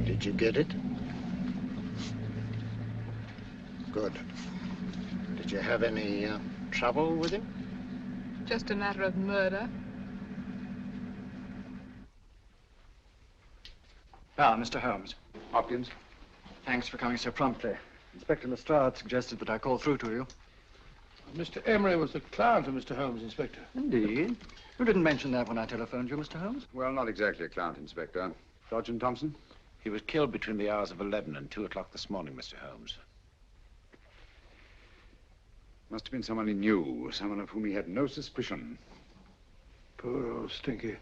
Did you get it? Good. Did you have any trouble with him? Just a matter of murder. Ah, Mr. Holmes. Hopkins. Thanks for coming so promptly. Inspector Lestrade suggested that I call through to you. Mr. Emery was the client of Mr. Holmes, Inspector. Indeed. You didn't mention that when I telephoned you, Mr. Holmes. Well, not exactly a client, Inspector. Sergeant Thompson? He was killed between the hours of 11 and 2 o'clock this morning, Mr. Holmes. Must have been someone he knew, someone of whom he had no suspicion. Poor old Stinky.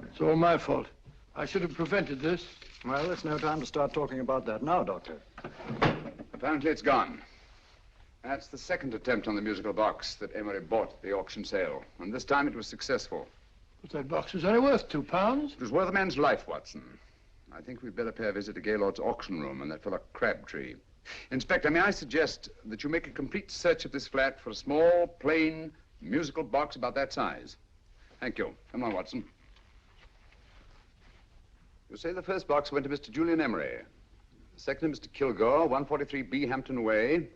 It's all my fault. I should have prevented this. Well, it's no time to start talking about that now, Doctor. Apparently it's gone. That's the second attempt on the musical box that Emery bought at the auction sale. And this time it was successful. But that box was only worth £2. It was worth a man's life, Watson. I think we'd better pay a visit to Gaylord's auction room and that fellow Crabtree. Inspector, may I suggest that you make a complete search of this flat for a small, plain, musical box about that size? Thank you. Come on, Watson. You say the first box went to Mr. Julian Emery, the second to Mr. Kilgore, 143B Hampton Way,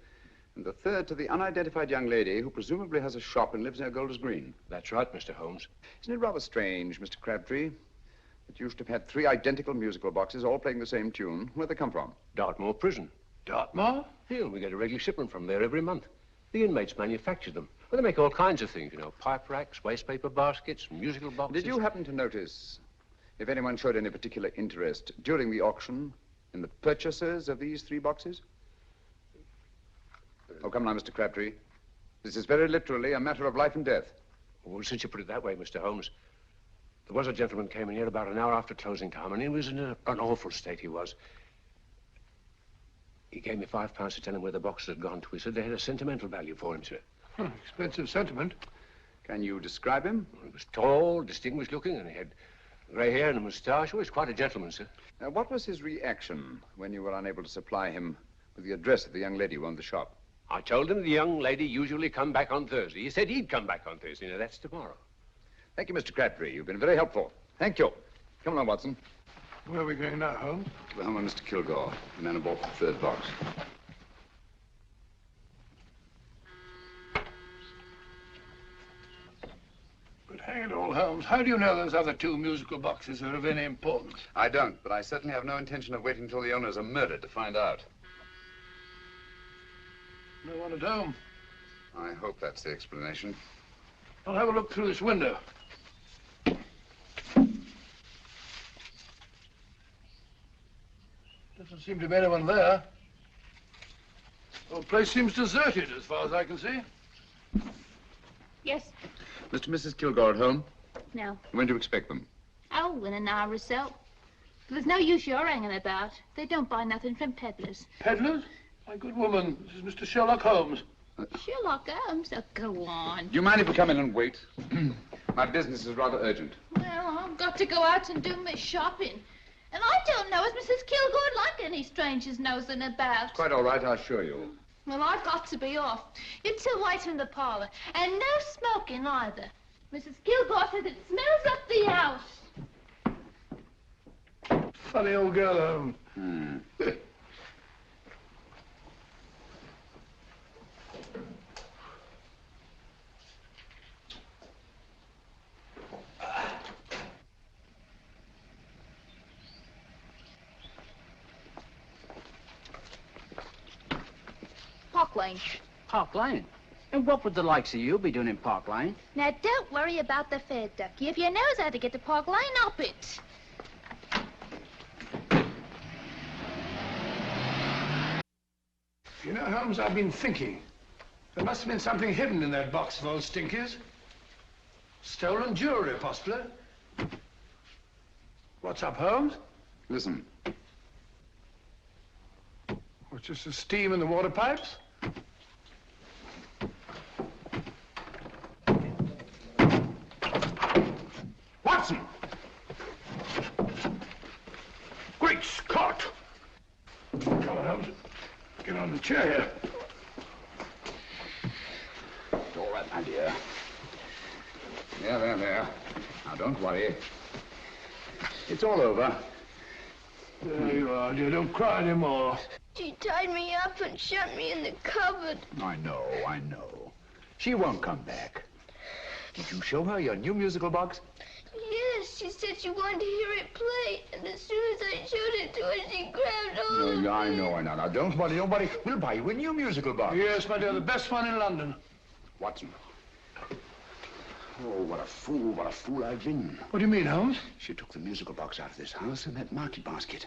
and the third to the unidentified young lady who presumably has a shop and lives near Golders Green. That's right, Mr. Holmes. Isn't it rather strange, Mr. Crabtree, that you should have had 3 identical musical boxes all playing the same tune? Where'd they come from? Dartmoor Prison. Dartmoor? Yeah, we get a regular shipment from there every month. The inmates manufacture them. Well, they make all kinds of things, you know, pipe racks, wastepaper baskets, musical boxes. Did you happen to notice if anyone showed any particular interest during the auction in the purchasers of these 3 boxes? Oh, come now, Mr. Crabtree. This is very literally a matter of life and death. Well, since you put it that way, Mr. Holmes, there was a gentleman came in here about an hour after closing time, and he was in an awful state, he was. He gave me £5 to tell him where the boxes had gone to. He said they had a sentimental value for him, sir. Expensive sentiment. Can you describe him? Well, he was tall, distinguished looking, and he had grey hair and a moustache. Oh, he's quite a gentleman, sir. Now, what was his reaction when you were unable to supply him with the address of the young lady who owned the shop? I told him the young lady usually come back on Thursday. He said he'd come back on Thursday. Now, that's tomorrow. Thank you, Mr. Crabtree. You've been very helpful. Thank you. Come along, Watson. Where are we going now, Holmes? To the home of Mr. Kilgore, the man who bought the 3rd box. But hang it all, Holmes, how do you know those other 2 musical boxes are of any importance? I don't, but I certainly have no intention of waiting until the owners are murdered to find out. No one at home. I hope that's the explanation. I'll have a look through this window. Doesn't seem to be anyone there. The whole place seems deserted as far as I can see. Yes. Mr. and Mrs. Kilgore at home? No. When do you expect them? Oh, in an hour or so. There's no use your hanging about. They don't buy nothing from peddlers. Peddlers? My good woman, this is Mr. Sherlock Holmes. Sherlock Holmes? Oh, go on. Do you mind if we come in and wait? My business is rather urgent. Well, I've got to go out and do my shopping. And I don't know as Mrs. Kilgore like any strangers nosing about. Quite all right, I assure you. Well, I've got to be off. You 2 wait in the parlor. And no smoking either. Mrs. Kilgore says it smells up the house. Funny old girl, Holmes. Park Lane. Park Lane? And what would the likes of you be doing in Park Lane? Now, don't worry about the fare, Ducky. If you knows how to get to Park Lane, up it. You know, Holmes, I've been thinking. There must have been something hidden in that box of old Stinky's. Stolen jewelry, possibly. What's up, Holmes? Listen. What's just the steam in the water pipes? Watson! Great Scott! Come on, Holmes. Get on the chair here. It's all right, my dear. There. Now, don't worry. It's all over. There you are, dear. Don't cry anymore. She tied me up and shut me in the cupboard. I know. She won't come back. Did you show her your new musical box? Yes, she said she wanted to hear it play. And as soon as I showed it to her, she grabbed hold of me. I know. Now, don't worry. We'll buy you a new musical box. Yes, my dear, the best one in London. Watson. Oh, what a fool I've been. What do you mean, Holmes? She took the musical box out of this house in that market basket.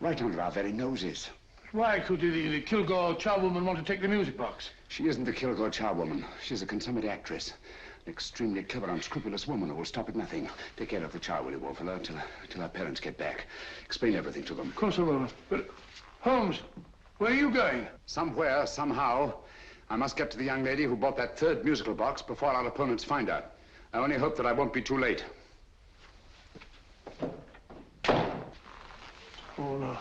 Right under our very noses. Why could the Kilgore charwoman want to take the music box? She isn't the Kilgore charwoman. She's a consummate actress. An extremely clever, unscrupulous woman who will stop at nothing. Take care of the child, will you, Wallfellow, till our parents get back. Explain everything to them. Of course I will. But, Holmes, where are you going? Somewhere, somehow, I must get to the young lady who bought that third musical box before our opponents find out. I only hope that I won't be too late. Oh, no.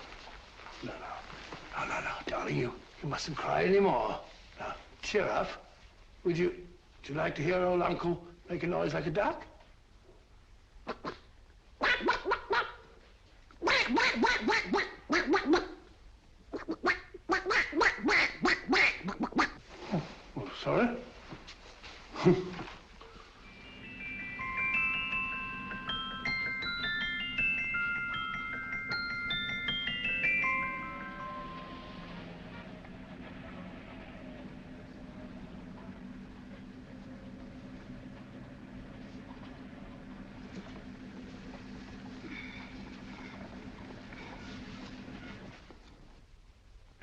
No, darling, you mustn't cry anymore. Now, cheer up. Would you like to hear old Uncle make a noise like a duck? Oh, sorry.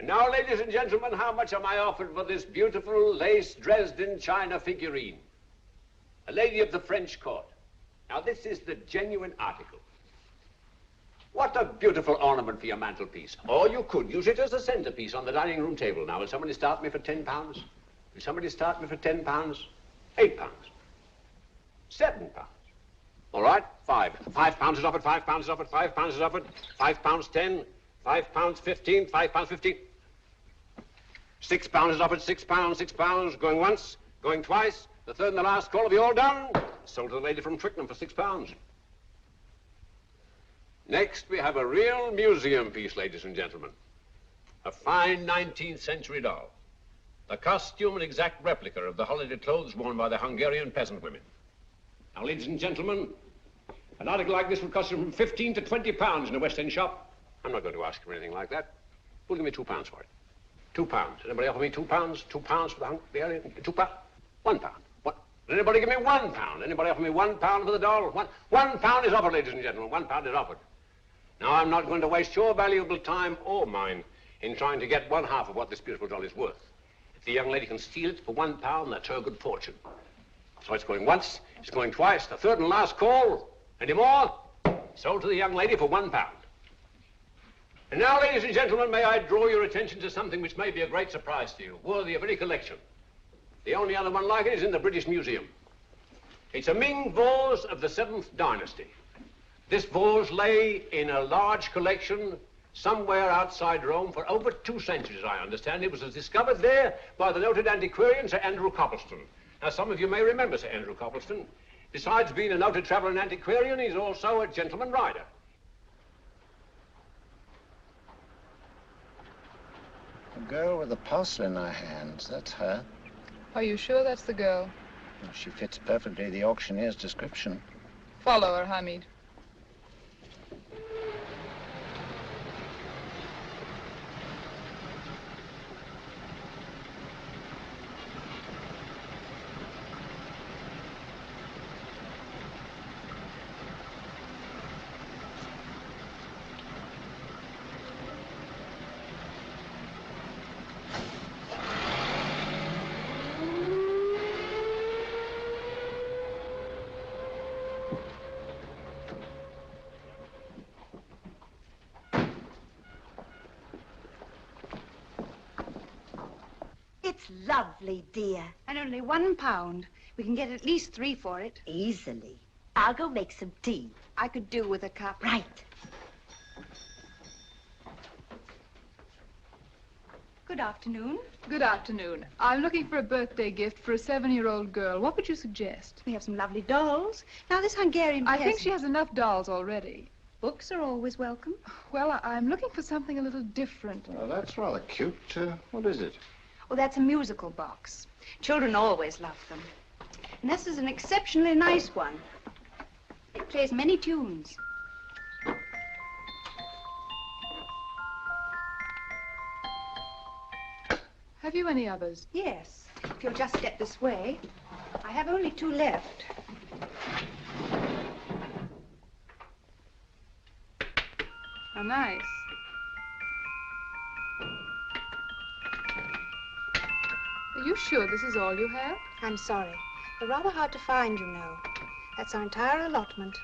Now, ladies and gentlemen, how much am I offered for this beautiful lace Dresden china figurine? A lady of the French court. Now, this is the genuine article. What a beautiful ornament for your mantelpiece. Or you could use it as a centerpiece on the dining room table. Now, will somebody start me for £10? Will somebody start me for £10? £8? £7? All right, £5 is offered, £5 is offered, £5 is offered, £5, 10, £5, 15, £5, 15. £6 is offered, £6, going once, going twice, the third and the last call. Have you all done? Sold to the lady from Twickenham for £6. Next, we have a real museum piece, ladies and gentlemen. A fine 19th century doll. The costume an exact replica of the holiday clothes worn by the Hungarian peasant women. Now, ladies and gentlemen, an article like this would cost you from £15 to £20 in a West End shop. I'm not going to ask for anything like that. Who'll give me £2 for it? £2. Anybody offer me £2? £2 for the Hungarian? £2? £1. What? Anybody give me £1? Anybody offer me £1 for the doll? £1 is offered, ladies and gentlemen. £1 is offered. Now, I'm not going to waste your valuable time or mine in trying to get one half of what this beautiful doll is worth. If the young lady can steal it for £1, that's her good fortune. So it's going once, it's going twice, the third and last call. Any more? Sold to the young lady for £1. And now, ladies and gentlemen, may I draw your attention to something which may be a great surprise to you, worthy of any collection. The only other one like it is in the British Museum. It's a Ming vase of the 7th dynasty. This vase lay in a large collection somewhere outside Rome for over 2 centuries, I understand. It was discovered there by the noted antiquarian, Sir Andrew Coppleston. Now, some of you may remember Sir Andrew Coppleston. Besides being a noted traveler and antiquarian, he's also a gentleman rider. The girl with the parcel in her hands, that's her. Are you sure that's the girl? Well, she fits perfectly the auctioneer's description. Follow her, Hamid. It's lovely, dear. And only £1. We can get at least 3 for it. Easily. I'll go make some tea. I could do with a cup. Right. Good afternoon. Good afternoon. I'm looking for a birthday gift for a 7-year-old girl. What would you suggest? We have some lovely dolls. Now, this Hungarian I peasant... think she has enough dolls already. Books are always welcome. Well, I'm looking for something a little different. Oh, that's rather cute. What is it? Well, that's a musical box. Children always love them. And this is an exceptionally nice one. It plays many tunes. Have you any others? Yes. If you'll just step this way. I have only 2 left. How nice. you sure this is all you have? I'm sorry. They're rather hard to find, you know. That's our entire allotment.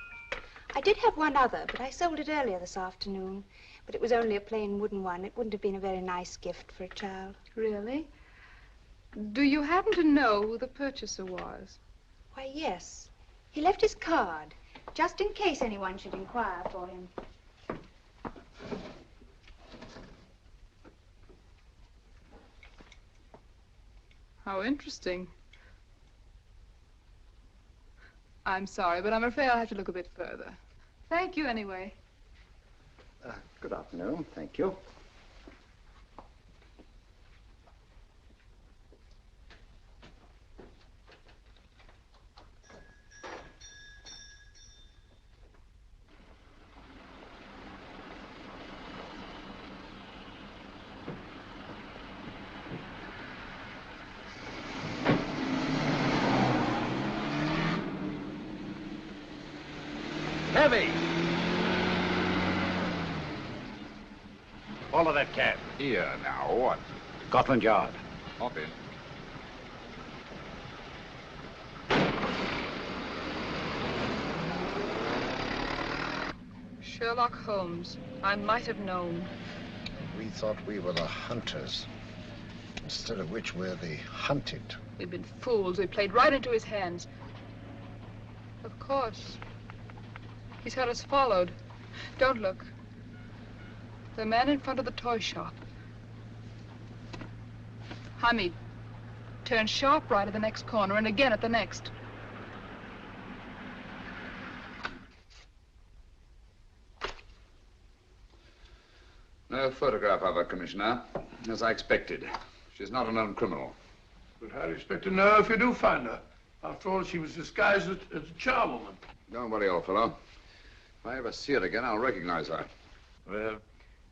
I did have one other, but I sold it earlier this afternoon. But it was only a plain wooden one. It wouldn't have been a very nice gift for a child. Really? Do you happen to know who the purchaser was? Why, yes. He left his card, just in case anyone should inquire for him. How interesting. I'm sorry, but I'm afraid I'll have to look a bit further. Thank you anyway. Good afternoon. Thank you. Heavy! Follow that cab. Here now, what? Scotland Yard. Hop in. Sherlock Holmes. I might have known. We thought we were the hunters, instead of which we're the hunted. We've been fools. We played right into his hands. Of course. He's had us followed. Don't look. The man in front of the toy shop. Hamid, turn sharp right at the next corner and again at the next. No photograph of her, Commissioner, as I expected. She's not a known criminal. But how do you expect to know if you do find her? After all, she was disguised as a charwoman. Don't worry, old fellow. If I ever see her again, I'll recognize her. Well,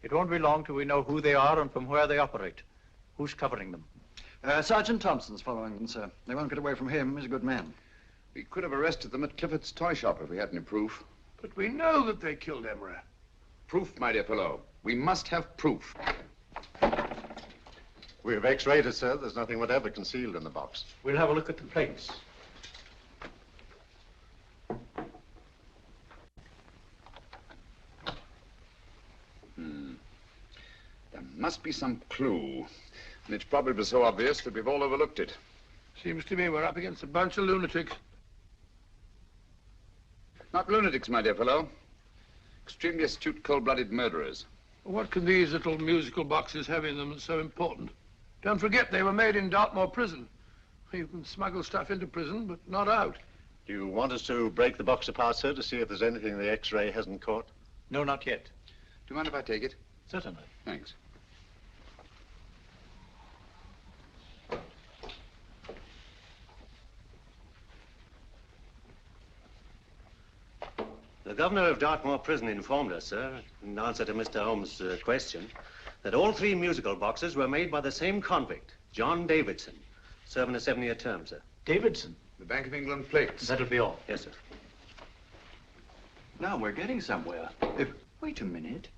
it won't be long till we know who they are and from where they operate. Who's covering them? Sergeant Thompson's following them, sir. They won't get away from him. He's a good man. We could have arrested them at Clifford's toy shop if we had any proof. But we know that they killed Emery. Proof, my dear fellow. We must have proof. We have x-rayed it, sir. There's nothing whatever concealed in the box. We'll have a look at the plates. There must be some clue. And it's probably so obvious that we've all overlooked it. Seems to me we're up against a bunch of lunatics. Not lunatics, my dear fellow. Extremely astute, cold-blooded murderers. What can these little musical boxes have in them that's so important? Don't forget, they were made in Dartmoor prison. You can smuggle stuff into prison, but not out. Do you want us to break the box apart, sir, to see if there's anything the x-ray hasn't caught? No, not yet. Do you mind if I take it? Certainly. Thanks. The governor of Dartmoor Prison informed us, sir, in answer to Mr. Holmes' question, that all 3 musical boxes were made by the same convict, John Davidson, serving a 7-year term, sir. Davidson? The Bank of England plates. That'll be all. Yes, sir. Now we're getting somewhere. Wait a minute.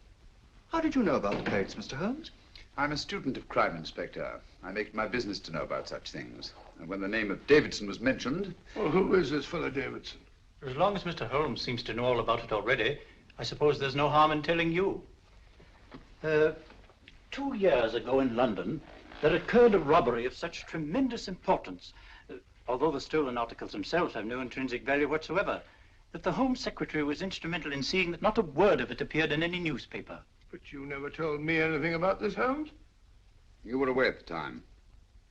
How did you know about the plates, Mr. Holmes? I'm a student of crime, Inspector. I make it my business to know about such things. And when the name of Davidson was mentioned... Well, who is this fellow Davidson? As long as Mr. Holmes seems to know all about it already, I suppose there's no harm in telling you. 2 years ago in London, there occurred a robbery of such tremendous importance, although the stolen articles themselves have no intrinsic value whatsoever, that the Home Secretary was instrumental in seeing that not a word of it appeared in any newspaper. But you never told me anything about this, Holmes. You were away at the time.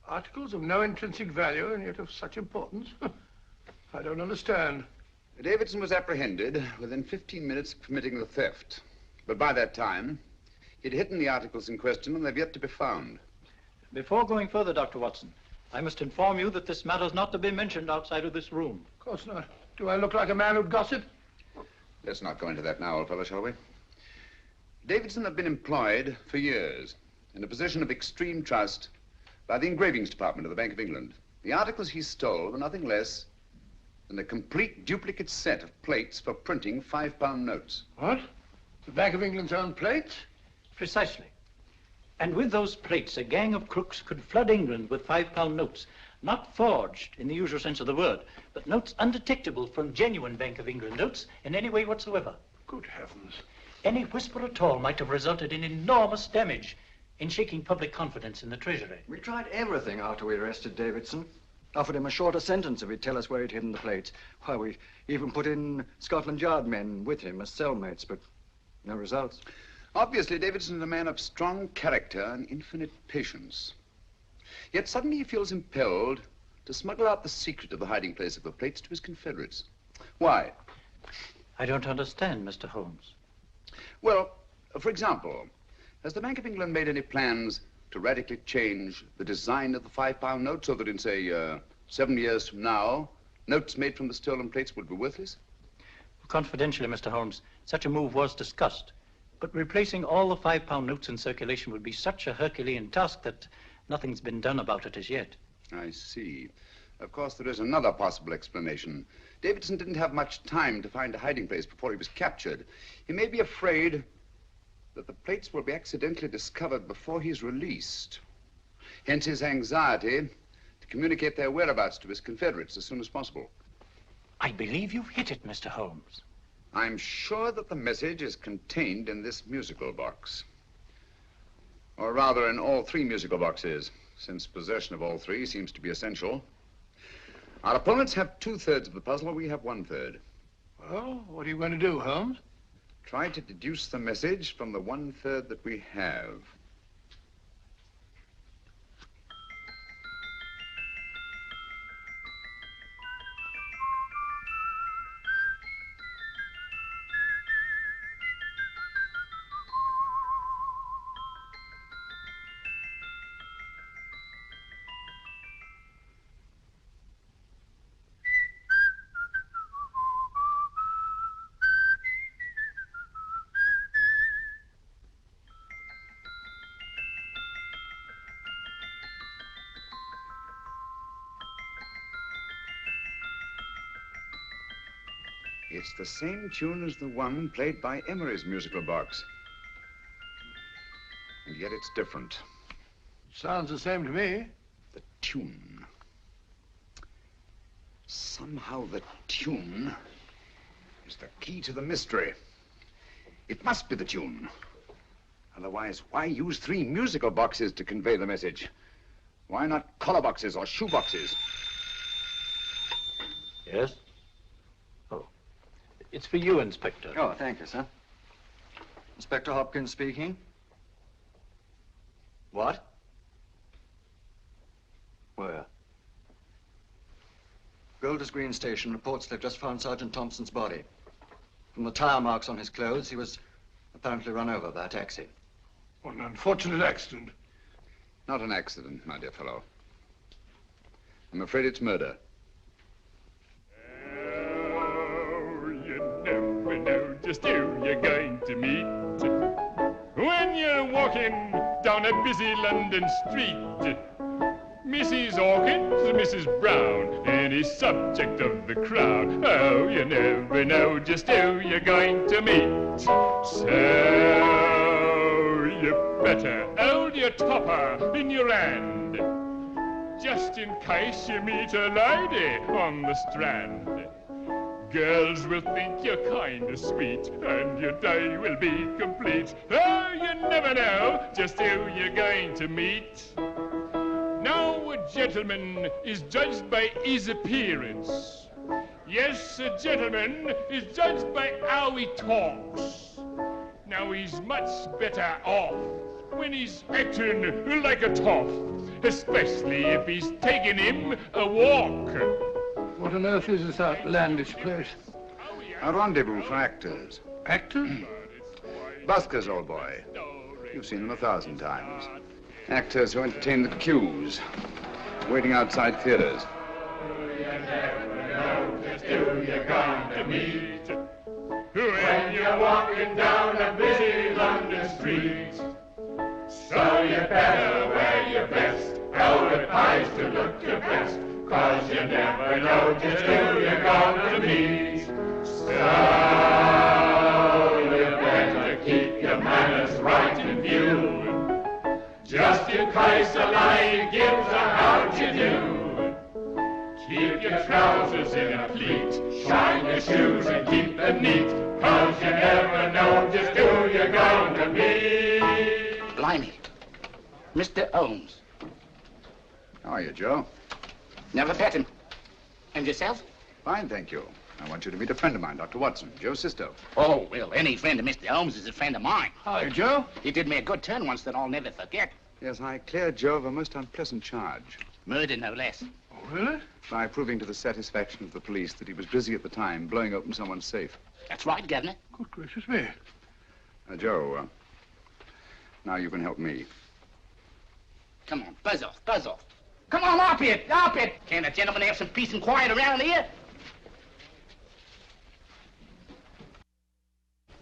Articles of no intrinsic value and yet of such importance? I don't understand. Davidson was apprehended within 15 minutes of committing the theft. But by that time, he'd hidden the articles in question and they've yet to be found. Before going further, Dr. Watson, I must inform you that this matter's not to be mentioned outside of this room. Of course not. Do I look like a man who'd gossip? Let's not go into that now, old fellow, shall we? Davidson had been employed for years in a position of extreme trust by the engravings department of the Bank of England. The articles he stole were nothing less than a complete duplicate set of plates for printing £5 notes. What? The Bank of England's own plates? Precisely. And with those plates, a gang of crooks could flood England with £5 notes, not forged in the usual sense of the word, but notes undetectable from genuine Bank of England notes in any way whatsoever. Good heavens. Any whisper at all might have resulted in enormous damage in shaking public confidence in the Treasury. We tried everything after we arrested Davidson. Offered him a shorter sentence if he'd tell us where he'd hidden the plates. Why, we even put in Scotland Yard men with him as cellmates, but no results. Obviously, Davidson is a man of strong character and infinite patience. Yet suddenly he feels impelled to smuggle out the secret of the hiding place of the plates to his confederates. Why? I don't understand, Mr. Holmes. Well, for example, has the Bank of England made any plans to radically change the design of the £5 note so that in, say, 7 years from now, notes made from the stolen plates would be worthless? Confidentially, Mr. Holmes, such a move was discussed. But replacing all the £5 notes in circulation would be such a Herculean task that nothing's been done about it as yet. I see. Of course, there is another possible explanation. Davidson didn't have much time to find a hiding place before he was captured. He may be afraid that the plates will be accidentally discovered before he's released. Hence his anxiety to communicate their whereabouts to his confederates as soon as possible. I believe you've hit it, Mr. Holmes. I'm sure that the message is contained in this musical box. Or rather, in all 3 musical boxes, since possession of all 3 seems to be essential. Our opponents have 2/3 of the puzzle, we have 1/3. Well, what are you going to do, Holmes? Try to deduce the message from the 1/3 that we have. It's the same tune as the one played by Emery's musical box. And yet it's different. Sounds the same to me. The tune. Somehow the tune is the key to the mystery. It must be the tune. Otherwise, why use 3 musical boxes to convey the message? Why not collar boxes or shoe boxes? Yes? Oh. It's for you, Inspector. Oh, thank you, sir. Inspector Hopkins speaking. What? Where? Golders Green Station reports they've just found Sergeant Thompson's body. From the tire marks on his clothes, he was apparently run over by a taxi. What an unfortunate accident. Not an accident, my dear fellow. I'm afraid it's murder. Never know just who you're going to meet when you're walking down a busy London street. Mrs. Hawkins, Mrs. Brown, any subject of the crowd. Oh, you never know just who you're going to meet. So you better hold your topper in your hand, just in case you meet a lady on the Strand. Girls will think you're kind of sweet, and your day will be complete. Oh, you never know just who you're going to meet. Now, a gentleman is judged by his appearance. Yes, a gentleman is judged by how he talks. Now, he's much better off when he's acting like a toff, especially if he's taking him a walk. What on earth is this outlandish place? A rendezvous for actors. Actors? Buskers, old boy. You've seen them 1,000 times. Actors who entertain the queues, waiting outside theaters. You never know just who you're going to meet when you're walking down a busy London street. So you better wear your best, how it pays to look your best, 'cause you never know just who you're going to meet. So you better keep your manners right in view Kaiserlein gives a how-do-you. Keep your trousers in a pleat, shine your shoes and keep them neat, 'cause you never know just who you're going to meet. Blimey. Mr. Holmes. How are you, Joe? Never met him. And yourself? Fine, thank you. I want you to meet a friend of mine, Dr. Watson, Joe Sisto. Oh, well, any friend of Mr. Holmes is a friend of mine. Hi, Joe. He did me a good turn once that I'll never forget. Yes, I cleared Joe of a most unpleasant charge. Murder, no less. Oh, really? By proving to the satisfaction of the police that he was busy at the time blowing open someone's safe. That's right, Governor. Good gracious me. Joe, now you can help me. Come on, buzz off, buzz off. Come on, up it, up it. Can't a gentleman have some peace and quiet around here?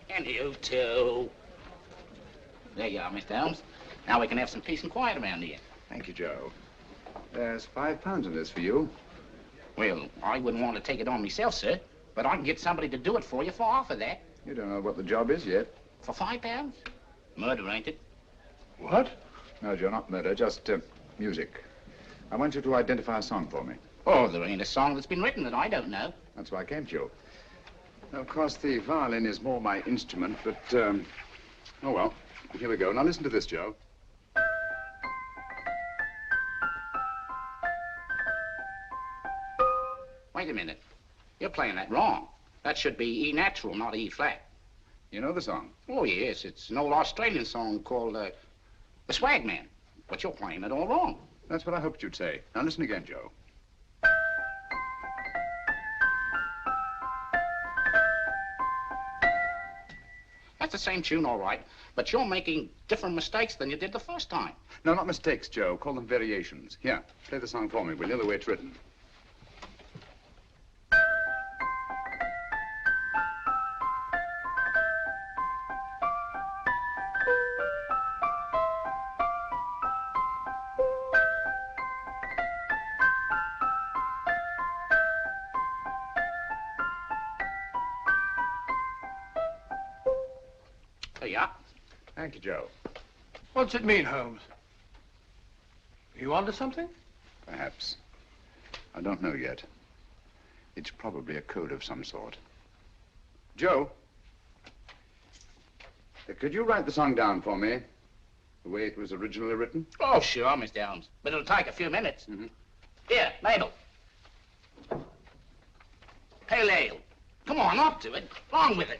And you too. There you are, Mr. Holmes. Now we can have some peace and quiet around here. Thank you, Joe. There's £5 in this for you. Well, I wouldn't want to take it on myself, sir, but I can get somebody to do it for you for half of that. You don't know what the job is yet. For £5? Murder, ain't it? What? No, Joe, not murder, just music. I want you to identify a song for me. Oh, there ain't a song that's been written that I don't know. That's why I came to you. Now, of course, the violin is more my instrument, but, oh, well, here we go. Now, listen to this, Joe. Wait a minute. You're playing that wrong. That should be E natural, not E flat. You know the song? Oh, yes. It's an old Australian song called, The Swag Man. But you're playing it all wrong. That's what I hoped you'd say. Now, listen again, Joe. That's the same tune, all right, but you're making different mistakes than you did the first time. No, not mistakes, Joe. Call them variations. Here, play the song for me, will you, the way it's written. Thank you, Joe. What's it mean, Holmes? Are you onto something? Perhaps. I don't know yet. It's probably a code of some sort. Joe, could you write the song down for me, the way it was originally written? Oh, sure, Mr. Holmes, but it'll take a few minutes. Here, Mabel. Pale ale. Come on, up to it. Along with it.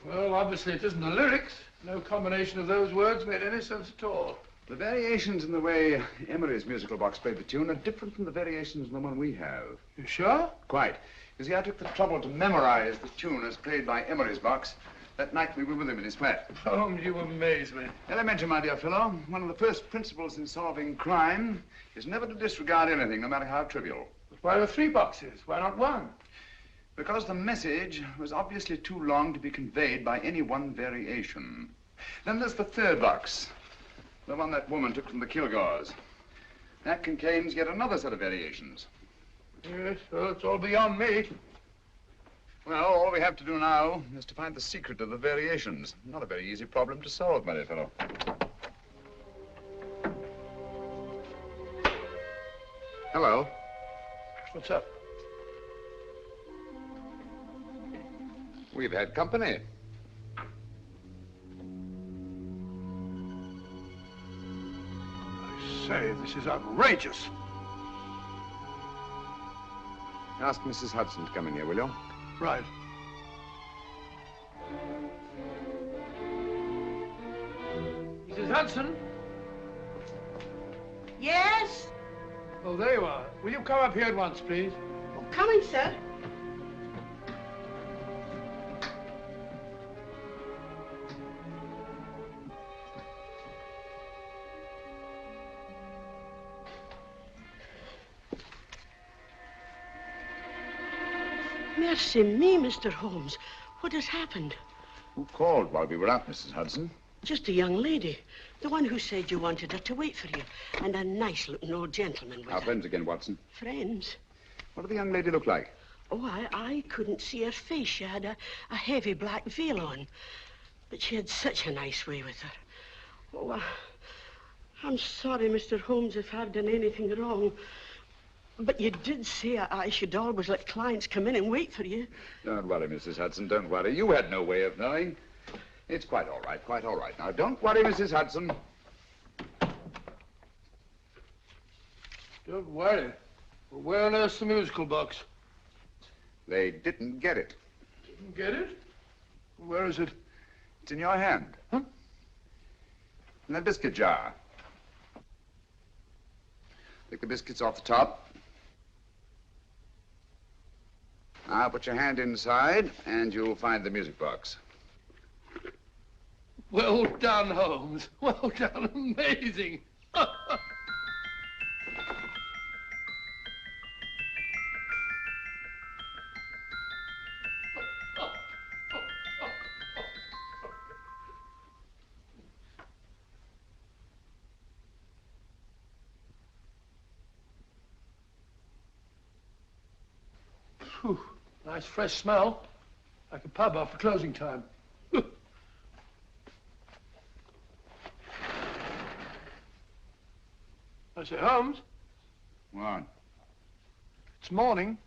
Well, obviously it isn't the lyrics. No combination of those words made any sense at all. The variations in the way Emery's musical box played the tune are different from the variations in the one we have. You sure? Quite. You see, I took the trouble to memorize the tune as played by Emery's box that night we were with him in his flat. Holmes, you amaze me. Elementary, my dear fellow. One of the first principles in solving crime is never to disregard anything, no matter how trivial. But why are there 3 boxes? Why not 1? Because the message was obviously too long to be conveyed by any one variation. Then there's the 3rd box, the one that woman took from the Kilgores. That contains yet another set of variations. Yes, well, it's all beyond me. Well, all we have to do now is to find the secret of the variations. Not a very easy problem to solve, my dear fellow. Hello. What's up? We've had company. I say, this is outrageous. Ask Mrs. Hudson to come in here, will you? Right. Mrs. Hudson? Yes? Oh, there you are. Will you come up here at once, please? Oh, coming, sir. Mercy me, Mr. Holmes. What has happened? Who called while we were out, Mrs. Hudson? Just a young lady. The one who said you wanted her to wait for you. And a nice-looking old gentleman with Our her. friends again, Watson. Friends? What did the young lady look like? Oh, I couldn't see her face. She had a heavy black veil on. But she had such a nice way with her. Oh, I'm sorry, Mr. Holmes, if I've done anything wrong. But you did say I should always let clients come in and wait for you. Don't worry, Mrs. Hudson, don't worry. You had no way of knowing. It's quite all right, quite all right. Now, don't worry, Mrs. Hudson. Don't worry. Well, where on earth's the musical box? They didn't get it. Didn't get it? Where is it? It's in your hand. Huh? In that biscuit jar. Take the biscuits off the top. Now put your hand inside, and you'll find the music box. Well done, Holmes. Well done. Amazing. Whew. Nice fresh smell. Like a pub after closing time. I say, Holmes, What? it's morning.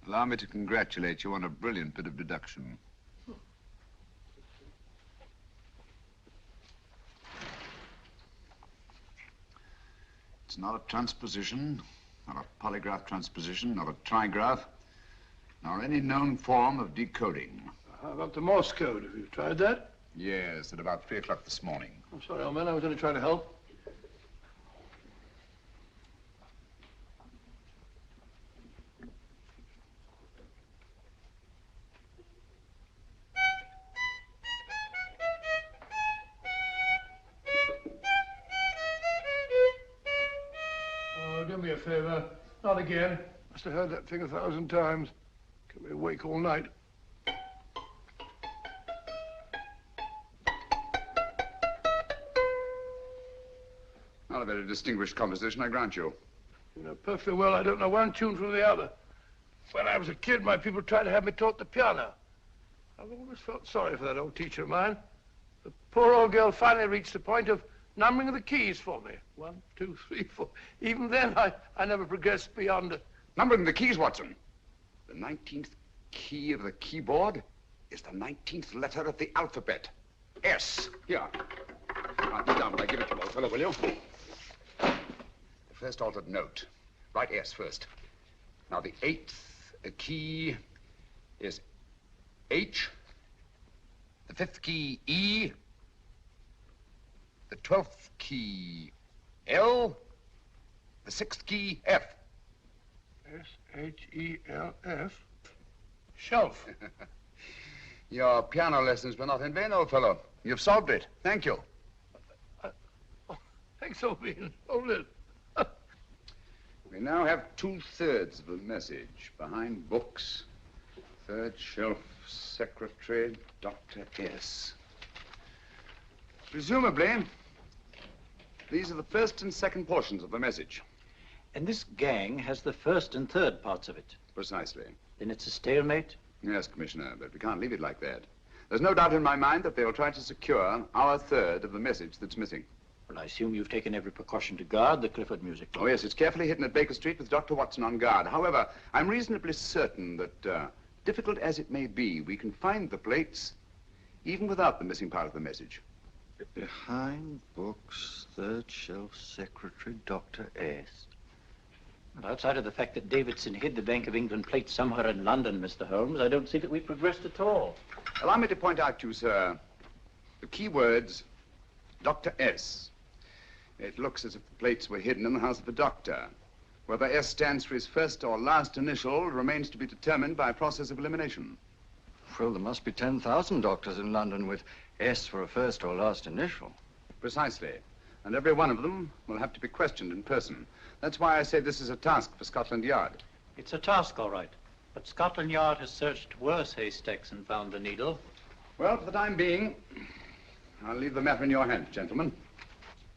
Allow me to congratulate you on a brilliant bit of deduction. It's not a transposition, not a polygraph transposition, not a trigraph, nor any known form of decoding. How about the Morse code? Have you tried that? Yes, at about 3 o'clock this morning. I'm sorry, old man. I was only trying to help. Oh, do me a favor. Not again. Must have heard that thing 1,000 times. Kept me awake all night. Not a very distinguished composition, I grant you. You know perfectly well I don't know one tune from the other. When I was a kid, my people tried to have me taught the piano. I've always felt sorry for that old teacher of mine. The poor old girl finally reached the point of numbering the keys for me. 1, 2, 3, 4. Even then, I never progressed beyond it. Numbering the keys, Watson. The 19th key of the keyboard is the 19th letter of the alphabet. S. Here. Now, kneel down when I give it to you, old fellow, will you? The first altered note. Write S first. Now, the 8th key is H. The 5th key, E. The 12th key, L. The 6th key, F. S-H-E-L-F. Shelf. Your piano lessons were not in vain, old fellow. You've solved it. Thank you. Thanks, old bean. Hold it. We now have 2/3 of the message. Behind books, 3rd shelf, secretary, Dr. S. Presumably, these are the first and second portions of the message. And this gang has the first and third parts of it. Precisely. Then it's a stalemate? Yes, Commissioner, but we can't leave it like that. There's no doubt in my mind that they'll try to secure our 1/3 of the message that's missing. Well, I assume you've taken every precaution to guard the Clifford music box. Oh, yes, it's carefully hidden at Baker Street with Dr. Watson on guard. However, I'm reasonably certain that, difficult as it may be, we can find the plates even without the missing part of the message. Behind books, 3rd shelf, secretary, Dr. S. Well, outside of the fact that Davidson hid the Bank of England plate somewhere in London, Mr. Holmes, I don't see that we've progressed at all. Allow me to point out to you, sir, the key words, Dr. S. It looks as if the plates were hidden in the house of the doctor. Whether S stands for his first or last initial remains to be determined by a process of elimination. Well, there must be 10,000 doctors in London with S for a first or last initial. Precisely. And every one of them will have to be questioned in person. That's why I say this is a task for Scotland Yard. It's a task, all right. But Scotland Yard has searched worse haystacks and found the needle. Well, for the time being, I'll leave the matter in your hands, gentlemen.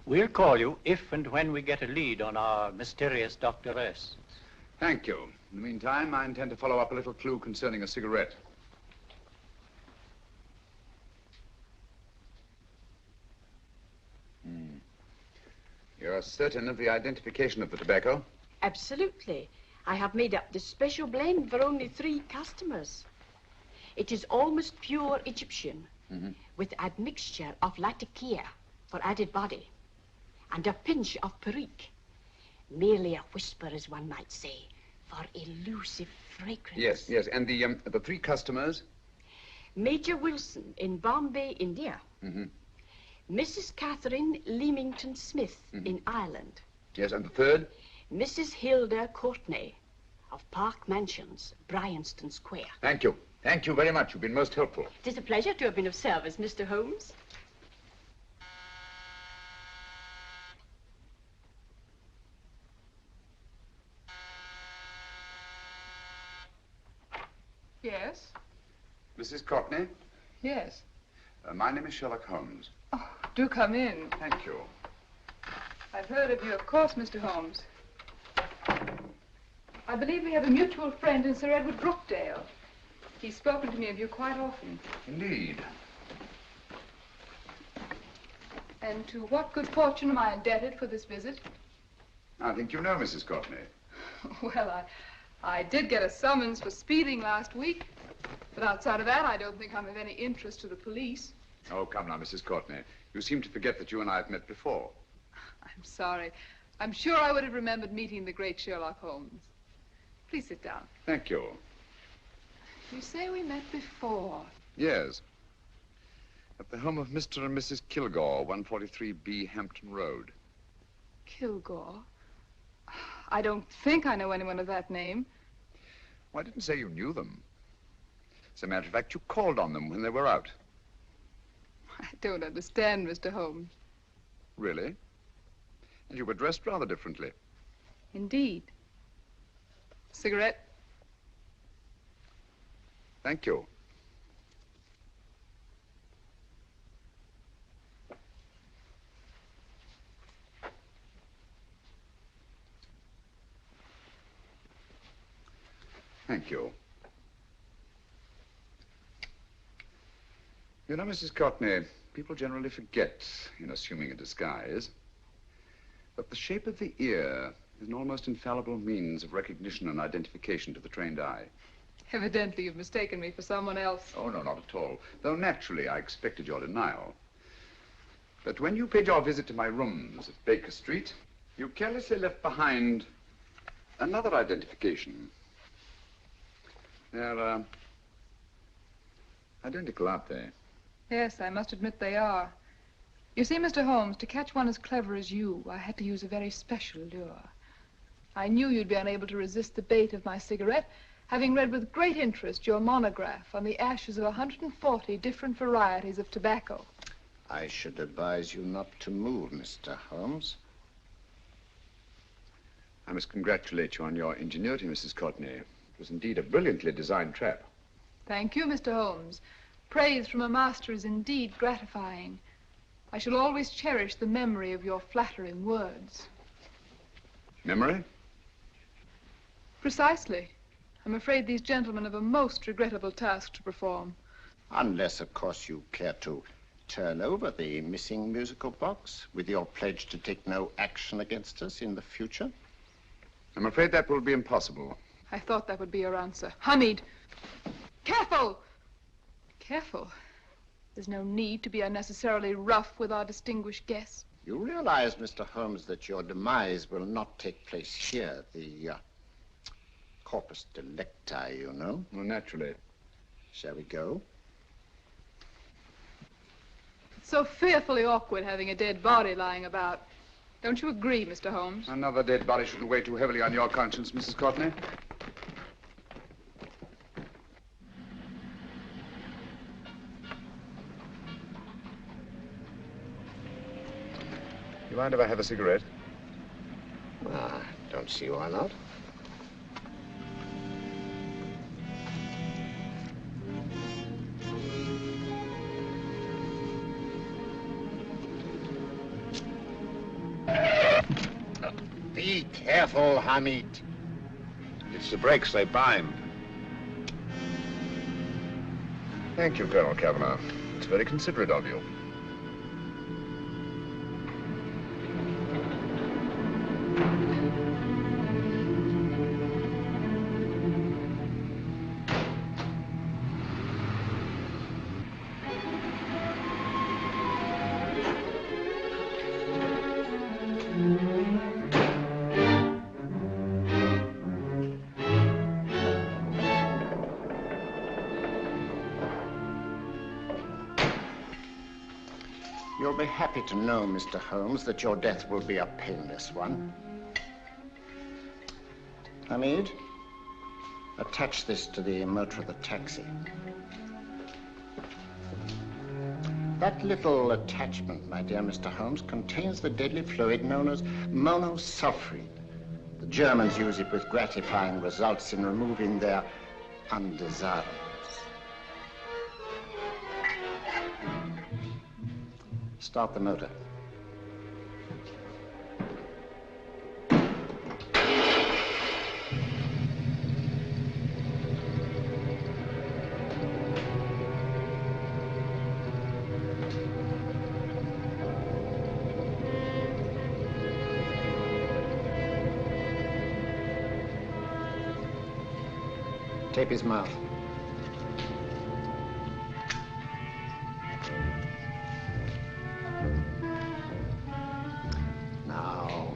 We'll call you if and when we get a lead on our mysterious doctoress. Thank you. In the meantime, I intend to follow up a little clue concerning a cigarette. You're certain of the identification of the tobacco? Absolutely. I have made up this special blend for only 3 customers. It is almost pure Egyptian, with admixture of latakia for added body, and a pinch of perique. Merely a whisper, as one might say, for elusive fragrance. Yes. And the 3 customers? Major Wilson in Bombay, India. Mrs. Catherine Leamington Smith in Ireland. Yes, and the 3rd? Mrs. Hilda Courtney of Park Mansions, Bryanston Square. Thank you. Thank you very much. You've been most helpful. It is a pleasure to have been of service, Mr. Holmes. Yes? Mrs. Courtney? Yes. My name is Sherlock Holmes. Oh, do come in. Thank you. I've heard of you, of course, Mr. Holmes. I believe we have a mutual friend in Sir Edward Brookdale. He's spoken to me of you quite often. Indeed. And to what good fortune am I indebted for this visit? I think you know Mrs. Courtney. Well, I did get a summons for speeding last week. But outside of that, I don't think I'm of any interest to the police. Oh, come now, Mrs. Courtney. You seem to forget that you and I have met before. I'm sorry. I'm sure I would have remembered meeting the great Sherlock Holmes. Please sit down. Thank you. You say we met before. Yes. At the home of Mr. and Mrs. Kilgore, 143B Hampton Road. Kilgore? I don't think I know anyone of that name. Well, I didn't say you knew them. As a matter of fact, you called on them when they were out. I don't understand, Mr. Holmes. Really? And you were dressed rather differently. Indeed. Cigarette? Thank you. Thank you. You know, Mrs. Courtney, people generally forget, in assuming a disguise, that the shape of the ear is an almost infallible means of recognition and identification to the trained eye. Evidently, you've mistaken me for someone else. Oh, no, not at all. Though naturally, I expected your denial. But when you paid your visit to my rooms at Baker Street, you carelessly left behind another identification. They're, identical, aren't they? Yes, I must admit they are. You see, Mr. Holmes, to catch one as clever as you, I had to use a very special lure. I knew you'd be unable to resist the bait of my cigarette, having read with great interest your monograph on the ashes of 140 different varieties of tobacco. I should advise you not to move, Mr. Holmes. I must congratulate you on your ingenuity, Mrs. Courtney. It was indeed a brilliantly designed trap. Thank you, Mr. Holmes. Praise from a master is indeed gratifying. I shall always cherish the memory of your flattering words. Memory? Precisely. I'm afraid these gentlemen have a most regrettable task to perform. Unless, of course, you care to turn over the missing musical box with your pledge to take no action against us in the future. I'm afraid that will be impossible. I thought that would be your answer. Hamid! Careful! Careful. There's no need to be unnecessarily rough with our distinguished guest. You realize, Mr. Holmes, that your demise will not take place here. The corpus delicti, you know. Well, naturally. Shall we go? It's so fearfully awkward having a dead body lying about. Don't you agree, Mr. Holmes? Another dead body shouldn't weigh too heavily on your conscience, Mrs. Courtney. You mind if I have a cigarette? Don't see why not. Be careful, Hamid. It's the brakes, they bind. Thank you, Colonel Cavanaugh. It's very considerate of you. You'll be happy to know, Mr. Holmes, that your death will be a painless one. Hamid, attach this to the motor of the taxi. That little attachment, my dear Mr. Holmes, contains the deadly fluid known as monosulfide. The Germans use it with gratifying results in removing their undesirables. Start the motor. Tape his mouth. Now,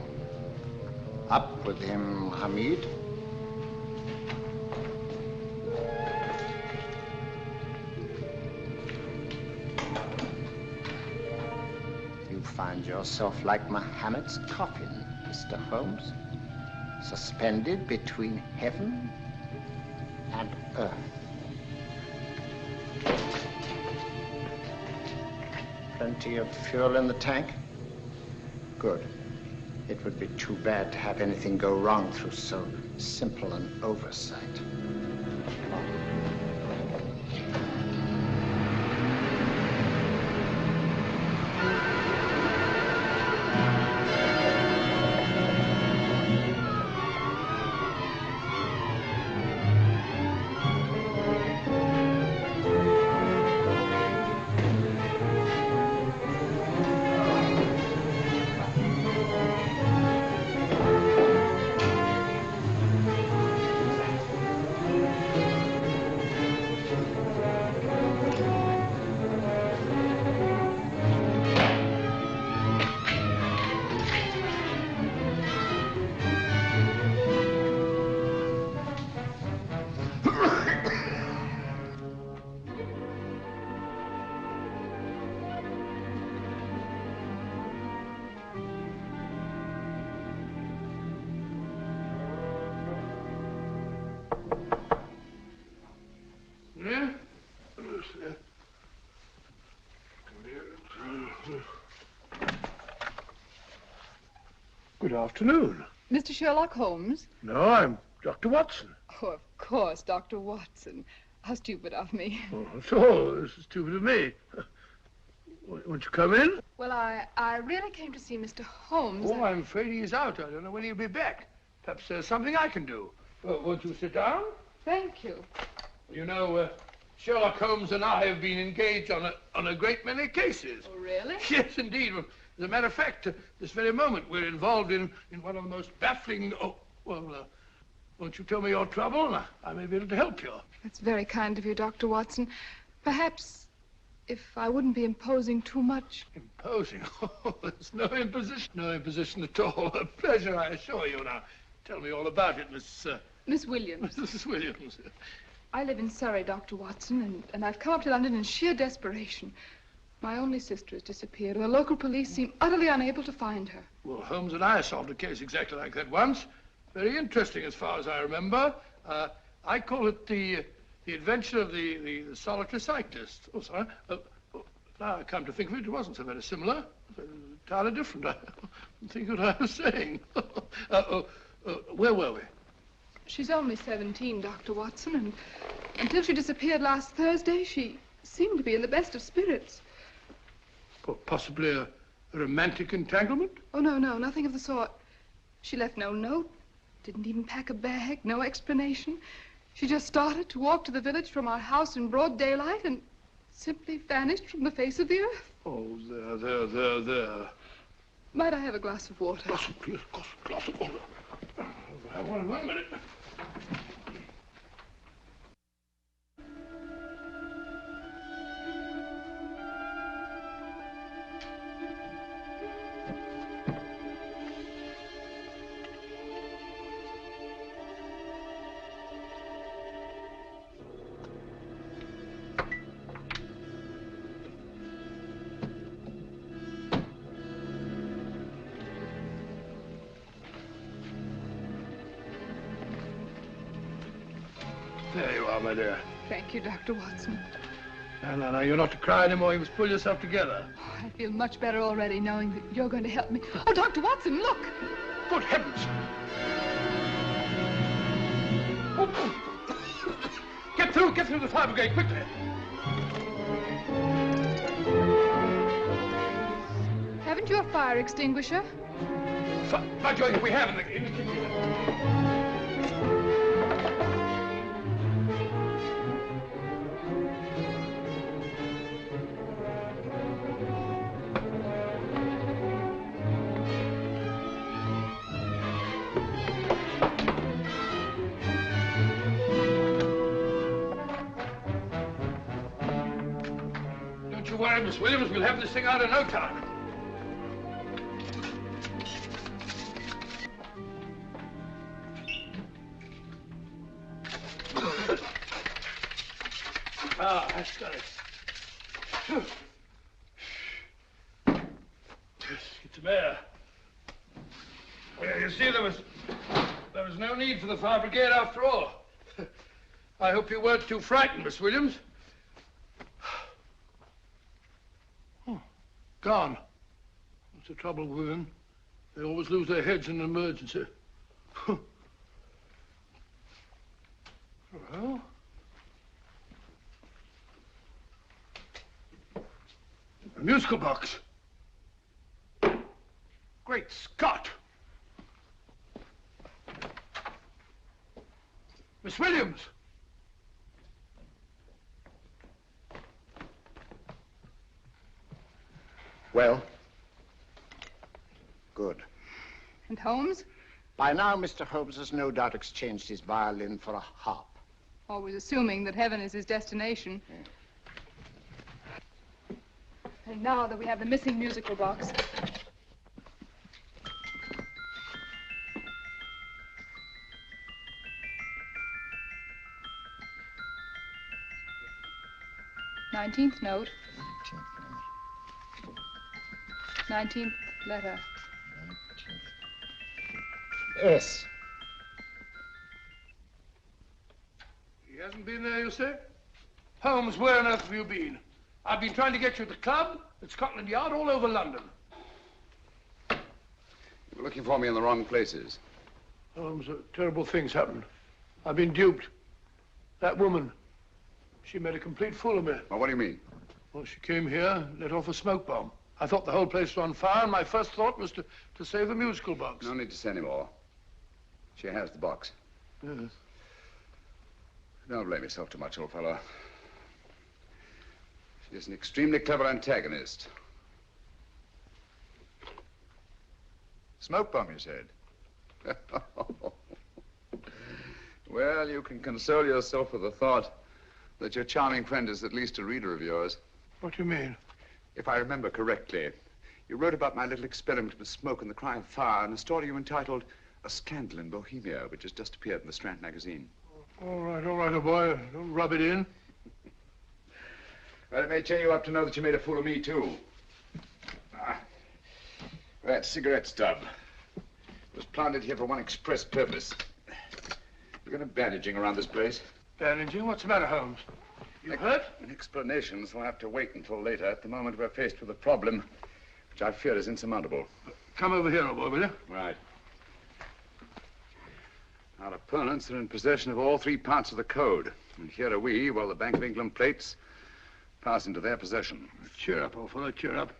up with him, Hamid. You find yourself like Muhammad's coffin, Mr. Holmes, suspended between heaven and earth. Plenty of fuel in the tank? Good. It would be too bad to have anything go wrong through so simple an oversight. Good afternoon. Mr. Sherlock Holmes? No, I'm Dr. Watson. Oh, of course, Dr. Watson. How stupid of me. Oh, so this is stupid of me. Won't you come in? Well, I really came to see Mr. Holmes. Oh, I'm afraid he's out. I don't know when he'll be back. Perhaps there's something I can do. Won't you sit down? Thank you. You know, Sherlock Holmes and I have been engaged on a great many cases. Oh, really? Yes, indeed. As a matter of fact, this very moment, we're involved in one of the most baffling... Oh, well, won't you tell me your trouble, and I may be able to help you. That's very kind of you, Dr. Watson. Perhaps if I wouldn't be imposing too much. Imposing? Oh, there's no imposition. No imposition at all. A pleasure, I assure you. Now, tell me all about it, Miss Williams. Mrs. Williams. I live in Surrey, Dr. Watson, and I've come up to London in sheer desperation. My only sister has disappeared, and the local police seem utterly unable to find her. Well, Holmes and I solved a case exactly like that once. Very interesting, as far as I remember. I call it the adventure of the solitary cyclist. Oh, sorry. Now I come to think of it, it wasn't so very similar. Entirely different. I don't think what I was saying. Where were we? She's only 17, Dr. Watson, and until she disappeared last Thursday, she seemed to be in the best of spirits. Possibly a romantic entanglement? Oh, no, nothing of the sort. She left no note, didn't even pack a bag, no explanation. She just started to walk to the village from our house in broad daylight and simply vanished from the face of the earth. Oh, there. Might I have a glass of water? Glass of water. Have one minute. There you are, my dear. Thank you, Dr. Watson. No, you're not to cry anymore. You must pull yourself together. I feel much better already knowing that you're going to help me. Oh, Dr. Watson, look! Good heavens! Get through the fire brigade, quickly! Haven't you a fire extinguisher? By George, we have in the kitchen. Don't you worry, Miss Williams. We'll have this thing out in no time. Ah, that's got it. Get some air. Yeah, you see, there was no need for the fire brigade after all. I hope you weren't too frightened, Miss Williams. Oh, gone. That's the trouble with women. They always lose their heads in an emergency. Well. A musical box. Great Scott! Miss Williams! Well? Good. And Holmes? By now, Mr. Holmes has no doubt exchanged his violin for a harp. Always assuming that heaven is his destination. And now that we have the missing musical box. Nineteenth note. 19th letter. Yes. He hasn't been there, you say? Holmes, where on earth have you been? I've been trying to get you at the club, at Scotland Yard, all over London. You were looking for me in the wrong places. Holmes, terrible things happened. I've been duped. That woman, she made a complete fool of me. Well, what do you mean? Well, she came here, let off a smoke bomb. I thought the whole place was on fire, and my first thought was to save the musical box. No need to say any more. She has the box. Yes. Don't blame yourself too much, old fellow. She's an extremely clever antagonist. Smoke bomb, you said? Well, you can console yourself with the thought that your charming friend is at least a reader of yours. What do you mean? If I remember correctly, you wrote about my little experiment with smoke and the cry of fire in a story you entitled A Scandal in Bohemia, which has just appeared in the Strand magazine. All right, old boy. Don't rub it in. Well, it may cheer you up to know that you made a fool of me, too. That cigarette stub was planted here for one express purpose. We're going to bandaging around this place. Bandaging? What's the matter, Holmes? You hurt? Explanations will have to wait until later. At the moment, we're faced with a problem which I fear is insurmountable. Come over here, old boy, will you? Right. Our opponents are in possession of all three parts of the code. And here are we, while the Bank of England plates pass into their possession. Cheer up, old fellow, cheer up.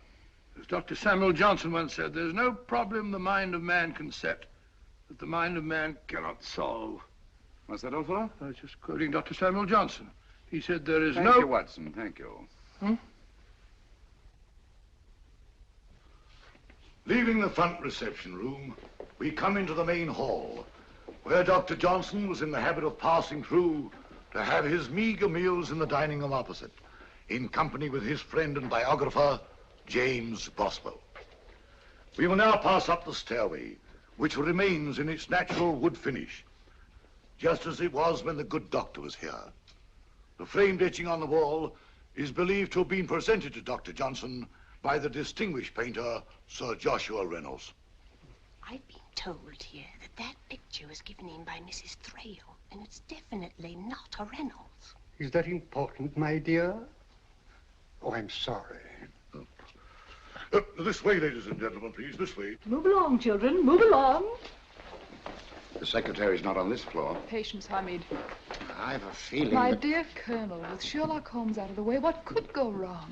As Dr. Samuel Johnson once said, there's no problem the mind of man can set that the mind of man cannot solve. What's that, old fellow? I was just quoting Dr. Samuel Johnson. He said there is Thank no... you, Watson. Thank you. Leaving the front reception room, we come into the main hall, where Dr. Johnson was in the habit of passing through to have his meager meals in the dining room opposite, in company with his friend and biographer, James Boswell. We will now pass up the stairway, which remains in its natural wood finish, just as it was when the good doctor was here. The framed etching on the wall is believed to have been presented to Dr. Johnson by the distinguished painter, Sir Joshua Reynolds. I've been told here that that picture was given in by Mrs. Thrale, and it's definitely not a Reynolds. Is that important, my dear? Oh, I'm sorry. This way, ladies and gentlemen, please, this way. Move along, children, move along. The secretary's not on this floor. Patience, Hamid. I've a feeling My that... dear Colonel, with Sherlock Holmes out of the way, what could go wrong?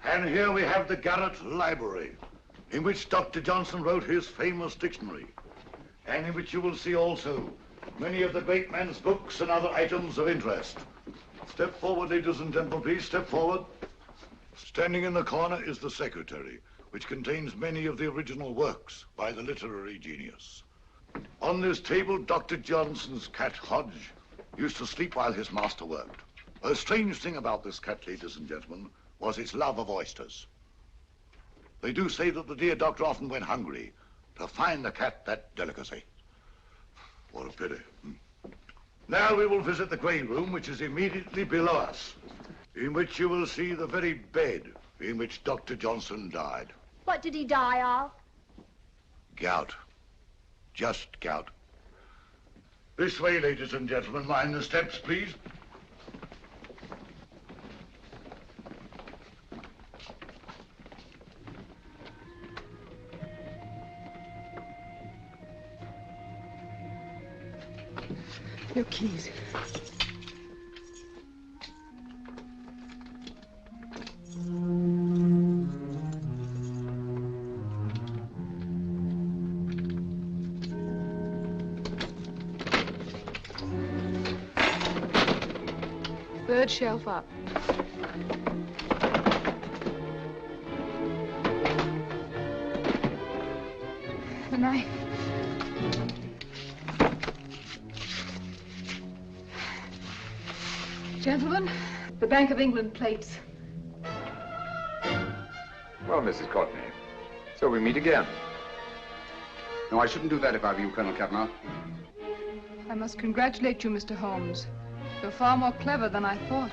And here we have the Garrett Library, in which Dr. Johnson wrote his famous dictionary, and in which you will see also many of the great man's books and other items of interest. Step forward, ladies and gentlemen, please, step forward. Standing in the corner is the secretary, which contains many of the original works by the literary genius. On this table, Dr. Johnson's cat, Hodge, used to sleep while his master worked. A strange thing about this cat, ladies and gentlemen, was its love of oysters. They do say that the dear doctor often went hungry to find the cat that delicacy. What a pity. Now we will visit the grey room, which is immediately below us, in which you will see the very bed in which Dr. Johnson died. What did he die of? Gout. Just gout. This way, ladies and gentlemen. Mind the steps, please. Your keys. Third shelf up. The knife. Gentlemen, the Bank of England plates. Well, Mrs. Courtney, so we meet again. No, I shouldn't do that if I were you, Colonel Kavanaugh. I must congratulate you, Mr. Holmes. You're far more clever than I thought.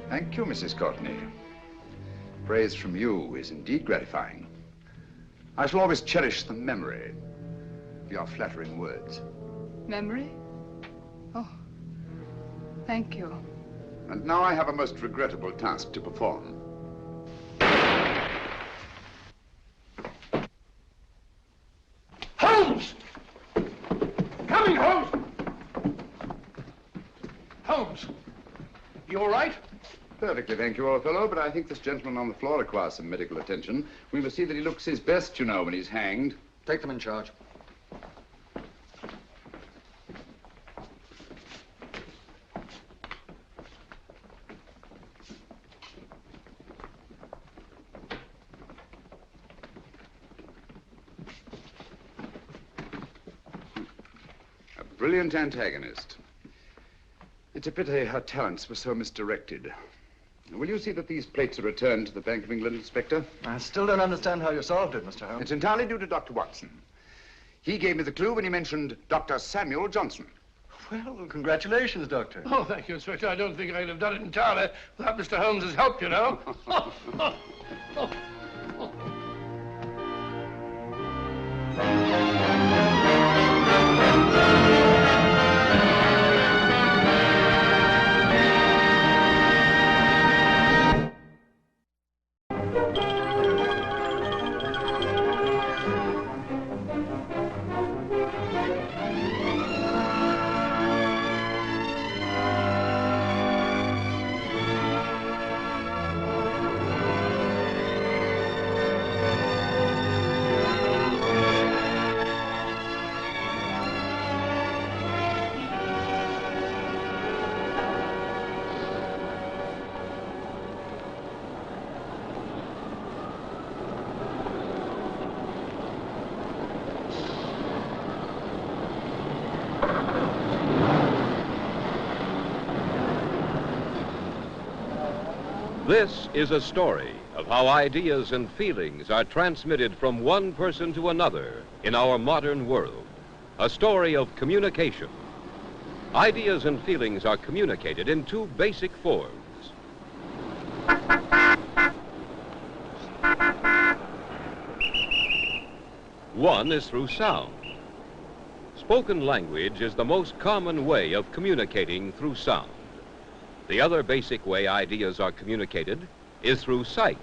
Thank you, Mrs. Courtney. Praise from you is indeed gratifying. I shall always cherish the memory of your flattering words. Memory? Oh, thank you. And now I have a most regrettable task to perform. Holmes! Coming, Holmes! Holmes, you all right? Perfectly, thank you, old fellow, but I think this gentleman on the floor requires some medical attention. We must see that he looks his best, you know, when he's hanged. Take them in charge. A brilliant antagonist. It's a pity her talents were so misdirected. Will you see that these plates are returned to the Bank of England, Inspector? I still don't understand how you solved it, Mr. Holmes. It's entirely due to Dr. Watson. He gave me the clue when he mentioned Dr. Samuel Johnson. Well, congratulations, Doctor. Oh, thank you, Inspector. I don't think I could have done it entirely without Mr. Holmes's help, you know. This is a story of how ideas and feelings are transmitted from one person to another in our modern world. A story of communication. Ideas and feelings are communicated in two basic forms. One is through sound. Spoken language is the most common way of communicating through sound. The other basic way ideas are communicated is through sight,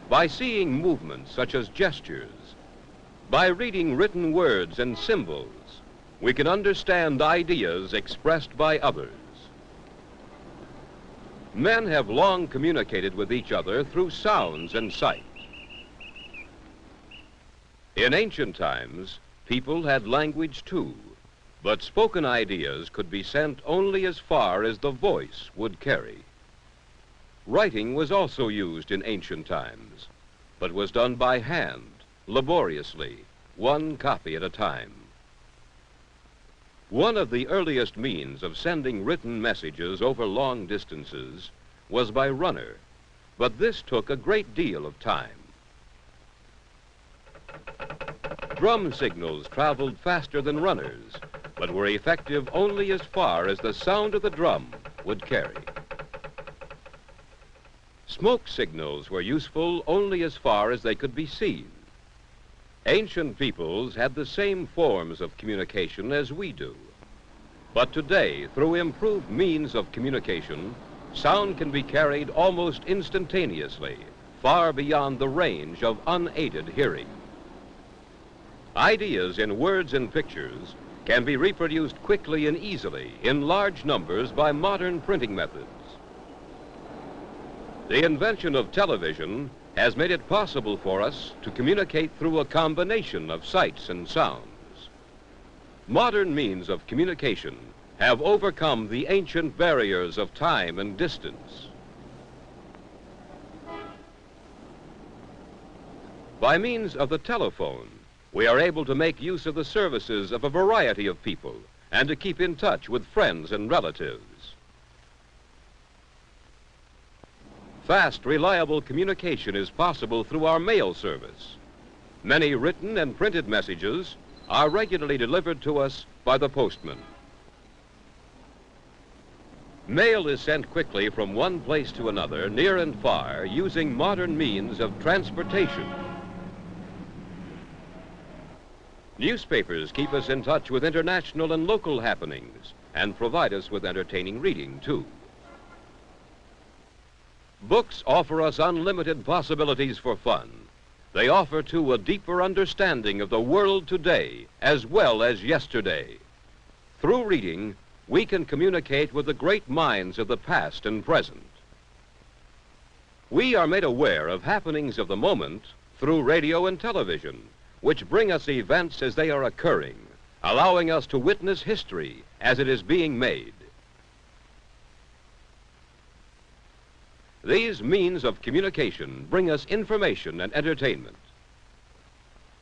by seeing movements such as gestures. By reading written words and symbols, we can understand ideas expressed by others. Men have long communicated with each other through sounds and sight. In ancient times, people had language too, but spoken ideas could be sent only as far as the voice would carry. Writing was also used in ancient times, but was done by hand, laboriously, one copy at a time. One of the earliest means of sending written messages over long distances was by runner, but this took a great deal of time. Drum signals traveled faster than runners, but were effective only as far as the sound of the drum would carry. Smoke signals were useful only as far as they could be seen. Ancient peoples had the same forms of communication as we do. But today, through improved means of communication, sound can be carried almost instantaneously, far beyond the range of unaided hearing. Ideas in words and pictures can be reproduced quickly and easily in large numbers by modern printing methods. The invention of television has made it possible for us to communicate through a combination of sights and sounds. Modern means of communication have overcome the ancient barriers of time and distance. By means of the telephone, we are able to make use of the services of a variety of people and to keep in touch with friends and relatives. Fast, reliable communication is possible through our mail service. Many written and printed messages are regularly delivered to us by the postman. Mail is sent quickly from one place to another, near and far, using modern means of transportation. Newspapers keep us in touch with international and local happenings and provide us with entertaining reading, too. Books offer us unlimited possibilities for fun. They offer, too, a deeper understanding of the world today as well as yesterday. Through reading, we can communicate with the great minds of the past and present. We are made aware of happenings of the moment through radio and television, which bring us events as they are occurring, allowing us to witness history as it is being made. These means of communication bring us information and entertainment.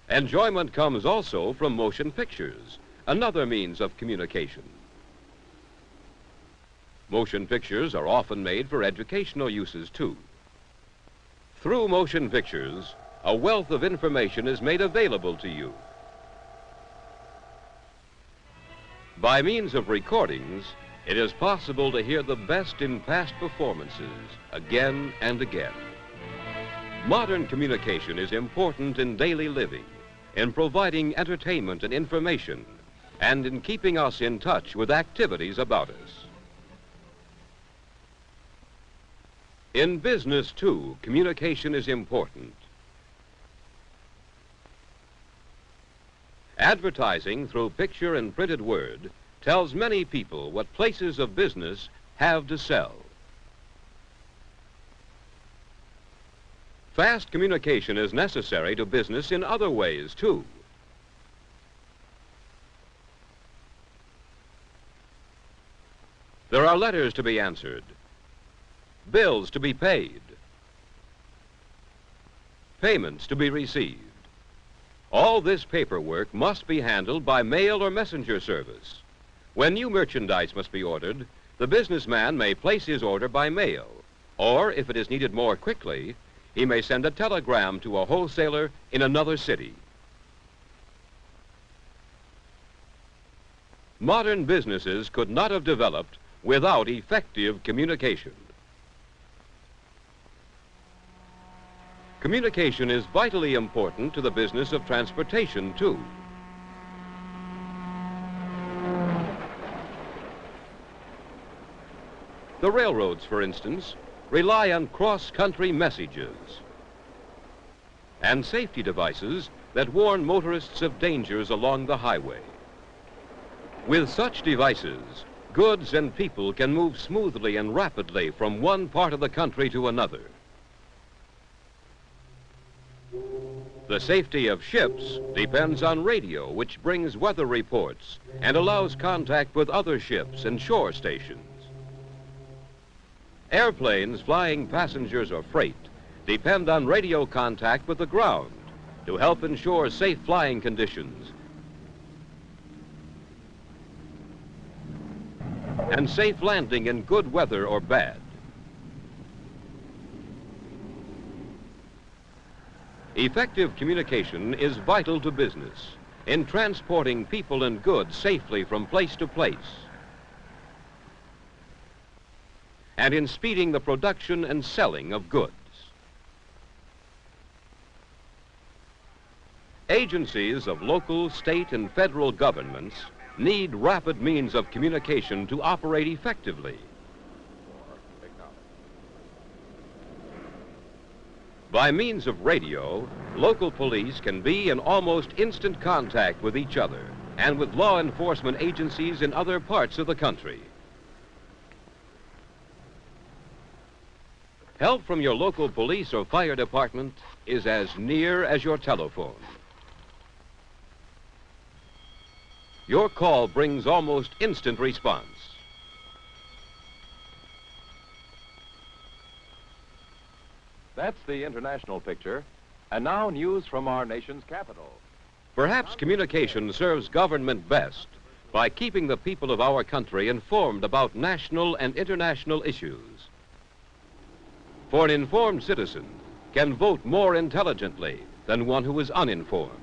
Enjoyment comes also from motion pictures, another means of communication. Motion pictures are often made for educational uses, too. Through motion pictures, a wealth of information is made available to you. By means of recordings, it is possible to hear the best in past performances again and again. Modern communication is important in daily living, in providing entertainment and information, and in keeping us in touch with activities about us. In business, too, communication is important. Advertising through picture and printed word tells many people what places of business have to sell. Fast communication is necessary to business in other ways, too. There are letters to be answered, bills to be paid, payments to be received. All this paperwork must be handled by mail or messenger service. When new merchandise must be ordered, the businessman may place his order by mail, Or, if it is needed more quickly, he may send a telegram to a wholesaler in another city. Modern businesses could not have developed without effective communication. Communication is vitally important to the business of transportation, too. The railroads, for instance, rely on cross-country messages and safety devices that warn motorists of dangers along the highway. With such devices, goods and people can move smoothly and rapidly from one part of the country to another. The safety of ships depends on radio, which brings weather reports and allows contact with other ships and shore stations. Airplanes flying passengers or freight depend on radio contact with the ground to help ensure safe flying conditions and safe landing in good weather or bad. Effective communication is vital to business in transporting people and goods safely from place to place, and in speeding the production and selling of goods. Agencies of local, state, and federal governments need rapid means of communication to operate effectively. By means of radio, local police can be in almost instant contact with each other and with law enforcement agencies in other parts of the country. Help from your local police or fire department is as near as your telephone. Your call brings almost instant response. That's the international picture. And now news from our nation's capital. Perhaps communication serves government best by keeping the people of our country informed about national and international issues. For an informed citizen can vote more intelligently than one who is uninformed.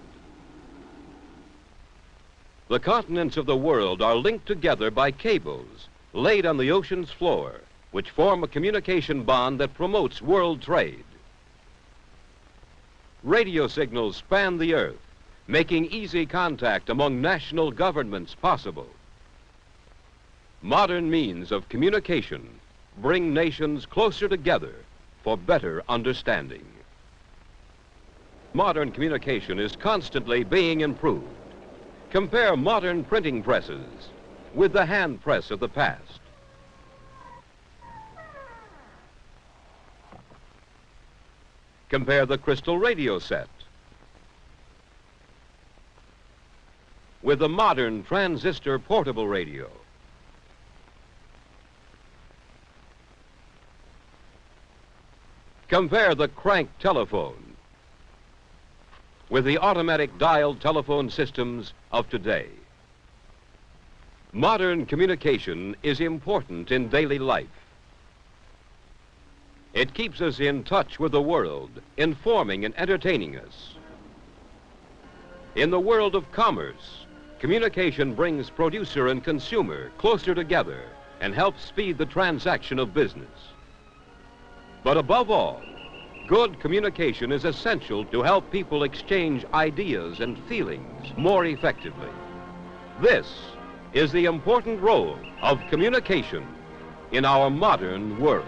The continents of the world are linked together by cables laid on the ocean's floor, which form a communication bond that promotes world trade. Radio signals span the earth, making easy contact among national governments possible. Modern means of communication bring nations closer together for better understanding. Modern communication is constantly being improved. Compare modern printing presses with the hand press of the past. Compare the crystal radio set with the modern transistor portable radio. Compare the crank telephone with the automatic dialed telephone systems of today. Modern communication is important in daily life. It keeps us in touch with the world, informing and entertaining us. In the world of commerce, communication brings producer and consumer closer together and helps speed the transaction of business. But above all, good communication is essential to help people exchange ideas and feelings more effectively. This is the important role of communication in our modern world.